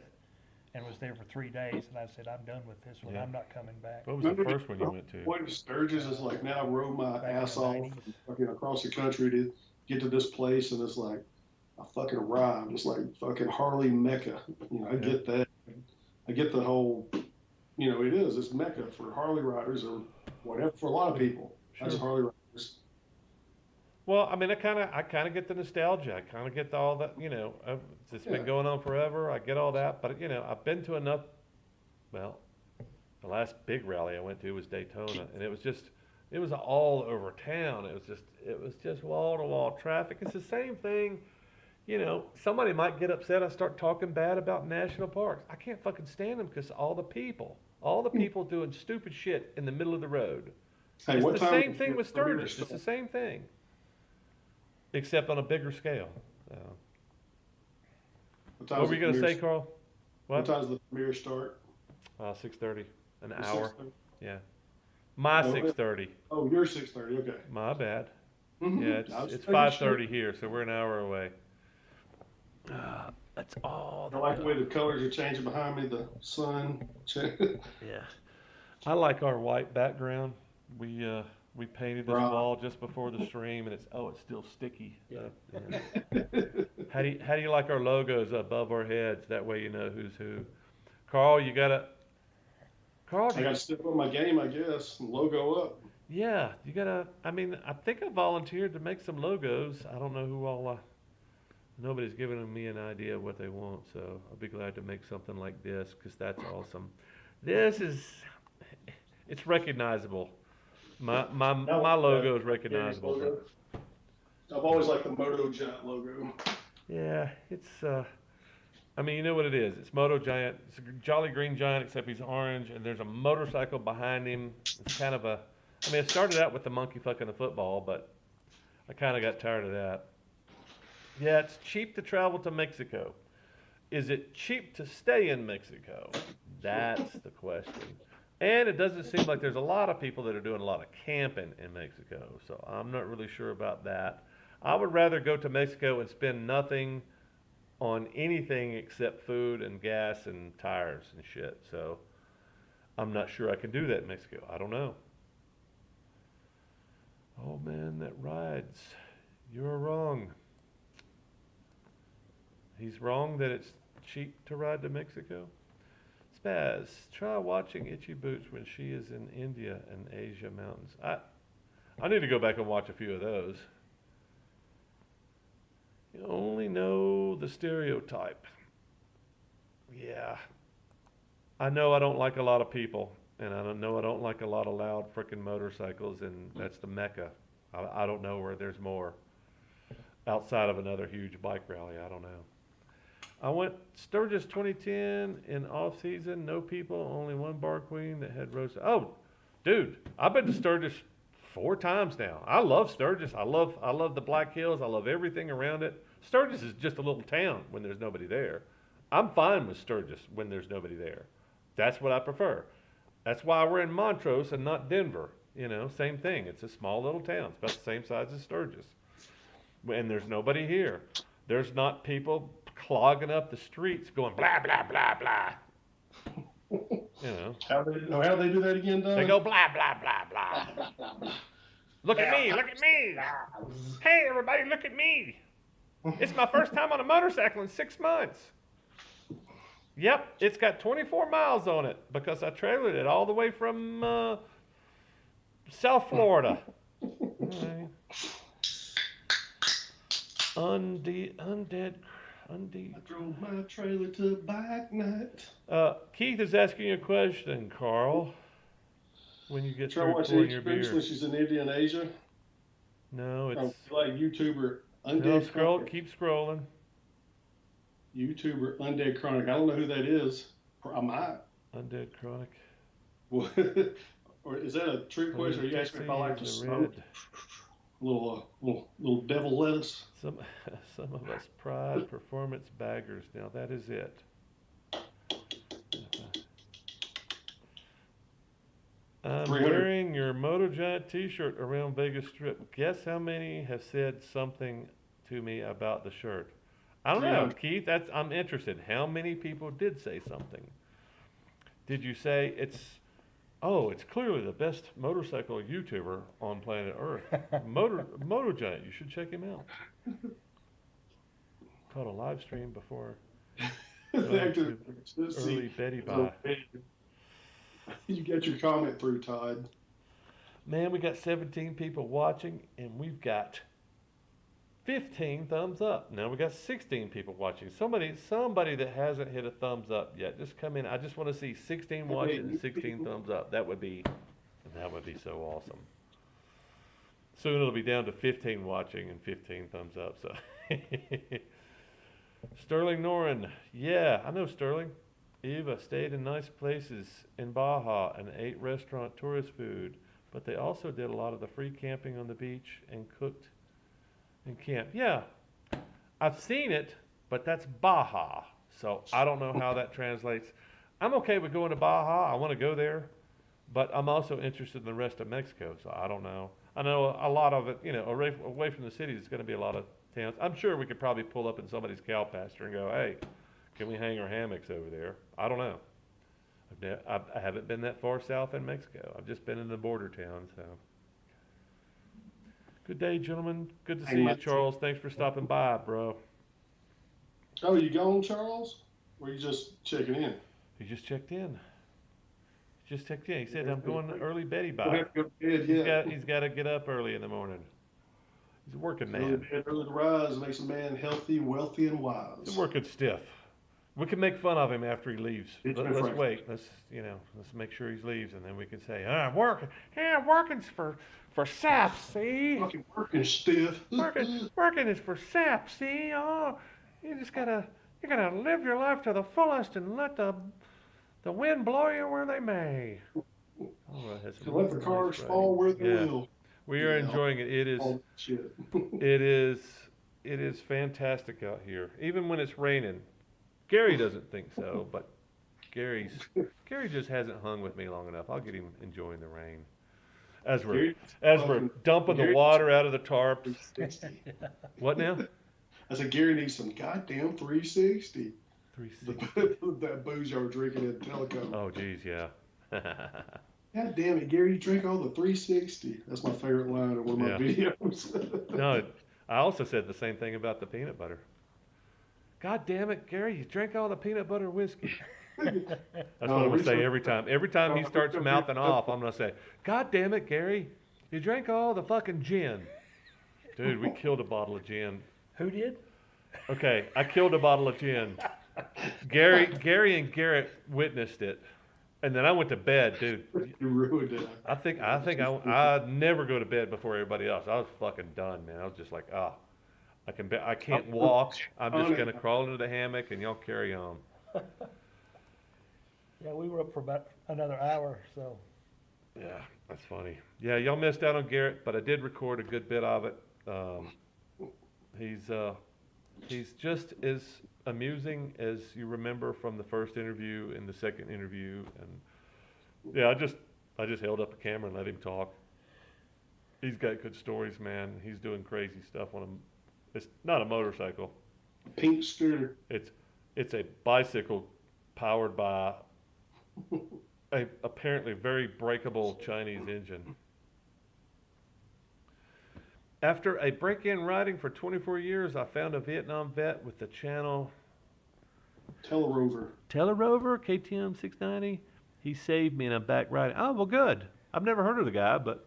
S1: and was there for 3 days, and I said, I'm done with this one.
S2: Yeah.
S1: I'm not coming back.
S2: What was the first one you went to?
S3: What Sturgis is like now, I rode my
S1: Back in
S3: ass
S1: the
S3: off
S1: 90s.
S3: fucking across the country to get to this place, and it's like I fucking arrived. It's like fucking Harley Mecca. You know, I get that. I get the whole. You know, it is. It's Mecca for Harley riders or whatever for a lot of people. That's
S2: Sure.
S3: Harley riders.
S2: Well, I mean, I kind of get the nostalgia. I kind of get all that. You know, it's been going on forever. I get all that, but you know, I've been to enough. Well, the last big rally I went to was Daytona, and it was all over town. It was just wall to wall traffic. It's the same thing. You know, somebody might get upset. I start talking bad about national parks. I can't fucking stand them because all the people doing stupid shit in the middle of the road.
S3: Hey,
S2: It's
S3: what
S2: the
S3: time
S2: same
S3: is
S2: thing
S3: your
S2: with
S3: premiere
S2: Sturgis. It's the
S3: start?
S2: same thing, except on a bigger scale. What were you gonna say, Carl?
S3: What time's the premiere start?
S2: 6:30, an
S3: It's
S2: hour.
S3: 6:30?
S2: Yeah, my
S3: Oh,
S2: 6:30.
S3: Oh, you're 6:30. Okay.
S2: My bad.
S3: Mhm.
S2: Yeah,
S3: I was
S2: it's
S3: making
S2: 5:30
S3: sure.
S2: here, so we're an hour away. That's all.
S3: I like the way the colors are changing behind me. The sun.
S2: Yeah, I like our white background. We painted this
S3: Right.
S2: wall just before the stream, and it's still sticky.
S1: Yeah.
S2: Yeah. How do you like our logos above our heads? That way you know who's who. Carl,
S3: I got to step up my game, I guess, and logo up.
S2: yeah, you gotta. I mean, I think I volunteered to make some logos. I don't know who all. Nobody's given me an idea of what they want, so I'll be glad to make something like this because that's awesome. It's recognizable. My logo is recognizable.
S3: Logo. I've always liked the MotoJet logo.
S2: Yeah, it's I mean, you know what it is. It's Moto Giant. It's a Jolly Green Giant, except he's orange, and there's a motorcycle behind him. It's kind of a, I mean, it started out with the monkey fucking the football, but I kind of got tired of that. Yeah, it's cheap to travel to Mexico. Is it cheap to stay in Mexico? That's the question. And it doesn't seem like there's a lot of people that are doing a lot of camping in Mexico, so I'm not really sure about that. I would rather go to Mexico and spend nothing on anything except food and gas and tires and shit. So I'm not sure I can do that in Mexico. I don't know. Oh man, that rides. You're wrong. He's wrong that it's cheap to ride to Mexico. Spaz, try watching Itchy Boots when she is in India and Asia mountains. I need to go back and watch a few of those. You only know the stereotype. Yeah. I know I don't like a lot of people, and I know I don't like a lot of loud frickin' motorcycles, and that's the Mecca. I don't know where there's more. Outside of another huge bike rally, I don't know. I went Sturgis 2010 in off season, no people, only one bar queen that had roast. Oh, dude, I've been to Sturgis 4 times now. I love Sturgis. I love the Black Hills. I love everything around it. Sturgis is just a little town when there's nobody there. I'm fine with Sturgis when there's nobody there. That's what I prefer. That's why we're in Montrose and not Denver. You know, same thing. It's a small little town. It's about the same size as Sturgis. And there's nobody here. There's not people clogging up the streets going blah, blah, blah, blah. You know.
S5: How they do that again, Don?
S2: They go blah, blah, blah, blah. Look at me, look at me. Hey, everybody, look at me. It's my first time on a motorcycle in 6 months. Yep, it's got 24 miles on it because I trailered it all the way from South Florida. Right. Undead.
S5: I drove my trailer to bike night.
S2: Keith is asking you a question, Carl. When you get through pouring your beer.
S5: When she's in India and Asia.
S2: No, it's
S5: like YouTuber Undead.
S2: No, scroll. Keep scrolling.
S5: YouTuber Undead Chronic. I don't know who that is. I might.
S2: Undead Chronic.
S5: What? Or is that a trick question? Or you asking me if I like to smoke? Little devil lettuce.
S2: Some of us pride performance baggers. Now that is it. I'm wearing your Moto Giant t-shirt around Vegas Strip. Guess how many have said something to me about the shirt? I don't know, Keith. I'm interested. How many people did say something? Did you say it's clearly the best motorcycle YouTuber on planet Earth. Moto Giant, you should check him out. Caught a live stream before early Betty Bye.
S5: You got your comment through, Todd.
S2: Man, we got 17 people watching, and we've got 15 thumbs up. Now we got 16 people watching. Somebody that hasn't hit a thumbs up yet, just come in. I just want to see 16 watching and 16 thumbs up. That would be so awesome. Soon it'll be down to 15 watching and 15 thumbs up. So Sterling Norin, yeah, I know Sterling. Eva stayed in nice places in Baja and ate restaurant tourist food, but they also did a lot of the free camping on the beach and cooked and camped. Yeah, I've seen it, but that's Baja, so I don't know how that translates. I'm okay with going to Baja. I want to go there, but I'm also interested in the rest of Mexico, so I don't know. I know a lot of it, you know, away from the cities, it's going to be a lot of towns. I'm sure we could probably pull up in somebody's cow pasture and go, hey, can we hang our hammocks over there? I don't know. I haven't been that far south in Mexico. I've just been in the border town, so. Good day, gentlemen. Good to see you, Charles. Thanks for stopping by, bro.
S5: Oh, you gone, Charles? Or you just checking in?
S2: He just checked in. He said, I'm going to early Betty Bye. He's got to get up early in the morning. He's a working man.
S5: Early to rise makes a man healthy, wealthy, and wise.
S2: He's working stiff. We can make fun of him after he leaves. Let's wait. Let's make sure he leaves, and then we can say, I'm working. Yeah, working's for sap, see?
S5: Working stiff.
S2: Working is for sap, see? Oh, you just gotta You gotta live your life to the fullest and let the wind blow you where they may. Oh, it has
S3: To let the
S2: nice
S3: cars
S2: writing.
S3: fall where they
S2: Yeah.
S3: will.
S2: We are
S3: Yeah,
S2: enjoying it.
S3: all that shit.
S2: It is fantastic out here, even when it's raining. Gary doesn't think so, but Gary just hasn't hung with me long enough. I'll get him enjoying the rain as we're dumping the
S3: Gary,
S2: water out of the tarps.
S3: 360.
S2: What now?
S3: I said Gary needs some goddamn 360.
S2: 360.
S3: That booze y'all were drinking in Teleco.
S2: Oh, geez, yeah.
S3: God damn it, Gary, you drink all the 360. That's my favorite line in one of my videos.
S2: No, I also said the same thing about the peanut butter. God damn it, Gary, you drank all the peanut butter whiskey. That's what I'm going to say every time. Every time he starts mouthing off, I'm going to say, God damn it, Gary, you drank all the fucking gin. Dude, we killed a bottle of gin.
S1: Who did?
S2: Okay, I killed a bottle of gin. Gary and Garrett witnessed it. And then I went to bed, dude.
S3: You ruined it.
S2: I think I'd never go to bed before everybody else. I was fucking done, man. I was just like, I can't walk. I'm just gonna crawl into the hammock and y'all carry on.
S1: Yeah, we were up for about another hour, so.
S2: Yeah, that's funny. Yeah, y'all missed out on Garrett, but I did record a good bit of it. He's just as amusing as you remember from the first interview and the second interview, and yeah, I just held up a camera and let him talk. He's got good stories, man. He's doing crazy stuff on it's not a motorcycle.
S3: Pink scooter.
S2: It's a bicycle powered by a apparently very breakable Chinese engine. After a break-in riding for 24 years, I found a Vietnam vet with the channel
S3: Telerover
S2: KTM 690. He saved me and I'm back riding. Oh, well, good. I've never heard of the guy, but.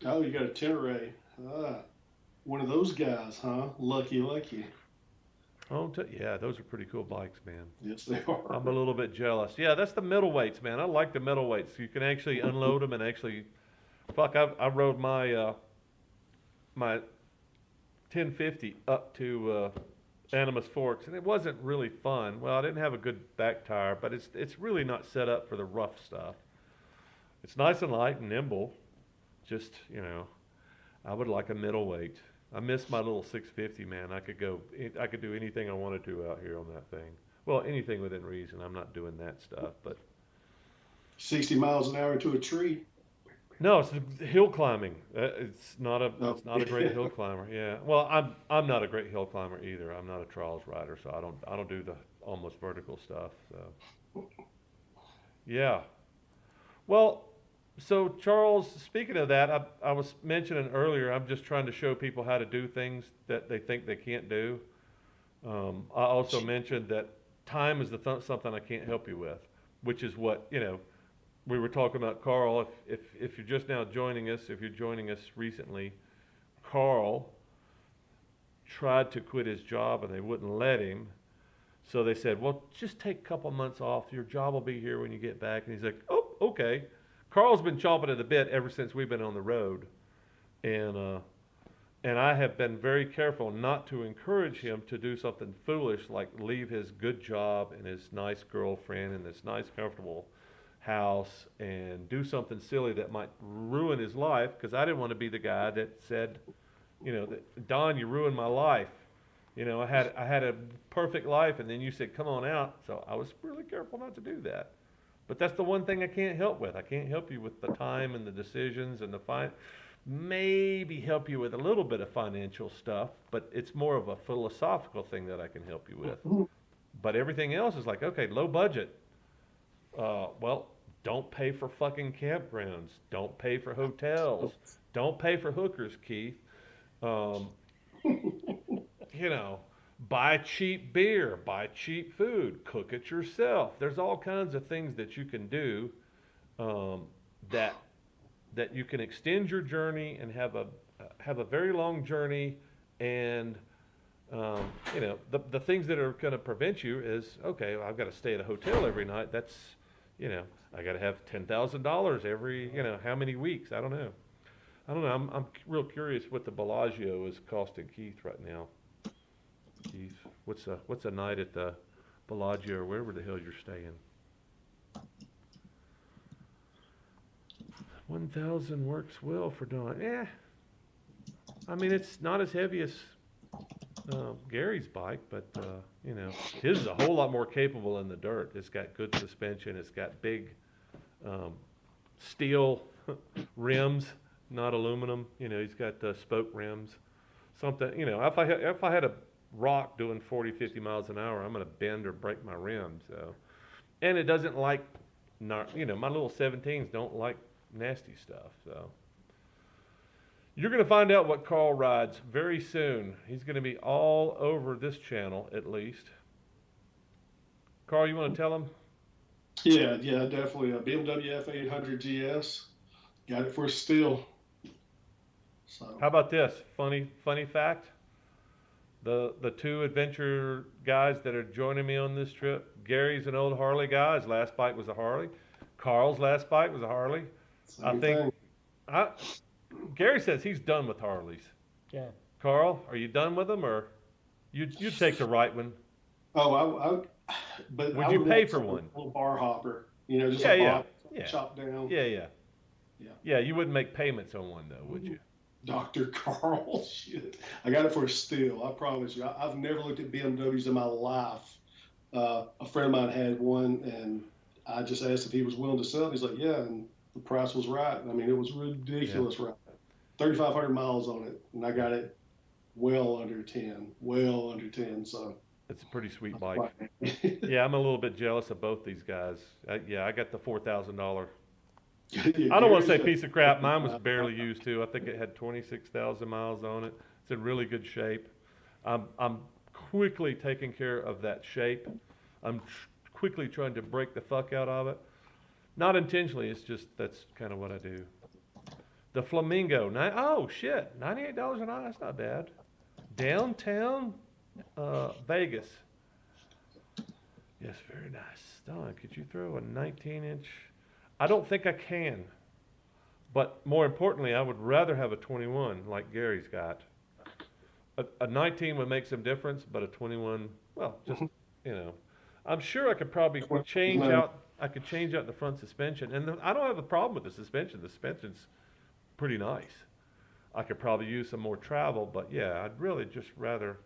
S3: Oh, you got a Tenere. One of those guys, huh? Lucky.
S2: Oh, yeah, those are pretty cool bikes, man.
S3: Yes, they are.
S2: I'm a little bit jealous. Yeah, that's the middleweights, man. I like the middleweights. You can actually unload them and actually. Fuck, I rode my my 1050 up to Animas Forks, and it wasn't really fun. Well, I didn't have a good back tire, but it's really not set up for the rough stuff. It's nice and light and nimble. Just, I would like a middleweight. I miss my little 650, man. I could do anything I wanted to out here on that thing. Well, anything within reason. I'm not doing that stuff, but
S3: 60 miles an hour to a tree.
S2: no, it's hill climbing. It's not a great hill climber. Yeah. Well, I'm not a great hill climber either. I'm not a trials rider, so I don't do the almost vertical stuff. So yeah. Well, so Charles, speaking of that, I was mentioning earlier, I'm just trying to show people how to do things that they think they can't do. I also mentioned that time is something I can't help you with, which is what, we were talking about Carl. If you're just now joining us, if you're joining us recently, Carl tried to quit his job and they wouldn't let him. So they said, well, just take a couple months off. Your job will be here when you get back. And he's like, oh, okay. Carl's been chomping at the bit ever since we've been on the road. And I have been very careful not to encourage him to do something foolish like leave his good job and his nice girlfriend and this nice, comfortable house and do something silly that might ruin his life, because I didn't want to be the guy that said, Don, you ruined my life. I had a perfect life, and then you said, come on out. So I was really careful not to do that. But that's the one thing I can't help with. I can't help you with the time and the decisions and maybe help you with a little bit of financial stuff, but it's more of a philosophical thing that I can help you with. But everything else is like, okay, low budget. Well, don't pay for fucking campgrounds. Don't pay for hotels. Don't pay for hookers, Keith. Buy cheap beer, buy cheap food, cook it yourself. There's all kinds of things that you can do that you can extend your journey and have a very long journey. And the things that are going to prevent you is, okay, well, I've got to stay at a hotel every night. That's I got to have $10,000 every how many weeks? I don't know. I'm real curious what the Bellagio is costing Keith right now. Keith, What's a night at the Bellagio or wherever the hell you're staying? 1,000 works well for Don. Yeah. I mean, it's not as heavy as Gary's bike, but you know, his is a whole lot more capable in the dirt. It's got good suspension. It's got big steel rims, not aluminum. You know, he's got spoke rims. Something, you know, if I had a rock doing 40, 50 miles an hour, I'm going to bend or break my rim. So, and it doesn't like, you know, my little 17s don't like nasty stuff. So, you're going to find out what Carl rides very soon. He's going to be all over this channel, at least. Carl, you want to tell him?
S5: Yeah, definitely. A BMW F800 GS. Got it for a steal. So.
S2: How about this? Funny fact. The two adventure guys that are joining me on this trip, Gary's an old Harley guy. His last bike was a Harley. Carl's last bike was a Harley.
S5: Same thing.
S2: Gary says he's done with Harleys.
S1: Yeah.
S2: Carl, are you done with them, or you take the right one?
S5: Oh, but
S2: would
S5: I
S2: you pay
S5: want
S2: for one?
S5: A little bar hopper, you know, just
S2: Yeah.
S5: chopped down.
S2: Yeah, you wouldn't make payments on one though, would you?
S5: Dr. Carl, shit. I got it for a steal, I promise you. I've never looked at BMWs in my life. A friend of mine had one, and I just asked if he was willing to sell it. He's like, yeah, and the price was right. I mean, it was ridiculous, right? 3,500 miles on it, and I got it well under 10, so.
S2: It's a pretty sweet bike. Yeah, I'm a little bit jealous of both these guys. I got the $4,000. I don't want to say piece of crap. Mine was barely used too. I think it had 26,000 miles on it. It's in really good shape. I'm quickly taking care of that shape. I'm quickly trying to break the fuck out of it. Not intentionally. It's just that's kind of what I do. The Flamingo. Oh shit, $98 a night. That's not bad. Downtown Vegas. Yes, very nice. Don, could you throw a 19-inch? I don't think I can. But more importantly, I would rather have a 21 like Gary's got. A 19 would make some difference, but a 21, well, just, you know. I'm sure I could probably change out the front suspension. And I don't have a problem with the suspension. The suspension's pretty nice. I could probably use some more travel, but yeah, I'd really just rather.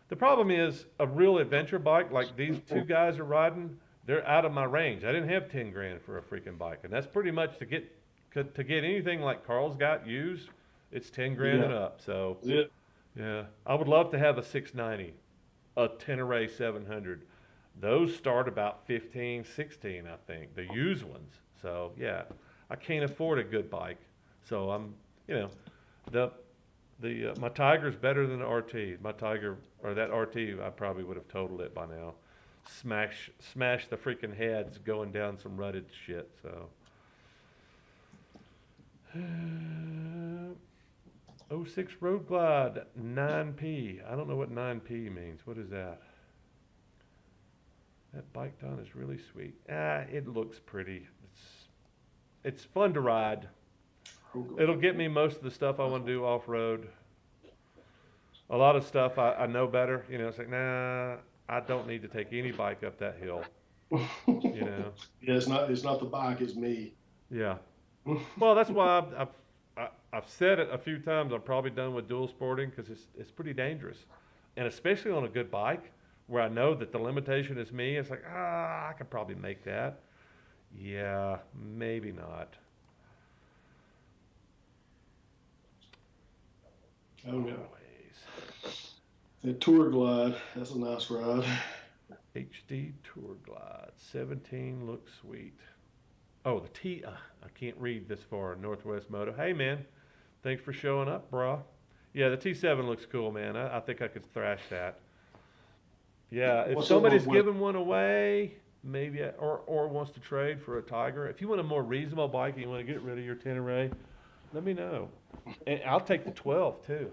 S2: The problem is a real adventure bike like these two guys are riding, they're out of my range. I didn't have 10 grand for a freaking bike, and that's pretty much to get anything like Carl's got used, it's 10 grand and up. So yeah, I would love to have a 690, a Tenere 700. Those start about 15, 16, I think, the used ones. So yeah, I can't afford a good bike. So I'm, you know, my Tiger's better than the RT. My Tiger, or that RT, I probably would have totaled it by now. Smash the freaking heads going down some rutted shit. So 06 Road Glide 9P. I don't know what 9P means. What is that? That bike, Don, is really sweet. It looks pretty. It's fun to ride. It'll get me most of the stuff I want to do off-road. A lot of stuff I know better. You know, it's like, nah, I don't need to take any bike up that hill. You know.
S5: Yeah, it's not the bike, it's me.
S2: Yeah. Well, that's why I've said it a few times. I'm probably done with dual sporting because it's pretty dangerous, and especially on a good bike where I know that the limitation is me. It's like, I could probably make that. Yeah, maybe not.
S5: Oh yeah. The Tour Glide, that's a nice ride.
S2: HD Tour Glide 17 looks sweet. Oh, the T. I can't read this far. Northwest Moto. Hey man, thanks for showing up, brah. Yeah, the T7 looks cool, man. I think I could thrash that. Yeah, if somebody's giving one away, maybe, or wants to trade for a Tiger. If you want a more reasonable bike and you want to get rid of your Tenere, let me know. And I'll take the 12 too.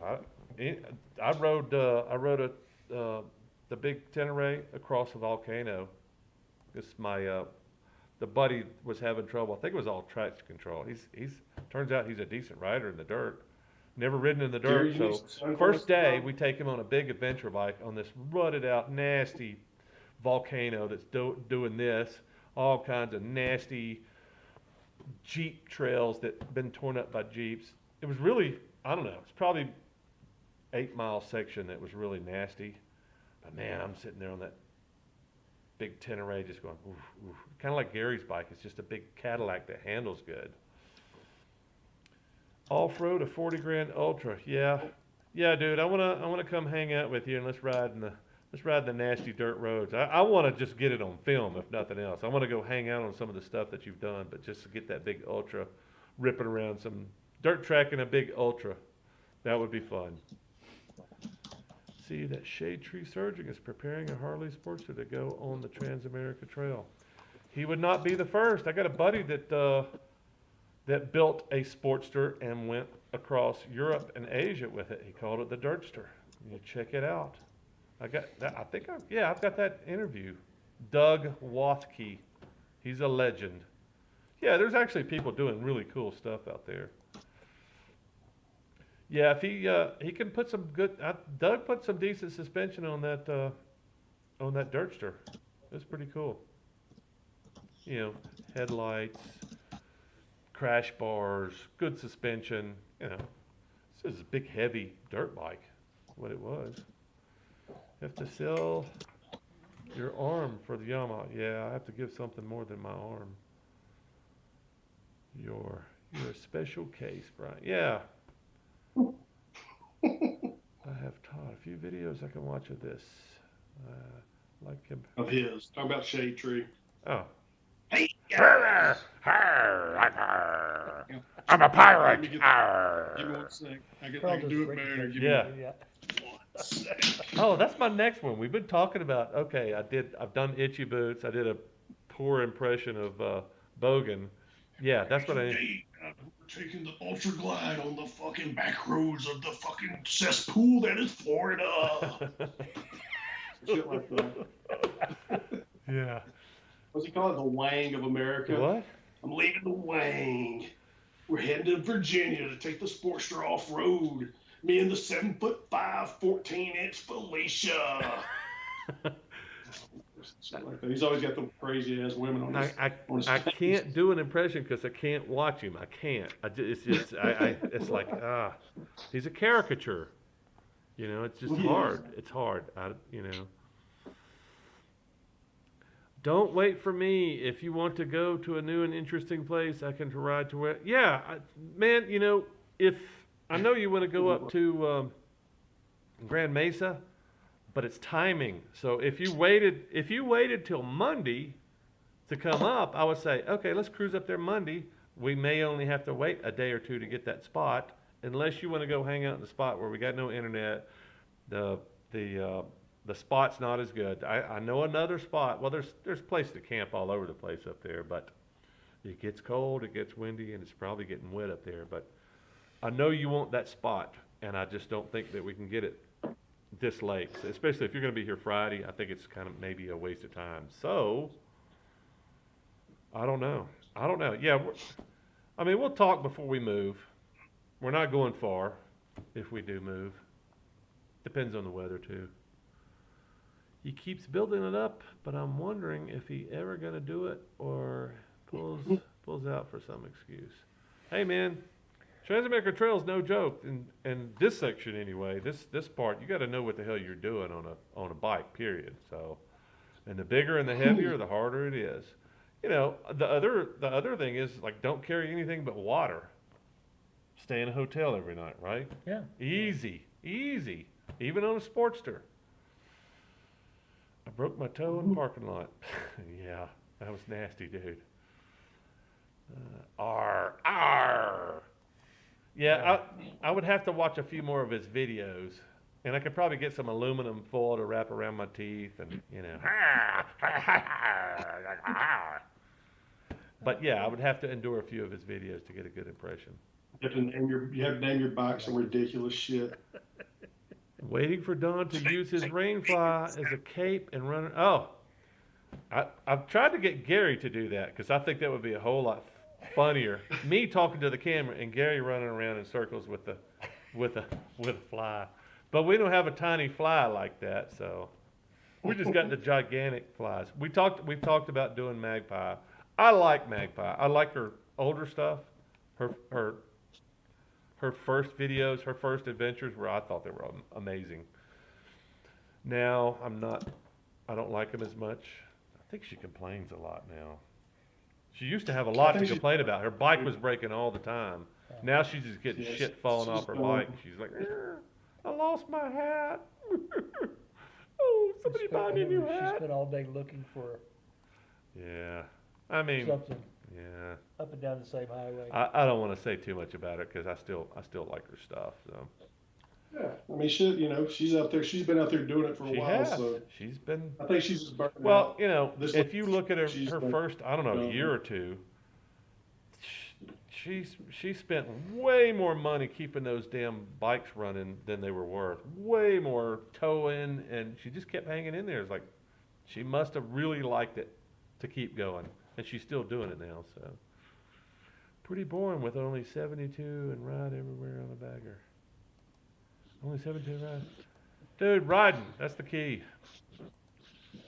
S2: I rode the big Tenere across the volcano. Because the buddy was having trouble. I think it was all traction control. Turns out he's a decent rider in the dirt. never ridden in the
S5: Gary,
S2: dirt.
S5: you need
S2: So
S5: some
S2: first day,
S5: sunglasses,
S2: we take him on a big adventure bike on this rutted out, nasty volcano that's doing this, all kinds of nasty Jeep trails that been torn up by Jeeps. It was really, I don't know, it's probably 8 mile section that was really nasty. But man, I'm sitting there on that big Tenere just going, oof, oof. Kind of like Gary's bike. It's just a big Cadillac that handles good. Off-road, a 40 grand Ultra. Yeah, dude. I wanna come hang out with you and let's ride the nasty dirt roads. I want to just get it on film, if nothing else. I want to go hang out on some of the stuff that you've done, but just to get that big Ultra, ripping around some dirt track in a big Ultra, that would be fun. See that Shade Tree Surging is preparing a Harley Sportster to go on the Trans-America Trail. He would not be the first. I got a buddy that built a Sportster and went across Europe and Asia with it. He called it the Dirtster. You check it out. I've got that interview. Doug Wathke. He's a legend. Yeah, there's actually people doing really cool stuff out there. Yeah, if he can put some good. Doug put some decent suspension on that Dirtster. It's pretty cool. You know, headlights, crash bars, good suspension. You know, this is a big, heavy dirt bike. What it was. You have to sell your arm for the Yamaha. Yeah, I have to give something more than my arm. You're a special case, Brian. Yeah. I have taught a few videos I can watch of this. Like him.
S5: Of his. Talk about Shade Tree.
S2: Oh.
S5: Hey,
S2: I'm a pirate.
S5: Give me 1 sec. I can do it better. Give
S2: Yeah.
S5: me 1 sec.
S2: Oh, that's my next one. We've been talking about. Okay, I've done Itchy Boots. I did a poor impression of Bogan. Yeah, that's what I.
S5: We're taking the Ultra Glide on the fucking back roads of the fucking cesspool that is Florida. Shit like that.
S2: Yeah.
S5: What's he call it? The Wang of America.
S2: What?
S5: I'm leaving the Wang. We're heading to Virginia to take the Sportster off road. Me and the 7'5", 14-inch Felicia. Shit like that. He's always got the crazy ass women on his.
S2: I can't do an impression because I can't watch him. I can't. It's like he's a caricature. You know, it's just hard. It's hard. You know. Don't wait for me. If you want to go to a new and interesting place, I can ride to where. Yeah, man. You know, if I know you want to go up to Grand Mesa, but it's timing. So if you waited till Monday to come up, I would say, okay, let's cruise up there Monday. We may only have to wait a day or two to get that spot, unless you want to go hang out in the spot where we got no internet. The spot's not as good. I know another spot. Well, there's places to camp all over the place up there, but it gets cold, it gets windy, and it's probably getting wet up there. But I know you want that spot, and I just don't think that we can get it this late. Especially if you're going to be here Friday, I think it's kind of maybe a waste of time. So I don't know. Yeah, I mean, we'll talk before we move. We're not going far if we do move. Depends on the weather too. He keeps building it up, but I'm wondering if he ever going to do it or pulls out for some excuse. Hey man, Trans-America Trail is no joke, and this section anyway. This part, you got to know what the hell you're doing on a bike. Period. So, and the bigger and the heavier, the harder it is. You know, the other thing is, like, don't carry anything but water. Stay in a hotel every night, right?
S1: Yeah.
S2: Easy, even on a Sportster. I broke my toe in the parking lot. Yeah, that was nasty, dude. Arr. Yeah, I would have to watch a few more of his videos, and I could probably get some aluminum foil to wrap around my teeth, and you know. But yeah, I would have to endure a few of his videos to get a good impression.
S5: You have to name your bike some ridiculous shit.
S2: Waiting for Don to use his rainfly as a cape and run. Oh, I've tried to get Gary to do that because I think that would be a whole lot funnier. Me talking to the camera and Gary running around in circles with the with a fly. But we don't have a tiny fly like that, so we just got the gigantic flies. We've talked about doing Magpie. I like Magpie. I like her older stuff. Her first videos, her first adventures, where I thought they were amazing. Now I don't like them as much. I think she complains a lot now. She used to have a lot to complain about. Her bike was breaking all the time. Now she's just getting shit falling off her bike. She's like, I lost my hat. Oh, somebody buy me a new hat.
S1: She's been all day looking for
S2: Yeah, I mean,
S1: something
S2: yeah.
S1: up and down the same highway.
S2: I don't want to say too much about it because I still like her stuff. So.
S5: Yeah, I mean, she's out there. She's been out there doing it for a while. So
S2: she's been.
S5: I think she's just burnt out.
S2: Well, if you look at her first, I don't know,
S5: done.
S2: year or two, she spent way more money keeping those damn bikes running than they were worth. Way more towing, and she just kept hanging in there. It's like she must have really liked it to keep going, and she's still doing it now. So pretty boring with only 72 and ride everywhere on a bagger. Only 72 ride. Dude, riding, that's the key.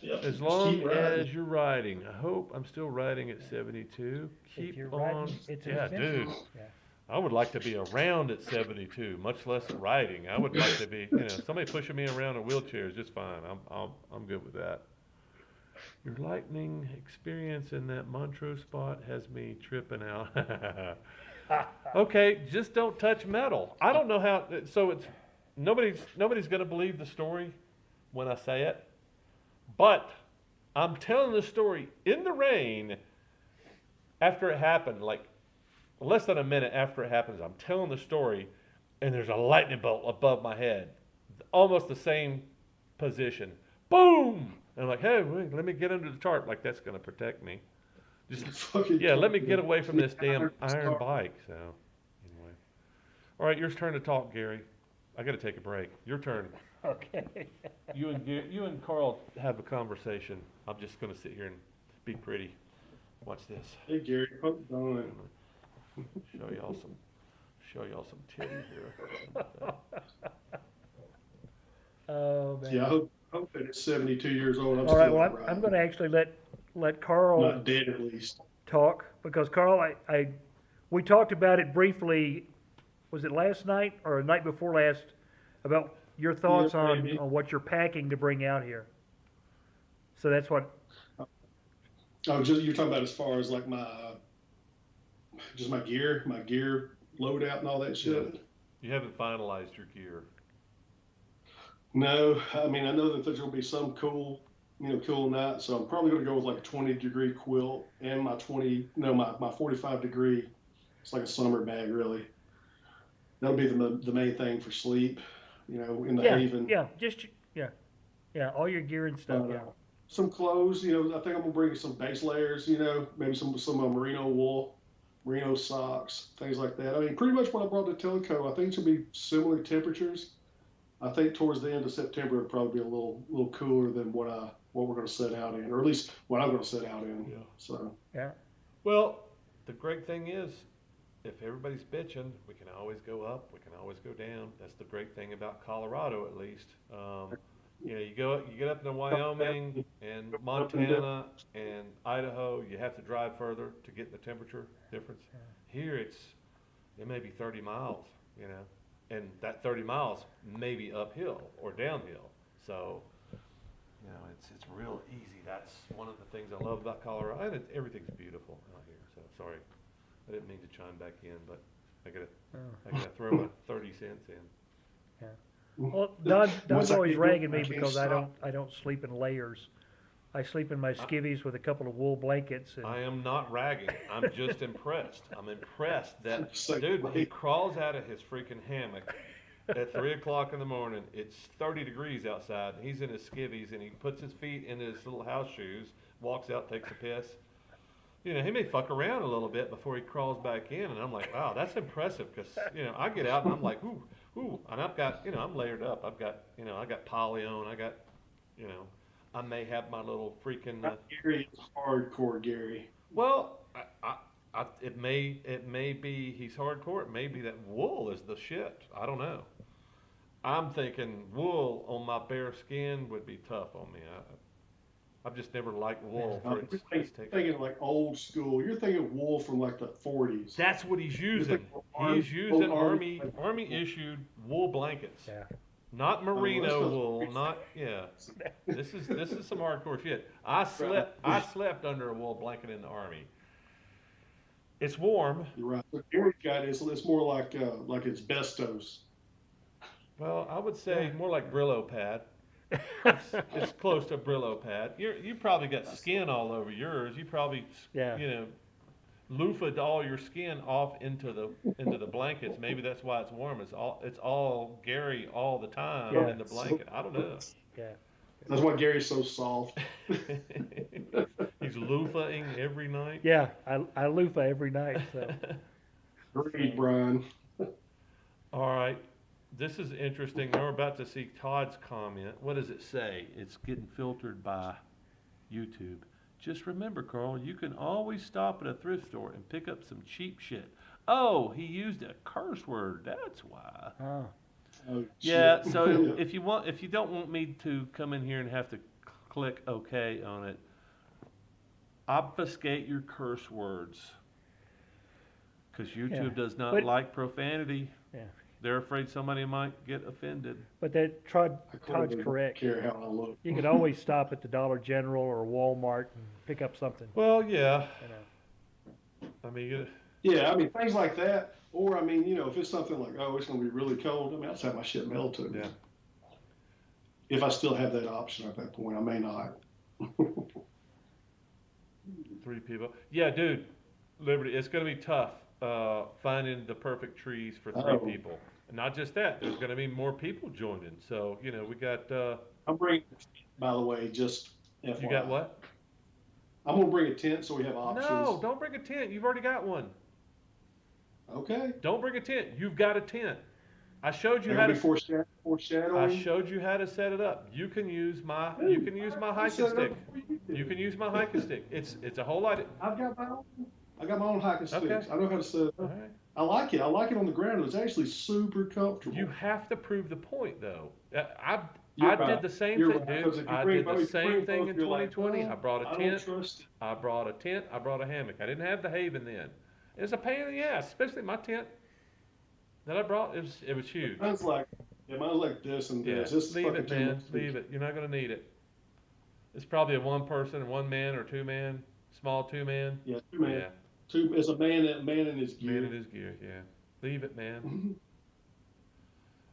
S5: Yep,
S2: As
S5: just
S2: long
S5: keep riding.
S2: as you're riding. I hope I'm still riding at 72.
S1: If
S2: Keep
S1: you're
S2: on.
S1: riding, it's
S2: Yeah,
S1: expensive.
S2: dude.
S1: Yeah.
S2: I would like to be around at 72, much less riding. I would like to be, somebody pushing me around in a wheelchair is just fine. I'm good with that. Your lightning experience in that Montrose spot has me tripping out. Okay, just don't touch metal. I don't know how. So it's nobody's going to believe the story when I say it, but I'm telling the story in the rain after it happened, like less than a minute after it happens. I'm telling the story, and there's a lightning bolt above my head, almost the same position. Boom! And I'm like, hey, wait, let me get under the tarp. Like that's going to protect me. Just let me get away from this damn iron bike. So anyway, all right, your turn to talk, Gary. I got to take a break. Your turn.
S1: Okay.
S2: You and Carl have a conversation. I'm just going to sit here and be pretty. Watch this.
S5: Hey Gary, how's it going?
S2: Show y'all some titty here.
S1: Oh man.
S5: Yeah, I hope that at 72 years old, I'm
S1: All right.
S5: still
S1: Well,
S5: riding.
S1: I'm going to actually let Carl
S5: Not dead at least.
S1: talk because Carl, we talked about it briefly. Was it last night or the night before last? About your thoughts
S5: Yeah,
S1: on
S5: maybe.
S1: what you're packing to bring out here. So that's what.
S5: Oh, you're talking about as far as like my gear loadout and all that shit.
S2: You haven't finalized your gear.
S5: No, I mean I know that there's gonna be some cool night, so I'm probably gonna go with like a 20-degree quilt and my 45-degree. It's like a summer bag, really. That'll be the main thing for sleep, in the haven.
S1: Yeah, all your gear and stuff. Yeah.
S5: Some clothes, I think I'm gonna bring some base layers, maybe some merino wool, merino socks, things like that. I mean, pretty much what I brought to Telco. I think it's gonna be similar temperatures. I think towards the end of September it'll probably be a little cooler than what we're gonna set out in, or at least what I'm gonna set out in.
S2: Yeah.
S5: So.
S1: Yeah.
S2: Well, the great thing is, if everybody's bitching, we can always go up, we can always go down. That's the great thing about Colorado, at least. You get up into Wyoming and Montana and Idaho, you have to drive further to get the temperature difference. Here it may be 30 miles, and that 30 miles may be uphill or downhill. So, it's real easy. That's one of the things I love about Colorado. And everything's beautiful out here. So sorry, I didn't mean to chime back in, but I gotta throw my 30 cents in.
S1: Yeah. Well, Don's
S5: Once I
S1: always
S5: get
S1: ragging
S5: going,
S1: me
S5: I can't
S1: because
S5: stop.
S1: I don't sleep in layers. I sleep in my skivvies with a couple of wool blankets. And
S2: I am not ragging. I'm just impressed. I'm impressed that
S5: So
S2: dude, when he
S5: great.
S2: crawls out of his freaking hammock at 3 o'clock in the morning, it's 30 degrees outside. He's in his skivvies and he puts his feet in his little house shoes, walks out, takes a piss. He may fuck around a little bit before he crawls back in, and I'm like, wow, that's impressive, because, I get out and I'm like, ooh, and I've got, I'm layered up. I've got, I got poly on, I got, I may have my little freaking,
S5: Gary is hardcore Gary.
S2: well, it may be he's hardcore. It may be that wool is the shit. I don't know. I'm thinking wool on my bare skin would be tough on me. I've just never liked wool for its
S5: thinking like old school. You're thinking wool from like the 40s.
S2: That's what he's using. He's using army issued wool blankets.
S1: Yeah.
S2: Not merino wool, not This is some hardcore shit. I slept under a wool blanket in the army. It's warm.
S5: You're right. What Gary's got is it's more like asbestos.
S2: Well, I would say more like Brillo pad. It's close to Brillo pad. You probably got skin all over yours. You probably loofah'd all your skin off into the blankets. Maybe that's why it's warm. It's all Gary all the time in the blanket. I don't know.
S1: Yeah.
S5: That's why Gary's so soft.
S2: He's loofahing every night.
S1: Yeah, I loofah every night. So.
S5: Agreed, Brian.
S2: All right. This is interesting. We're about to see Todd's comment. What does it say? It's getting filtered by YouTube. Just remember, Carl, you can always stop at a thrift store and pick up some cheap shit. Oh, he used a curse word. That's why.
S5: Oh,
S2: yeah.
S5: shit.
S2: So if you don't want me to come in here and have to click OK on it, obfuscate your curse words, because YouTube does not like profanity. Yeah. They're afraid somebody might get offended.
S1: But Todd's correct.
S5: Care how I look.
S1: You can always stop at the Dollar General or Walmart and pick up something.
S2: Well, yeah. I mean,
S5: yeah, I mean things like that. Or I mean, if it's something like, oh, it's going to be really cold. I mean, I'll just have my shit mailed to me.
S2: Yeah.
S5: If I still have that option at that point, I may not.
S2: 3 people. Yeah, dude. Liberty. It's going to be tough finding the perfect trees for 3 people. And not just that. There's going to be more people joining. So we got.
S5: I'm bringing. By the way, just FYI.
S2: You got what?
S5: I'm gonna bring a tent so we have options.
S2: No, don't bring a tent. You've already got one.
S5: Okay.
S2: Don't bring a tent. You've got a tent. I showed you how to.
S5: Foreshadowing.
S2: I showed you how to set it up. You can use my. You can use my hiking stick. You can use my hiking stick. It's a whole lot.
S5: I got my own hiking sticks.
S2: Okay.
S5: I know how to set it up.
S2: All right.
S5: I like it. I like it on the ground. It's actually super comfortable.
S2: You have to prove the point, though. I
S5: right.
S2: did the same thing, dude. I did the same thing in 2020. I brought a tent. I brought a tent. I brought a hammock. I didn't have the Haven then. It was a pain in the ass, especially my tent that I brought. It was huge.
S5: Mine's like this and this. This
S2: leave it, man. Leave it. You're not gonna need it. It's probably a 1 person, 1 man or 2 man, small 2 man.
S5: Yeah, 2 man.
S2: Yeah.
S5: It's a man in his gear.
S2: Man in his gear. Yeah. Leave it, man.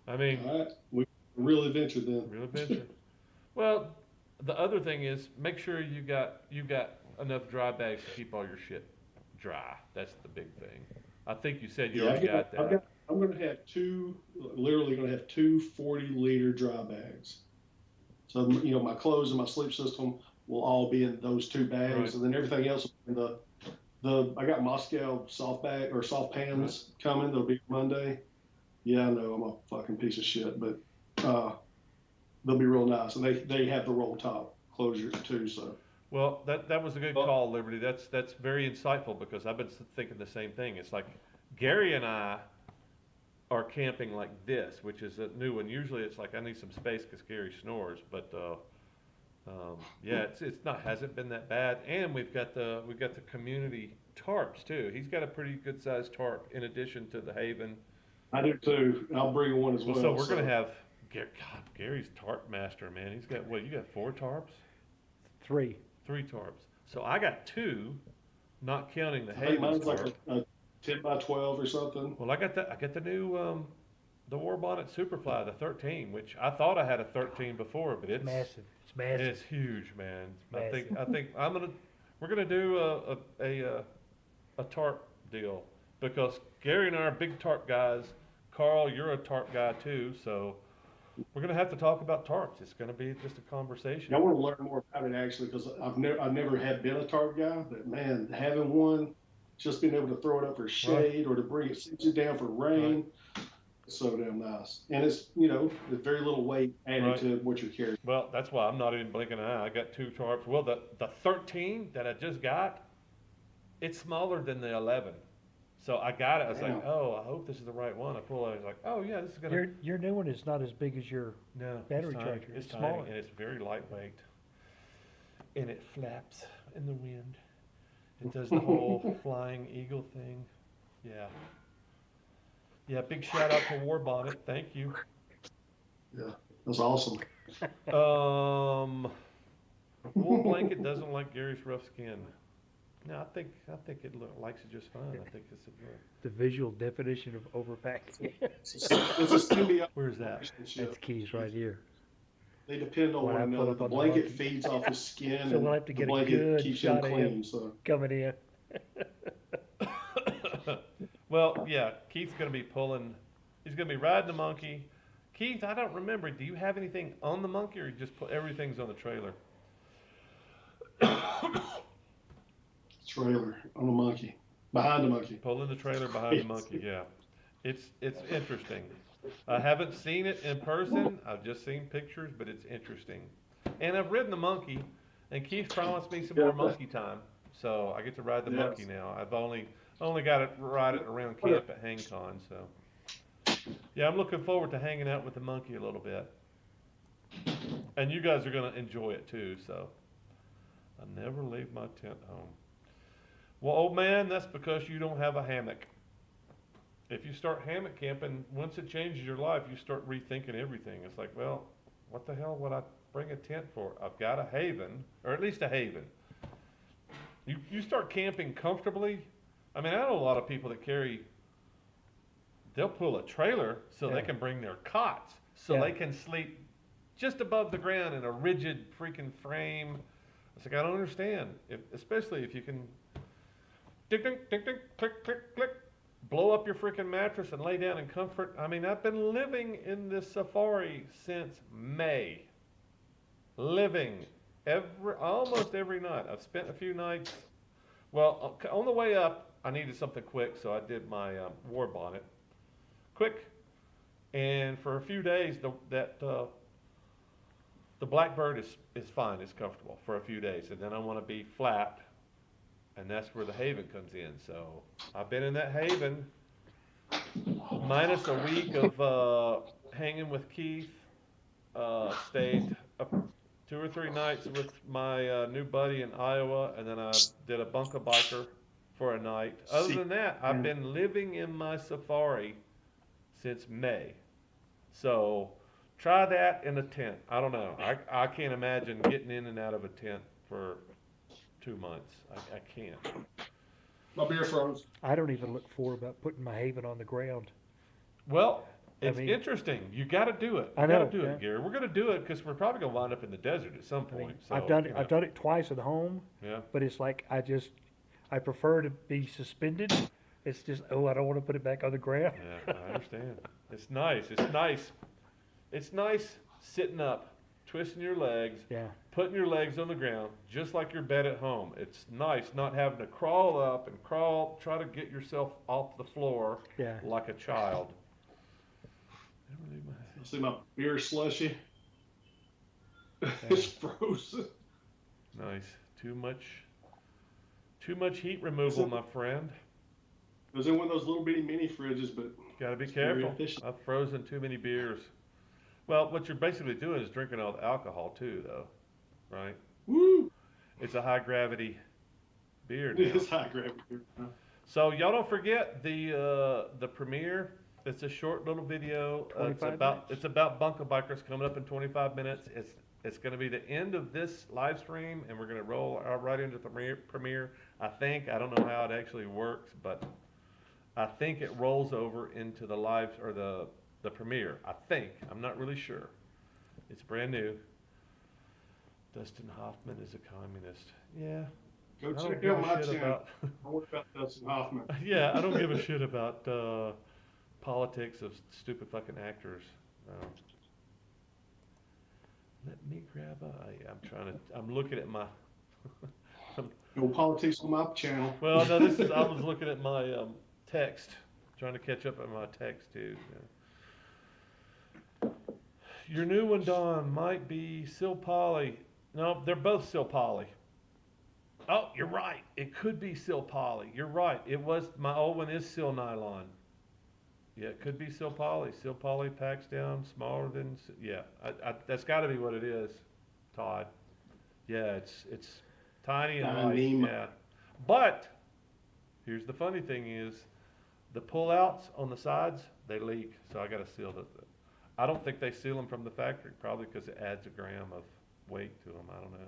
S2: I mean.
S5: All right. Real adventure then.
S2: Real adventure. Well, the other thing is make sure you got enough dry bags to keep all your shit dry. That's the big thing. I think you said you already got that.
S5: I'm going to have two 40-liter dry bags. So my clothes and my sleep system will all be in those 2 bags, right. And then everything else in I got Moscow soft pans coming. They'll be Monday. Yeah, I know I'm a fucking piece of shit, but they'll be real nice, and they have the roll top closure too. So. Well,
S2: that was a good call, Liberty. That's very insightful, because I've been thinking the same thing. It's like Gary and I are camping like this, which is a new one. Usually it's like I need some space because Gary snores, but it's not hasn't been that bad. And we've got the community tarps too. He's got a pretty good sized tarp in addition to the Haven.
S5: I do too. I'll bring one as well.
S2: So we're gonna have Gary's tarp master, man. He's got you got 4 tarps?
S1: 3
S2: tarps. So I got 2, not counting the Haven.
S5: Mine's tarp. Like a 10 by 12 or something.
S2: Well, I got the new the War Bonnet Superfly, the 13, which I thought I had a 13 before, but it's
S1: massive. It's massive.
S2: It's huge, man.
S1: Massive.
S2: I think we're gonna do a tarp deal, because Gary and I are big tarp guys. Carl, you're a tarp guy too, so we're gonna have to talk about tarps. It's gonna be just a conversation.
S5: I want to learn more about it actually, because I've never had been a tarp guy, but man, having one, just being able to throw it up for shade, right, or to bring it down for rain, right, it's so damn nice. And it's there's very little weight added, right, to what you're carrying.
S2: Well, that's why I'm not even blinking an eye. I got 2 tarps. Well, the 13 that I just got, it's smaller than the 11. So I got it. I was like,
S5: Damn.
S2: oh, I hope this is the right one. I pull it. I was like, oh yeah, this is gonna.
S1: Your new one is not as big as your
S2: No,
S1: battery
S2: it's tiny.
S1: charger.
S2: It's
S1: It's
S2: tiny,
S1: smaller.
S2: and it's very lightweight, and it flaps in the wind. It does the whole flying eagle thing. Yeah. Yeah. Big shout out to War Bonnet. Thank you.
S5: Yeah, that's awesome.
S2: Wool blanket doesn't like Gary's rough skin. No, I think it likes it just fine. I think it's a
S1: The visual definition of overpacking.
S5: It's a symbiotic
S2: Where's that?
S5: relationship.
S1: That's keys right here.
S5: They depend on
S1: When
S5: one
S1: I pull
S5: another.
S1: up
S5: The
S1: on the
S5: blanket
S1: monkey.
S5: feeds off his skin,
S1: So
S5: and
S1: we'll have to
S5: the
S1: get a
S5: blanket
S1: good
S5: keeps him
S1: shot of
S5: clean.
S1: him.
S5: So
S1: Coming in.
S2: Well, yeah, Keith's gonna be pulling. He's gonna be riding the monkey. Keith, I don't remember. Do you have anything on the monkey, or you just put everything's on the trailer?
S5: trailer on a monkey, behind the monkey.
S2: Pulling the trailer behind the monkey. Yeah, it's interesting. I haven't seen it in person. I've just seen pictures, but it's interesting. And I've ridden the monkey, and Keith promised me some more monkey time, so I get to ride the monkey now. I've only got to ride it around camp at HangCon, so yeah, I'm looking forward to hanging out with the monkey a little bit. And you guys are gonna enjoy it too, so I never leave my tent home. Well, old man, that's because you don't have a hammock. If you start hammock camping, once it changes your life, you start rethinking everything. It's like, well, what the hell would I bring a tent for? I've got a haven, or at least a haven. You start camping comfortably. I mean, I know a lot of people that they'll pull a trailer so they can bring their cots, so they can sleep just above the ground in a rigid freaking frame. It's like, I don't understand, especially if you can ding, ding, ding, ding, click, click, click, blow up your freaking mattress and lay down in comfort. I mean, I've been living in this safari since May. Living almost every night. I've spent a few nights. Well, on the way up, I needed something quick, so I did my war bonnet. Quick. And for a few days, the Blackbird is fine, it's comfortable for a few days. And then I want to be flat, and that's where the haven comes in. So I've been in that haven, minus a week of hanging with Keith. Stayed 2 or 3 nights with my new buddy in Iowa, and then I did a bunker biker for a night. Other than that, I've been living in my safari since May. So try that in a tent. I don't know. I can't imagine getting in and out of a tent for 2 months. I can't.
S5: My beer froze.
S1: I don't even look forward about putting my haven on the ground.
S2: Well, it's interesting. You got to do it.
S1: I know,
S2: got to do it, Gary. We're going to do it because we're probably going to wind up in the desert at some point. So,
S1: I've done it. I've done it twice at home.
S2: Yeah.
S1: But it's like I prefer to be suspended. It's just I don't want to put it back on the ground.
S2: Yeah, I understand. It's nice. It's nice. It's nice sitting up, twisting your legs, putting your legs on the ground, just like your bed at home. It's nice not having to crawl up and try to get yourself off the floor like a child.
S5: You see my beer slushy? It's frozen.
S2: Nice. Too much heat removal, my friend.
S5: It was in one of those little bitty mini fridges, but
S2: gotta be careful. I've frozen too many beers. Well, what you're basically doing is drinking all the alcohol too, though, right?
S5: Woo!
S2: It's a high gravity beer now.
S5: It is high gravity beer.
S2: So y'all don't forget the premiere. It's a short little video. It's about bunker bikers coming up in 25 minutes. It's going to be the end of this live stream, and we're going to roll right into the premiere. I don't know how it actually works, but I think it rolls over into the live or the premiere. I think. I'm not really sure. It's brand new. Dustin Hoffman is a communist. Yeah.
S5: Go check out my channel. I work about Dustin Hoffman.
S2: Yeah, I don't give a shit about politics of stupid fucking actors. Let me grab I'm looking at my
S5: No politics on my channel.
S2: Well, no, I was looking at my text, trying to catch up on my text, dude. Yeah. Your new one, Don, might be Sil Poly. No, they're both Sil Poly. Oh, you're right. It could be Sil Poly. You're right. It was, my old one is Sil Nylon. Yeah, it could be Sil Poly. Sil Poly packs down smaller than, yeah. That's got to be what it is, Todd. Yeah, it's tiny and light. Yeah. But here's the funny thing is, the pullouts on the sides, they leak. So I got to seal it. I don't think they seal them from the factory, probably because it adds a gram of weight to them. I don't know.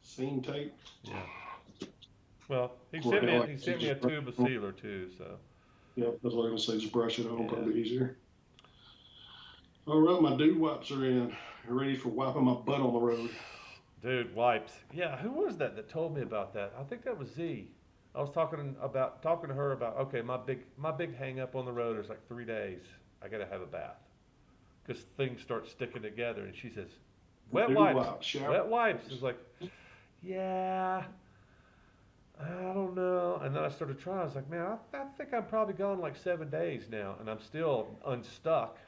S3: Seam tape.
S2: Yeah. Well, he sent me a tube of sealer too. So.
S3: Yep, that's what I was gonna say. Just brush it on, probably easier. All right, my dude wipes are in. Ready for wiping my butt on the road.
S2: Dude wipes. Yeah, who was that told me about that? I think that was Z. I was talking to her about, okay, my big hang up on the road is like 3 days. I gotta have a bath because things start sticking together. And she says, wet wipes. Wet wipes. It's like, yeah, I don't know. And then I started trying. I was like, man, I think I'm probably gone like 7 days now, and I'm still unstuck.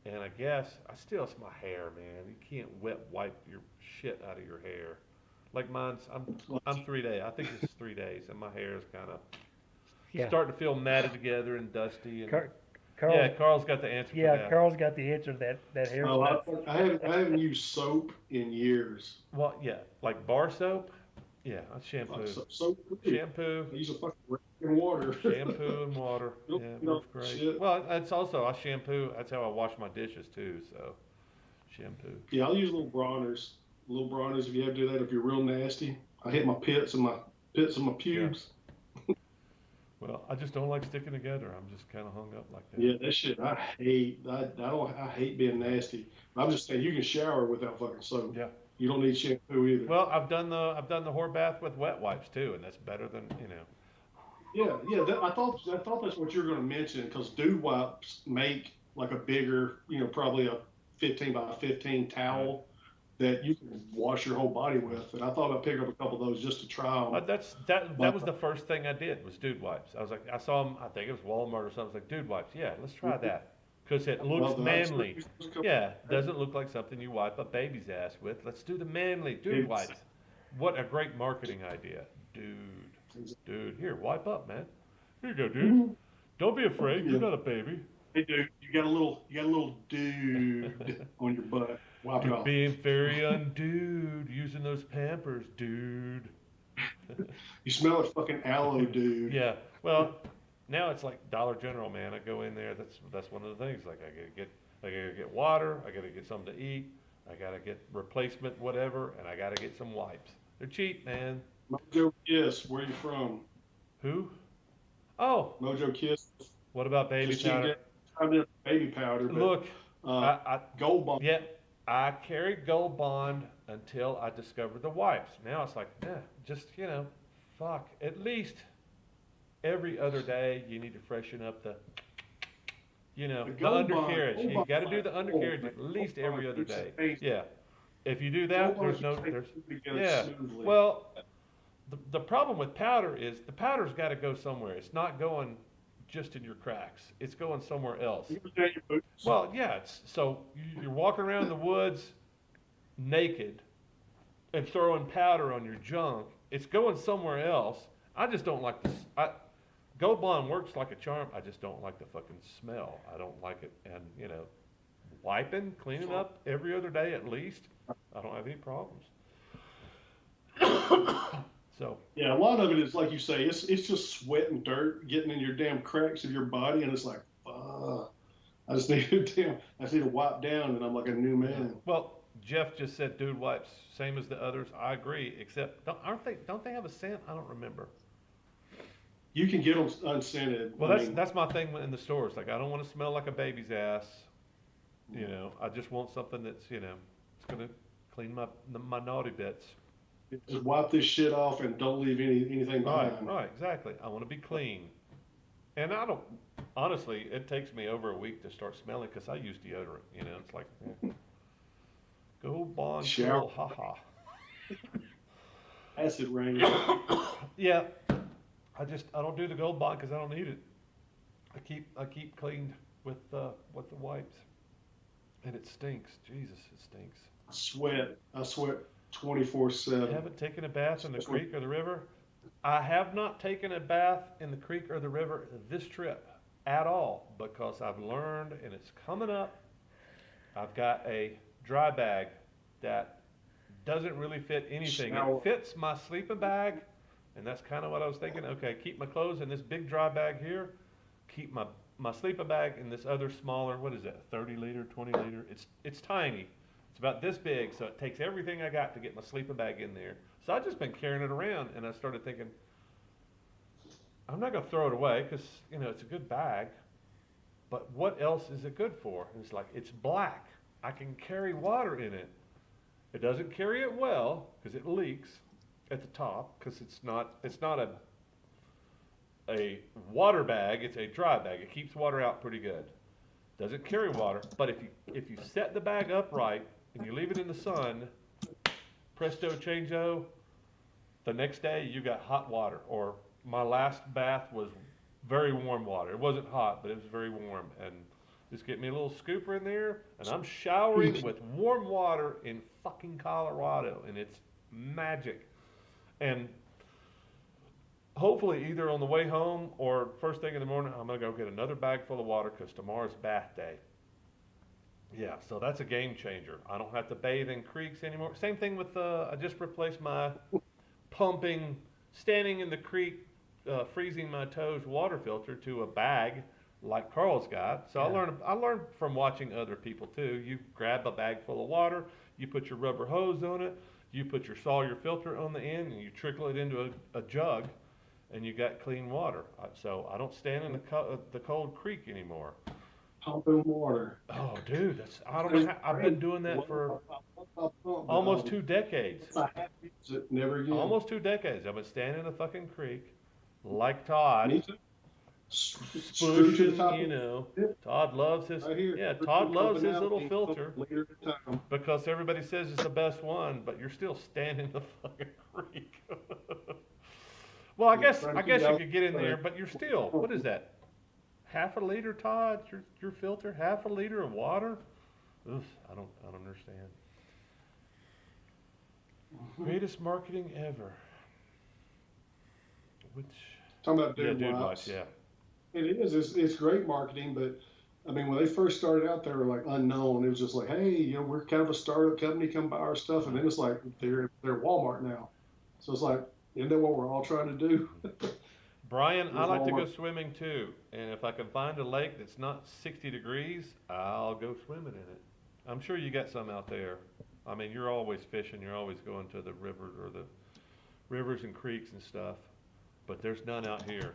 S2: And I guess it's my hair, man. You can't wet wipe your shit out of your hair. Like mine's, I'm 3 days. I think it's 3 days, and my hair is kind of starting to feel matted together and dusty. And Carl's got the answer.
S1: Yeah,
S2: for that.
S1: Carl's got the answer to that hair.
S3: Oh, I haven't used soap in years.
S2: Well, yeah, like bar soap. Yeah, I shampoo. Shampoo.
S3: I use a fucking water.
S2: Shampoo and water. Yeah, it works great. Shit. Well, it's also I shampoo. That's how I wash my dishes too. So, shampoo.
S3: Yeah, I'll use little bronzers. Little bronzers if you have to do that. If you're real nasty, I hit my pits and my pubes.
S2: Yeah. Well, I just don't like sticking together. I'm just kind of hung up like that.
S3: Yeah, that shit I hate. I hate being nasty. But I'm just saying you can shower without fucking soap.
S2: Yeah.
S3: You don't need shampoo either.
S2: Well, I've done the whore bath with wet wipes too, and that's better than
S3: Yeah. I thought that's what you were going to mention because dude wipes make like a bigger, probably a 15 by 15 towel that you can wash your whole body with. And I thought I'd pick up a couple of those just to try them.
S2: That was the first thing I did was dude wipes. I was like, I saw them. I think it was Walmart or something. I was like, dude wipes. Yeah, let's try that. Because it looks manly. Yeah, doesn't look like something you wipe a baby's ass with. Let's do the manly dude wipes. What a great marketing idea. Dude, here, wipe up, man. Here you go, dude. Don't be afraid. You're not a baby.
S3: Hey, dude, you got a little dude on your butt. Wipe it off.
S2: Being very undude, using those Pampers, dude.
S3: You smell like fucking aloe, dude.
S2: Yeah, well, now it's like Dollar General, man. I go in there. That's one of the things. Like I gotta get water. I gotta get something to eat. I gotta get replacement whatever, and I gotta get some wipes. They're cheap, man.
S3: Mojo Kiss, where you from?
S2: Who? Oh,
S3: Mojo Kiss.
S2: What about baby powder?
S3: Baby powder.
S2: Look,
S3: Gold Bond.
S2: Yeah, I carried Gold Bond until I discovered the wipes. Now it's like, just fuck. At least every other day you need to freshen up the undercarriage. You got to do the undercarriage at least every other day. Yeah. If you do that, Well, the problem with powder is the powder's got to go somewhere. It's not going just in your cracks. It's going somewhere else. Well, yeah. So you're walking around in the woods naked and throwing powder on your junk. It's going somewhere else. I just don't like this. Gold Bond works like a charm. I just don't like the fucking smell. I don't like it. And, wiping, cleaning up every other day at least, I don't have any problems. So.
S3: Yeah, a lot of it is like you say, it's just sweat and dirt getting in your damn cracks of your body, and it's like, I just need to wipe down, and I'm like a new man.
S2: Well, Jeff just said dude wipes, same as the others. I agree, except don't they have a scent? I don't remember.
S3: You can get them unscented.
S2: Well, that's my thing in the stores. Like, I don't want to smell like a baby's ass. I just want something that's it's gonna clean my naughty bits.
S3: Just wipe this shit off and don't leave anything behind.
S2: Right, exactly. I want to be clean. And I don't, honestly, it takes me over a week to start smelling because I use deodorant. It's like, Gold Bond,
S3: shower,
S2: haha.
S3: Acid rain.
S2: Yeah, I don't do the Gold Bond because I don't need it. I keep cleaned with the wipes, and it stinks. Jesus, it stinks.
S3: I sweat.
S5: 24/7.
S2: Haven't taken a bath in the creek or the river? I have not taken a bath in the creek or the river this trip at all because I've learned, and it's coming up, I've got a dry bag that doesn't really fit anything. It fits my sleeping bag, and that's kind of what I was thinking. Okay, keep my clothes in this big dry bag here, keep my sleeping bag in this other smaller, what is that, 30 liter, 20 liter? It's tiny. It's about this big, so it takes everything I got to get my sleeping bag in there. So I've just been carrying it around, and I started thinking, I'm not going to throw it away because, you know, it's a good bag, but what else is it good for? And it's like, it's black. I can carry water in it. It doesn't carry it well because it leaks at the top because it's not a water bag, it's a dry bag. It keeps water out pretty good. Doesn't carry water, but if you set the bag upright and you leave it in the sun, presto changeo, the next day you got hot water. Or my last bath was very warm water. It wasn't hot, but it was very warm. And just get me a little scooper in there, and I'm showering with warm water in fucking Colorado, and it's magic. And hopefully either on the way home or first thing in the morning, I'm going to go get another bag full of water because tomorrow's bath day. Yeah, so that's a game changer. I don't have to bathe in creeks anymore. Same thing with, I just replaced my pumping, standing in the creek, freezing my toes water filter to a bag like Carl's got. So yeah. I learned from watching other people too. You grab a bag full of water, you put your rubber hose on it, you put your Sawyer filter on the end, and you trickle it into a jug, and you got clean water. So I don't stand in the cold creek anymore.
S5: Pumping water.
S2: Oh, dude, I've been doing that for almost 2 decades.
S5: Never again.
S2: Almost 2 decades. I've been standing in the fucking creek, like Todd.
S5: Me too.
S2: Spushing, you know. Todd loves his. Todd loves his little filter because everybody says it's the best one, but you're still standing in the fucking creek. Well, I guess you could get in there, but you're still. What is that? Half a liter, Todd? Your filter? Half a liter of water? Ugh, I don't understand. Greatest marketing ever. Which
S5: talking about
S2: Dude Wipes, yeah.
S5: It is. It's great marketing, but I mean, when they first started out, they were like unknown. It was just like, hey, you know, we're kind of a startup company, come buy our stuff, and then it's like they're Walmart now. So it's like, isn't that what we're all trying to do?
S2: Brian, I like to go swimming too, and if I can find a lake that's not 60 degrees, I'll go swimming in it. I'm sure you got some out there. I mean, you're always fishing. You're always going to the river or the rivers and creeks and stuff, but there's none out here.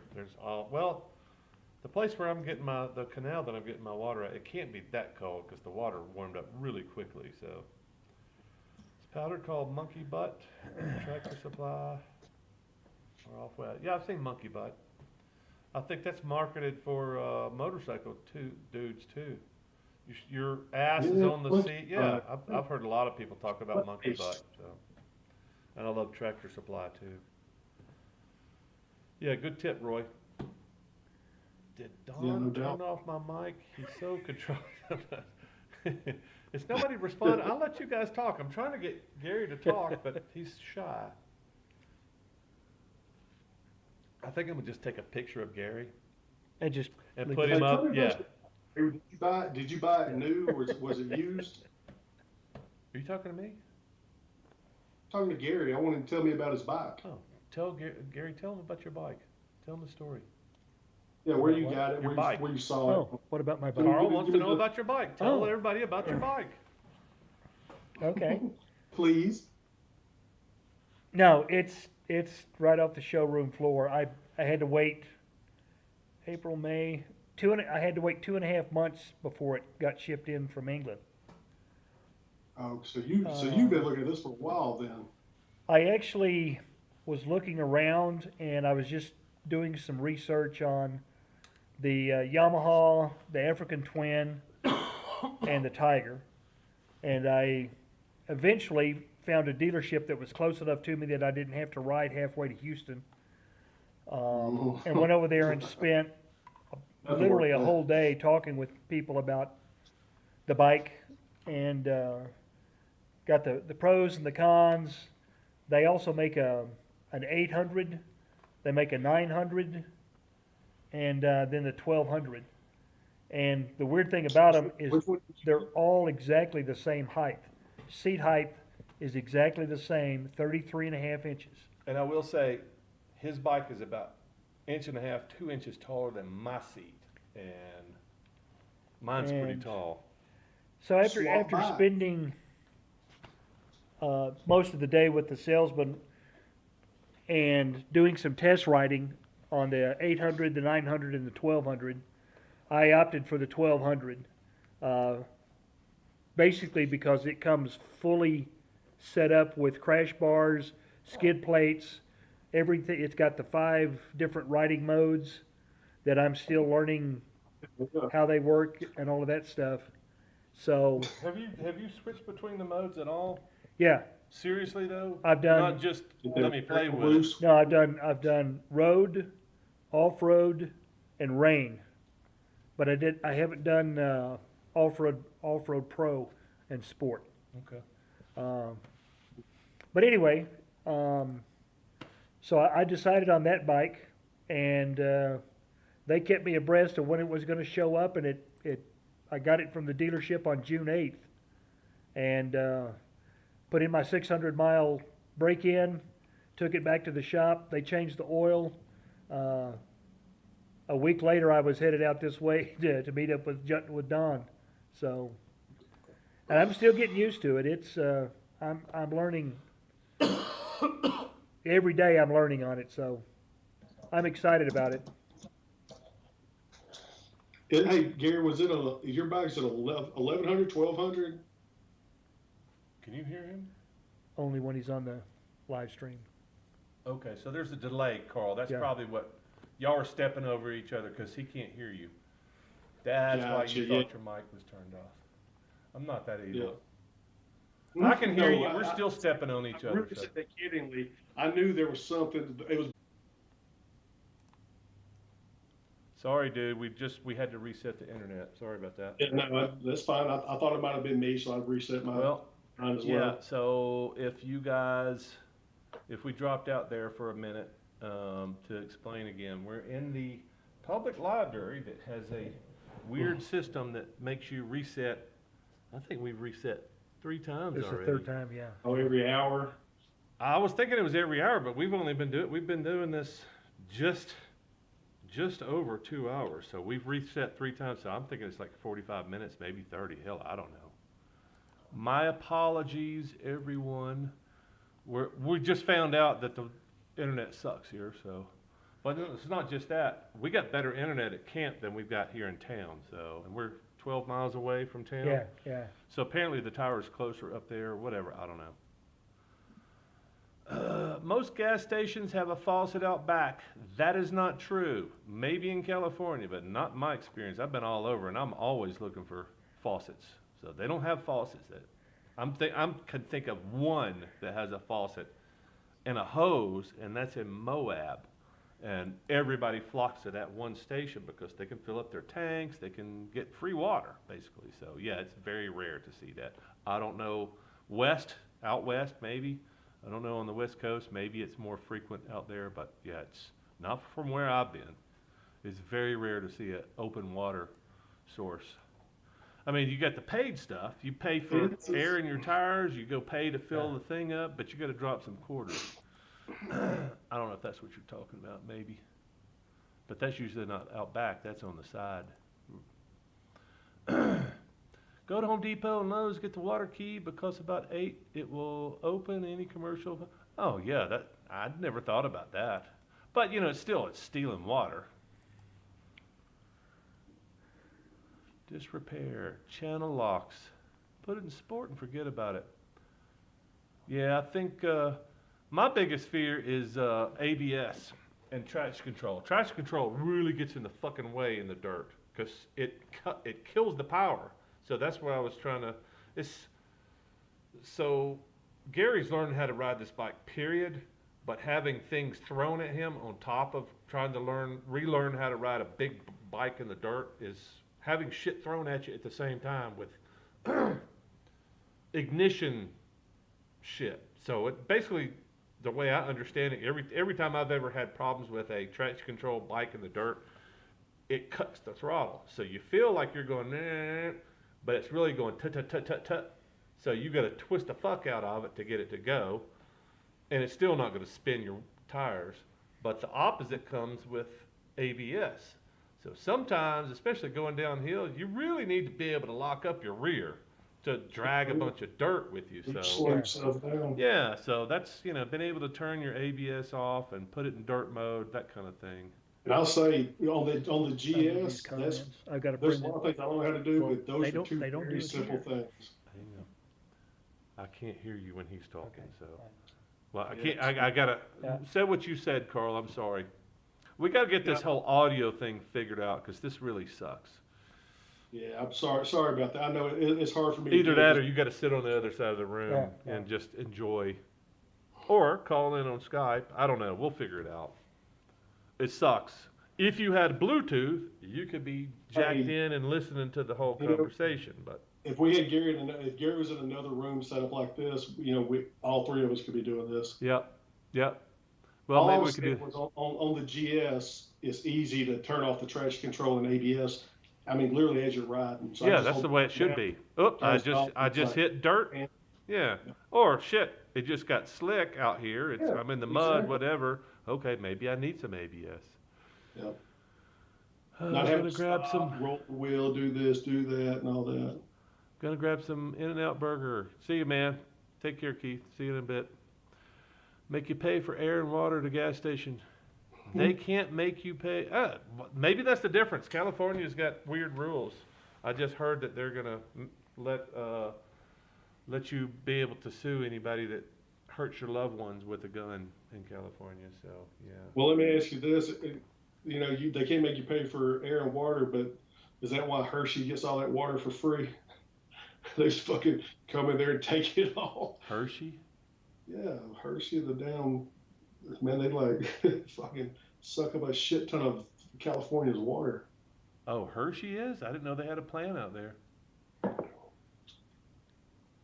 S2: The place where I'm getting the canal that I'm getting my water at, it can't be that cold because the water warmed up really quickly. So it's powder called Monkey Butt, Tractor Supply. Yeah, I've seen Monkey Butt. I think that's marketed for motorcycle dudes too. Your ass is on the seat. Yeah, I've heard a lot of people talk about Monkey Butt. So, and I love Tractor Supply too. Yeah, good tip, Roy. Did Don turn off my mic? He's so controlled. It's nobody responding. I'll let you guys talk. I'm trying to get Gary to talk, but he's shy. I think I'm gonna just take a picture of Gary
S1: and
S2: put him up. Yeah.
S5: Did you buy it new or was it used?
S2: Are you talking to me?
S5: I'm talking to Gary. I want him to tell me about his bike.
S2: Oh, tell Gary. Tell him about your bike. Tell him the story.
S5: Yeah, where you got it,
S2: your
S5: where you saw it.
S1: What about my bike?
S2: Carl wants to know about your bike. Tell everybody about your bike.
S1: Okay.
S5: Please.
S1: No, it's right off the showroom floor. I had to wait April, May, I had to wait 2.5 months before it got shipped in from England.
S5: Oh, so you've been looking at this for a while then.
S1: I actually was looking around and I was just doing some research on the Yamaha, the African Twin, and the Tiger. And I eventually found a dealership that was close enough to me that I didn't have to ride halfway to Houston. And went over there and spent literally a whole day talking with people about the bike and got the pros and the cons. They also make an 800, they make a 900, and then the 1200. And the weird thing about them is
S5: Which one did you
S1: they're all exactly the same height. Seat height is exactly the same, 33.5 inches.
S2: And I will say, his bike is about 1.5 to 2 inches taller than my seat, and mine's pretty
S1: And
S2: tall.
S1: So after
S5: Swap by.
S1: spending most of the day with the salesman and doing some test riding on the 800, the 900, and the 1200, I opted for the 1200. Basically because it comes fully set up with crash bars, skid plates, everything. It's got the 5 different riding modes that I'm still learning how they work and all of that stuff. So
S2: Have you switched between the modes at all?
S1: yeah,
S2: Seriously though?
S1: I've done.
S2: Not just let me play with it.
S5: Loose.
S1: No, I've done road, off-road, and rain, but I haven't done off-road pro and sport.
S2: Okay.
S1: But anyway, so I decided on that bike, and they kept me abreast of when it was going to show up, and I got it from the dealership on June 8th, and put in my 600-mile break-in, took it back to the shop. They changed the oil. A week later, I was headed out this way to meet up with Don. So, and I'm still getting used to it. It's I'm learning every day. I'm learning on it, so I'm excited about it.
S5: Hey, Gary, was it your bike's at 1100, 1200?
S2: Can you hear him?
S1: Only when he's on the live stream.
S2: Okay, so there's a delay, Carl. That's
S1: Yeah.
S2: probably what y'all are stepping over each other because he can't hear you. That's why
S5: Gotcha,
S2: you
S5: yeah.
S2: thought your mic was turned off. I'm not that
S5: Yeah.
S2: evil. I can hear
S5: No,
S2: you. We're still stepping on each
S5: I
S2: other.
S5: really
S2: So.
S5: said that kiddingly. I knew there was something. It was.
S2: Sorry, dude. We had to reset the internet. Sorry about that.
S5: Yeah, no, that's fine. I thought it might have been me, so I reset my.
S2: Well,
S5: mine as
S2: yeah.
S5: well.
S2: So if we dropped out there for a minute to explain again, we're in the public library that has a weird system that makes you reset. I think we've reset 3 times
S1: This is the
S2: already.
S1: 3rd time, yeah.
S5: Oh, every hour.
S2: I was thinking it was every hour, but we've been doing this just over 2 hours. So we've reset 3 times. So I'm thinking it's like 45 minutes, maybe 30. Hell, I don't know. My apologies, everyone. We just found out that the internet sucks here. So, but it's not just that. We got better internet at camp than we've got here in town. So, and we're 12 miles away from town.
S1: Yeah, yeah.
S2: So apparently the tower's closer up there, or whatever, I don't know. Most gas stations have a faucet out back. That is not true. Maybe in California, but not in my experience. I've been all over, and I'm always looking for faucets. So they don't have faucets. I can think of one that has a faucet and a hose, and that's in Moab. And everybody flocks to that one station because they can fill up their tanks, they can get free water, basically. So yeah, it's very rare to see that. I don't know, out west maybe. I don't know on the West Coast, maybe it's more frequent out there, but yeah, it's not from where I've been. It's very rare to see an open water source. I mean, you got the paid stuff. You pay for air in your tires, you go pay to fill the thing up, but you got to drop some quarters. I don't know if that's what you're talking about, maybe. But that's usually not out back, that's on the side. Go to Home Depot and Lowe's, get the water key because about 8 it will open any commercial. Oh yeah, I'd never thought about that. But you know, it's stealing water. Disrepair, channel locks. Put it in sport and forget about it. Yeah, I think my biggest fear is ABS and traction control. Traction control really gets in the fucking way in the dirt because it kills the power. So that's where I was trying to. So Gary's learning how to ride this bike, period. But having things thrown at him on top of trying to relearn how to ride a big bike in the dirt is having shit thrown at you at the same time with ignition shit. So it basically, the way I understand it, every time I've ever had problems with a traction control bike in the dirt, it cuts the throttle. So you feel like you're going, nah, but it's really going tut tut tut tut tut. So you got to twist the fuck out of it to get it to go, and it's still not going to spin your tires. But the opposite comes with ABS. So sometimes, especially going downhill, you really need to be able to lock up your rear to drag a bunch of dirt with you. So
S5: Slow yourself down.
S2: yeah, so that's, been able to turn your ABS off and put it in dirt mode, that kind of thing.
S5: And I'll say on the
S1: These
S5: GS,
S1: comments. I've got a
S5: there's
S1: friend
S5: a lot
S1: that,
S5: of things I don't know how to do,
S1: Well,
S5: but those
S1: they
S5: are
S1: don't-
S5: two
S1: they don't do
S5: very
S1: it
S5: simple
S1: here.
S5: things.
S2: Hang on. I can't hear you when he's talking,
S1: Okay,
S2: so.
S1: fine.
S2: Well, I
S5: Yeah.
S2: can't, I gotta,
S1: Yeah.
S2: say what you said, Carl, I'm sorry. We gotta get this
S5: Yeah.
S2: whole audio thing figured out, cause this really sucks.
S5: Yeah, I'm sorry about that. I know it's hard for me.
S2: Either
S5: to
S2: that or you gotta sit on the other side of the room
S1: Yeah, yeah.
S2: and just enjoy. Or call in on Skype, I don't know, we'll figure it out. It sucks. If you had Bluetooth, you could be jacked
S5: Hey,
S2: in and listening to the whole
S5: you know,
S2: conversation, but.
S5: if we had Gary, if Gary was in another room set up like this, we all three of us could be doing this.
S2: Yep, yep. Well,
S5: All I
S2: maybe we
S5: was
S2: could
S5: saying
S2: do.
S5: was on the GS, it's easy to turn off the traction control and ABS. I mean, literally as you're riding. So I
S2: Yeah,
S5: just
S2: that's the
S5: hold
S2: way it should
S5: down,
S2: be. Oop,
S5: turn it off,
S2: I
S5: it's
S2: just
S5: like-
S2: hit dirt.
S5: and-
S2: Yeah.
S5: Yeah.
S2: Or shit, it just got slick out here.
S5: Yeah,
S2: I'm in the mud,
S5: exactly.
S2: whatever. Okay, maybe I need some ABS.
S5: Yep.
S2: I'm
S5: Not
S2: gonna
S5: having to
S2: grab
S5: stop,
S2: some.
S5: roll the wheel, do this, do that, and all that.
S2: Gonna grab some In-N-Out burger. See you, man. Take care, Keith. See you in a bit. Make you pay for air and water at a gas station. They can't make you pay. Maybe that's the difference. California's got weird rules. I just heard that they're gonna let you be able to sue anybody that hurts your loved ones with a gun in California. So yeah.
S5: Well, let me ask you this. They can't make you pay for air and water, but is that why Hershey gets all that water for free? They just fucking come in there and take it all.
S2: Hershey?
S5: Yeah, Hershey, the damn, man, they like fucking suck up a shit ton of California's water.
S2: Oh, Hershey is? I didn't know they had a plant out there.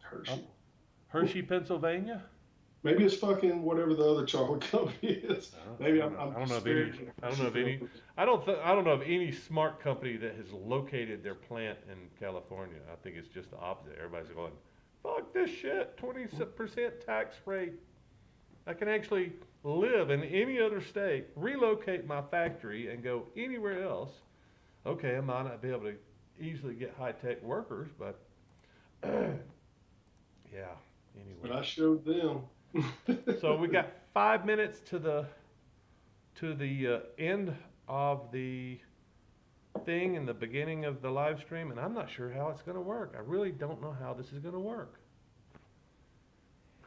S5: Hershey.
S2: Hershey, Pennsylvania?
S5: Maybe it's fucking whatever the other chocolate company is. Maybe I'm
S2: I don't know of
S5: disparaging
S2: any. I don't know of any.
S5: Hershey.
S2: I don't know of any smart company that has located their plant in California. I think it's just the opposite. Everybody's going, fuck this shit, 20% tax rate. I can actually live in any other state, relocate my factory, and go anywhere else. Okay, I might not be able to easily get high-tech workers, but yeah.
S5: But
S2: Anyway,
S5: I showed them.
S2: so we got 5 minutes to the end of the thing and the beginning of the live stream, and I'm not sure how it's going to work. I really don't know how this is going to work.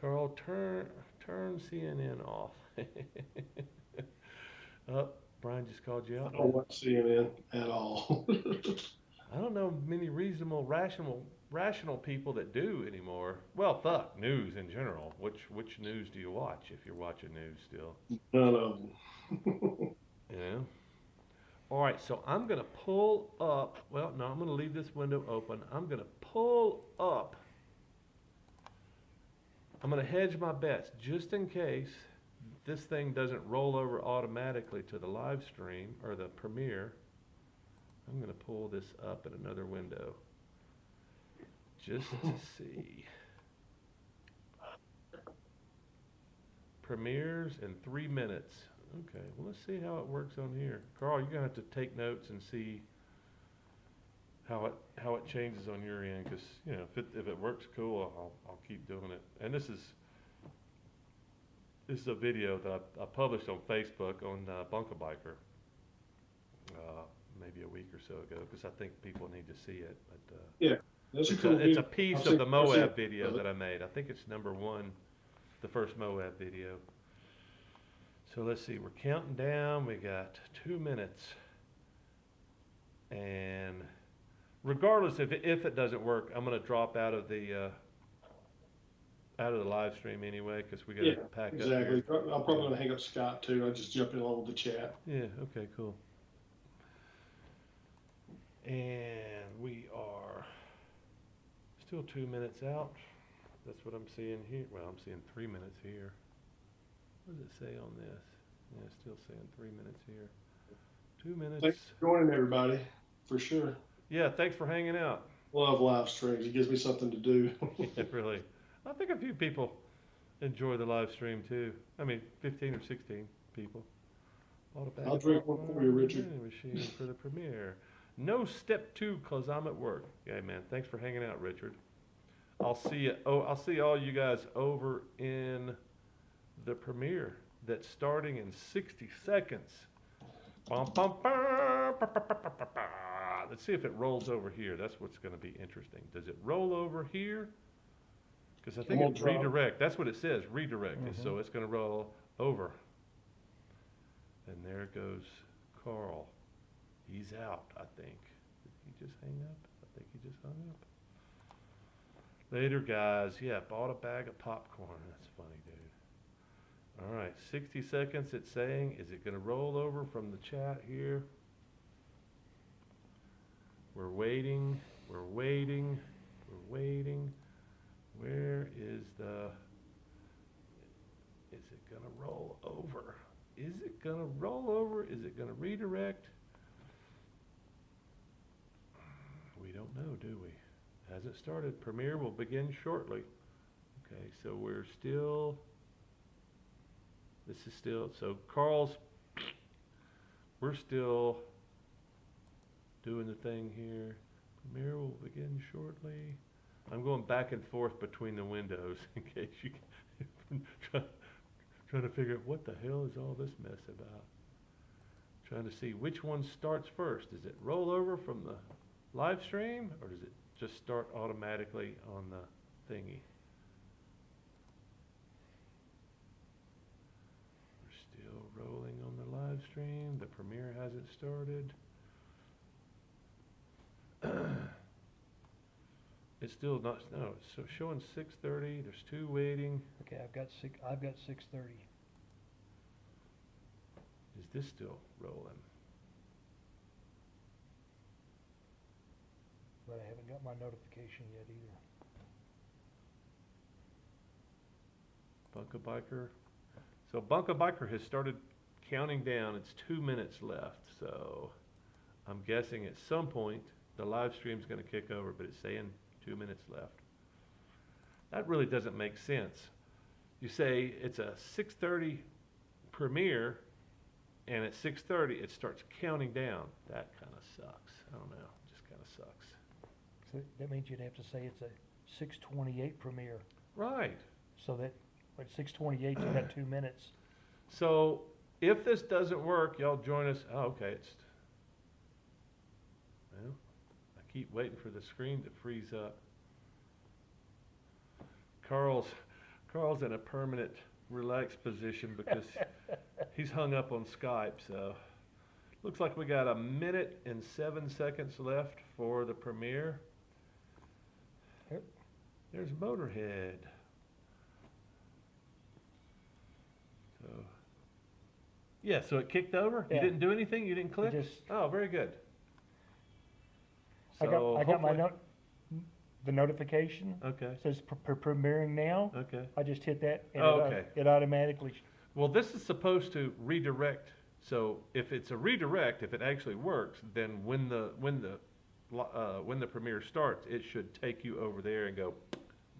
S2: Carl, turn CNN off. Oh, Brian just called you
S5: I
S2: out.
S5: don't watch CNN at all.
S2: I don't know many reasonable, rational people that do anymore. Well, fuck, news in general. Which news do you watch if you're watching news still?
S5: None of them.
S2: You know? All right, so I'm going to pull up. Well, no, I'm going to leave this window open. I'm going to pull up. I'm going to hedge my bets just in case this thing doesn't roll over automatically to the live stream or the premiere. I'm going to pull this up in another window just to see. Premieres in 3 minutes. Okay, well, let's see how it works on here. Carl, you're going to have to take notes and see how it changes on your end, because if it works, cool. I'll keep doing it. And this is a video that I published on Facebook on Bunker Biker maybe a week or so ago, because I think people need to see it. But
S5: Yeah, that's a
S2: it's,
S5: cool
S2: it's
S5: video.
S2: a piece
S5: I've
S2: of
S5: seen-
S2: the
S5: I've
S2: Moab
S5: seen-
S2: video that I made. I think it's #1, the first Moab video. So let's see, we're counting down. We got 2 minutes. And regardless if it doesn't work, I'm going to drop out of the live stream anyway, because we got to
S5: Yeah,
S2: pack
S5: exactly.
S2: up here.
S5: I'm probably going to hang up Scott too. I just jumped in along with the chat.
S2: Yeah, okay, cool. And we are still 2 minutes out. That's what I'm seeing here. Well, I'm seeing 3 minutes here. What does it say on this? Yeah, it's still saying 3 minutes here. 2 minutes.
S5: Thanks for joining, everybody, for sure.
S2: Yeah, thanks for hanging out.
S5: Love live streams. It gives me something to do.
S2: Yeah, really. I think a few people enjoy the live stream too. I mean, 15 or 16 people.
S5: I'll drink one for you, Richard.
S2: Machine for the premiere. No step 2 'cause I'm at work. Yeah, man. Thanks for hanging out, Richard. I'll see you. Oh, I'll see all you guys over in the premiere that's starting in 60 seconds. Bum, bum, bum, ba, ba, ba, ba, ba, ba. Let's see if it rolls over here. That's what's going to be interesting. Does it roll over here? Because I think it's redirect. That's what it says, redirect. So it's going to roll over. And there goes Carl. He's out, I think. Did he just hang up? I think he just hung up. Later, guys. Yeah, bought a bag of popcorn. That's funny, dude. All right, 60 seconds it's saying. Is it going to roll over from the chat here? We're waiting. We're waiting. We're waiting. Where is the... Is it going to roll over? Is it going to roll over? Is it going to redirect? We don't know, do we? Hasn't started. Premiere will begin shortly. Okay, so we're still... This is still... So Carl's... We're still doing the thing here. Premiere will begin shortly. I'm going back and forth between the windows in case you can... Trying to figure out what the hell is all this mess about. Trying to see which one starts first. Does it roll over from the live stream or does it just start automatically on the thingy? We're still rolling on the live stream. The premiere hasn't started. It's still not, no, it's showing 6:30. There's 2 waiting.
S1: Okay, I've got 6:30.
S2: Is this still rolling?
S1: But I haven't got my notification yet either.
S2: Bunka Biker. So Bunka Biker has started counting down. It's 2 minutes left. So I'm guessing at some point the live stream's going to kick over, but it's saying 2 minutes left. That really doesn't make sense. You say it's a 6:30 premiere, and at 6:30 it starts counting down. That kind of sucks. I don't know. It just kind of sucks.
S1: So that means you'd have to say it's a 6:28 premiere.
S2: Right.
S1: So that at 6:28 you got 2 minutes.
S2: So if this doesn't work, y'all join us. Oh, okay. It's, well, I keep waiting for the screen to freeze up. Carl's in a permanent relaxed position because he's hung up on Skype. So looks like we got 1 minute and 7 seconds left for the premiere.
S1: Yep.
S2: There's Motorhead. So yeah, so it kicked over.
S1: Yeah.
S2: You didn't do anything. You didn't click. Oh, very good.
S1: I got my
S2: hopefully-
S1: the notification.
S2: Okay.
S1: It says premiering now.
S2: Okay.
S1: I just hit that and
S2: Okay.
S1: it automatically.
S2: Well, this is supposed to redirect. So if it's a redirect, if it actually works, then when the premiere starts, it should take you over there and go,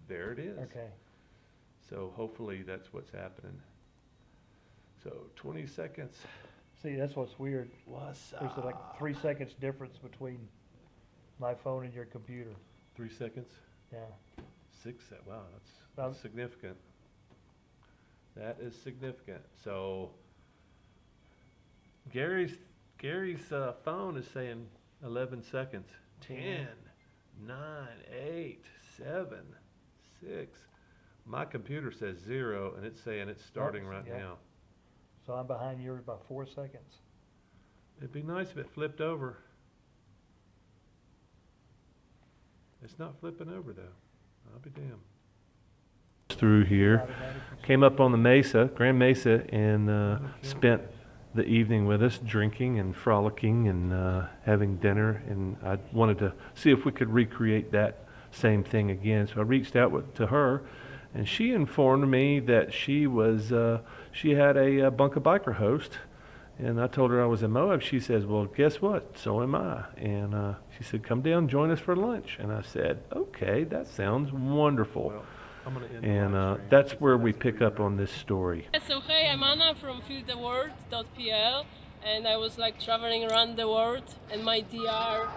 S2: there it is.
S1: Okay.
S2: So hopefully that's what's happening. So 20 seconds.
S1: See, that's what's weird.
S2: What's
S1: There's
S2: up?
S1: like 3 seconds difference between my phone and your computer.
S2: 3 seconds.
S1: Yeah.
S2: 6. Wow, that's significant. That is significant. So Gary's phone is saying 11 seconds. 10, 9, 8, 7, 6. My computer says 0, and it's saying it's starting right
S1: yeah.
S2: now.
S1: So I'm behind yours by 4 seconds.
S2: It'd be nice if it flipped over. It's not flipping over though. I'll be damned. Through here, came up on the Mesa, Grand Mesa, and spent the evening with us, drinking and frolicking and having dinner. And I wanted to see if we could recreate that same thing again. So I reached out to her, and she informed me that she was she had a Bunker Biker host, and I told her I was in Moab. She says, "Well, guess what? So am I." And she said, "Come down, join us for lunch." And I said, "Okay, that sounds wonderful." Well, I'm gonna end and that's where we pick up on this story.
S6: So hey, I'm Anna from feeltheworld.pl, and I was like traveling around the world, and my DR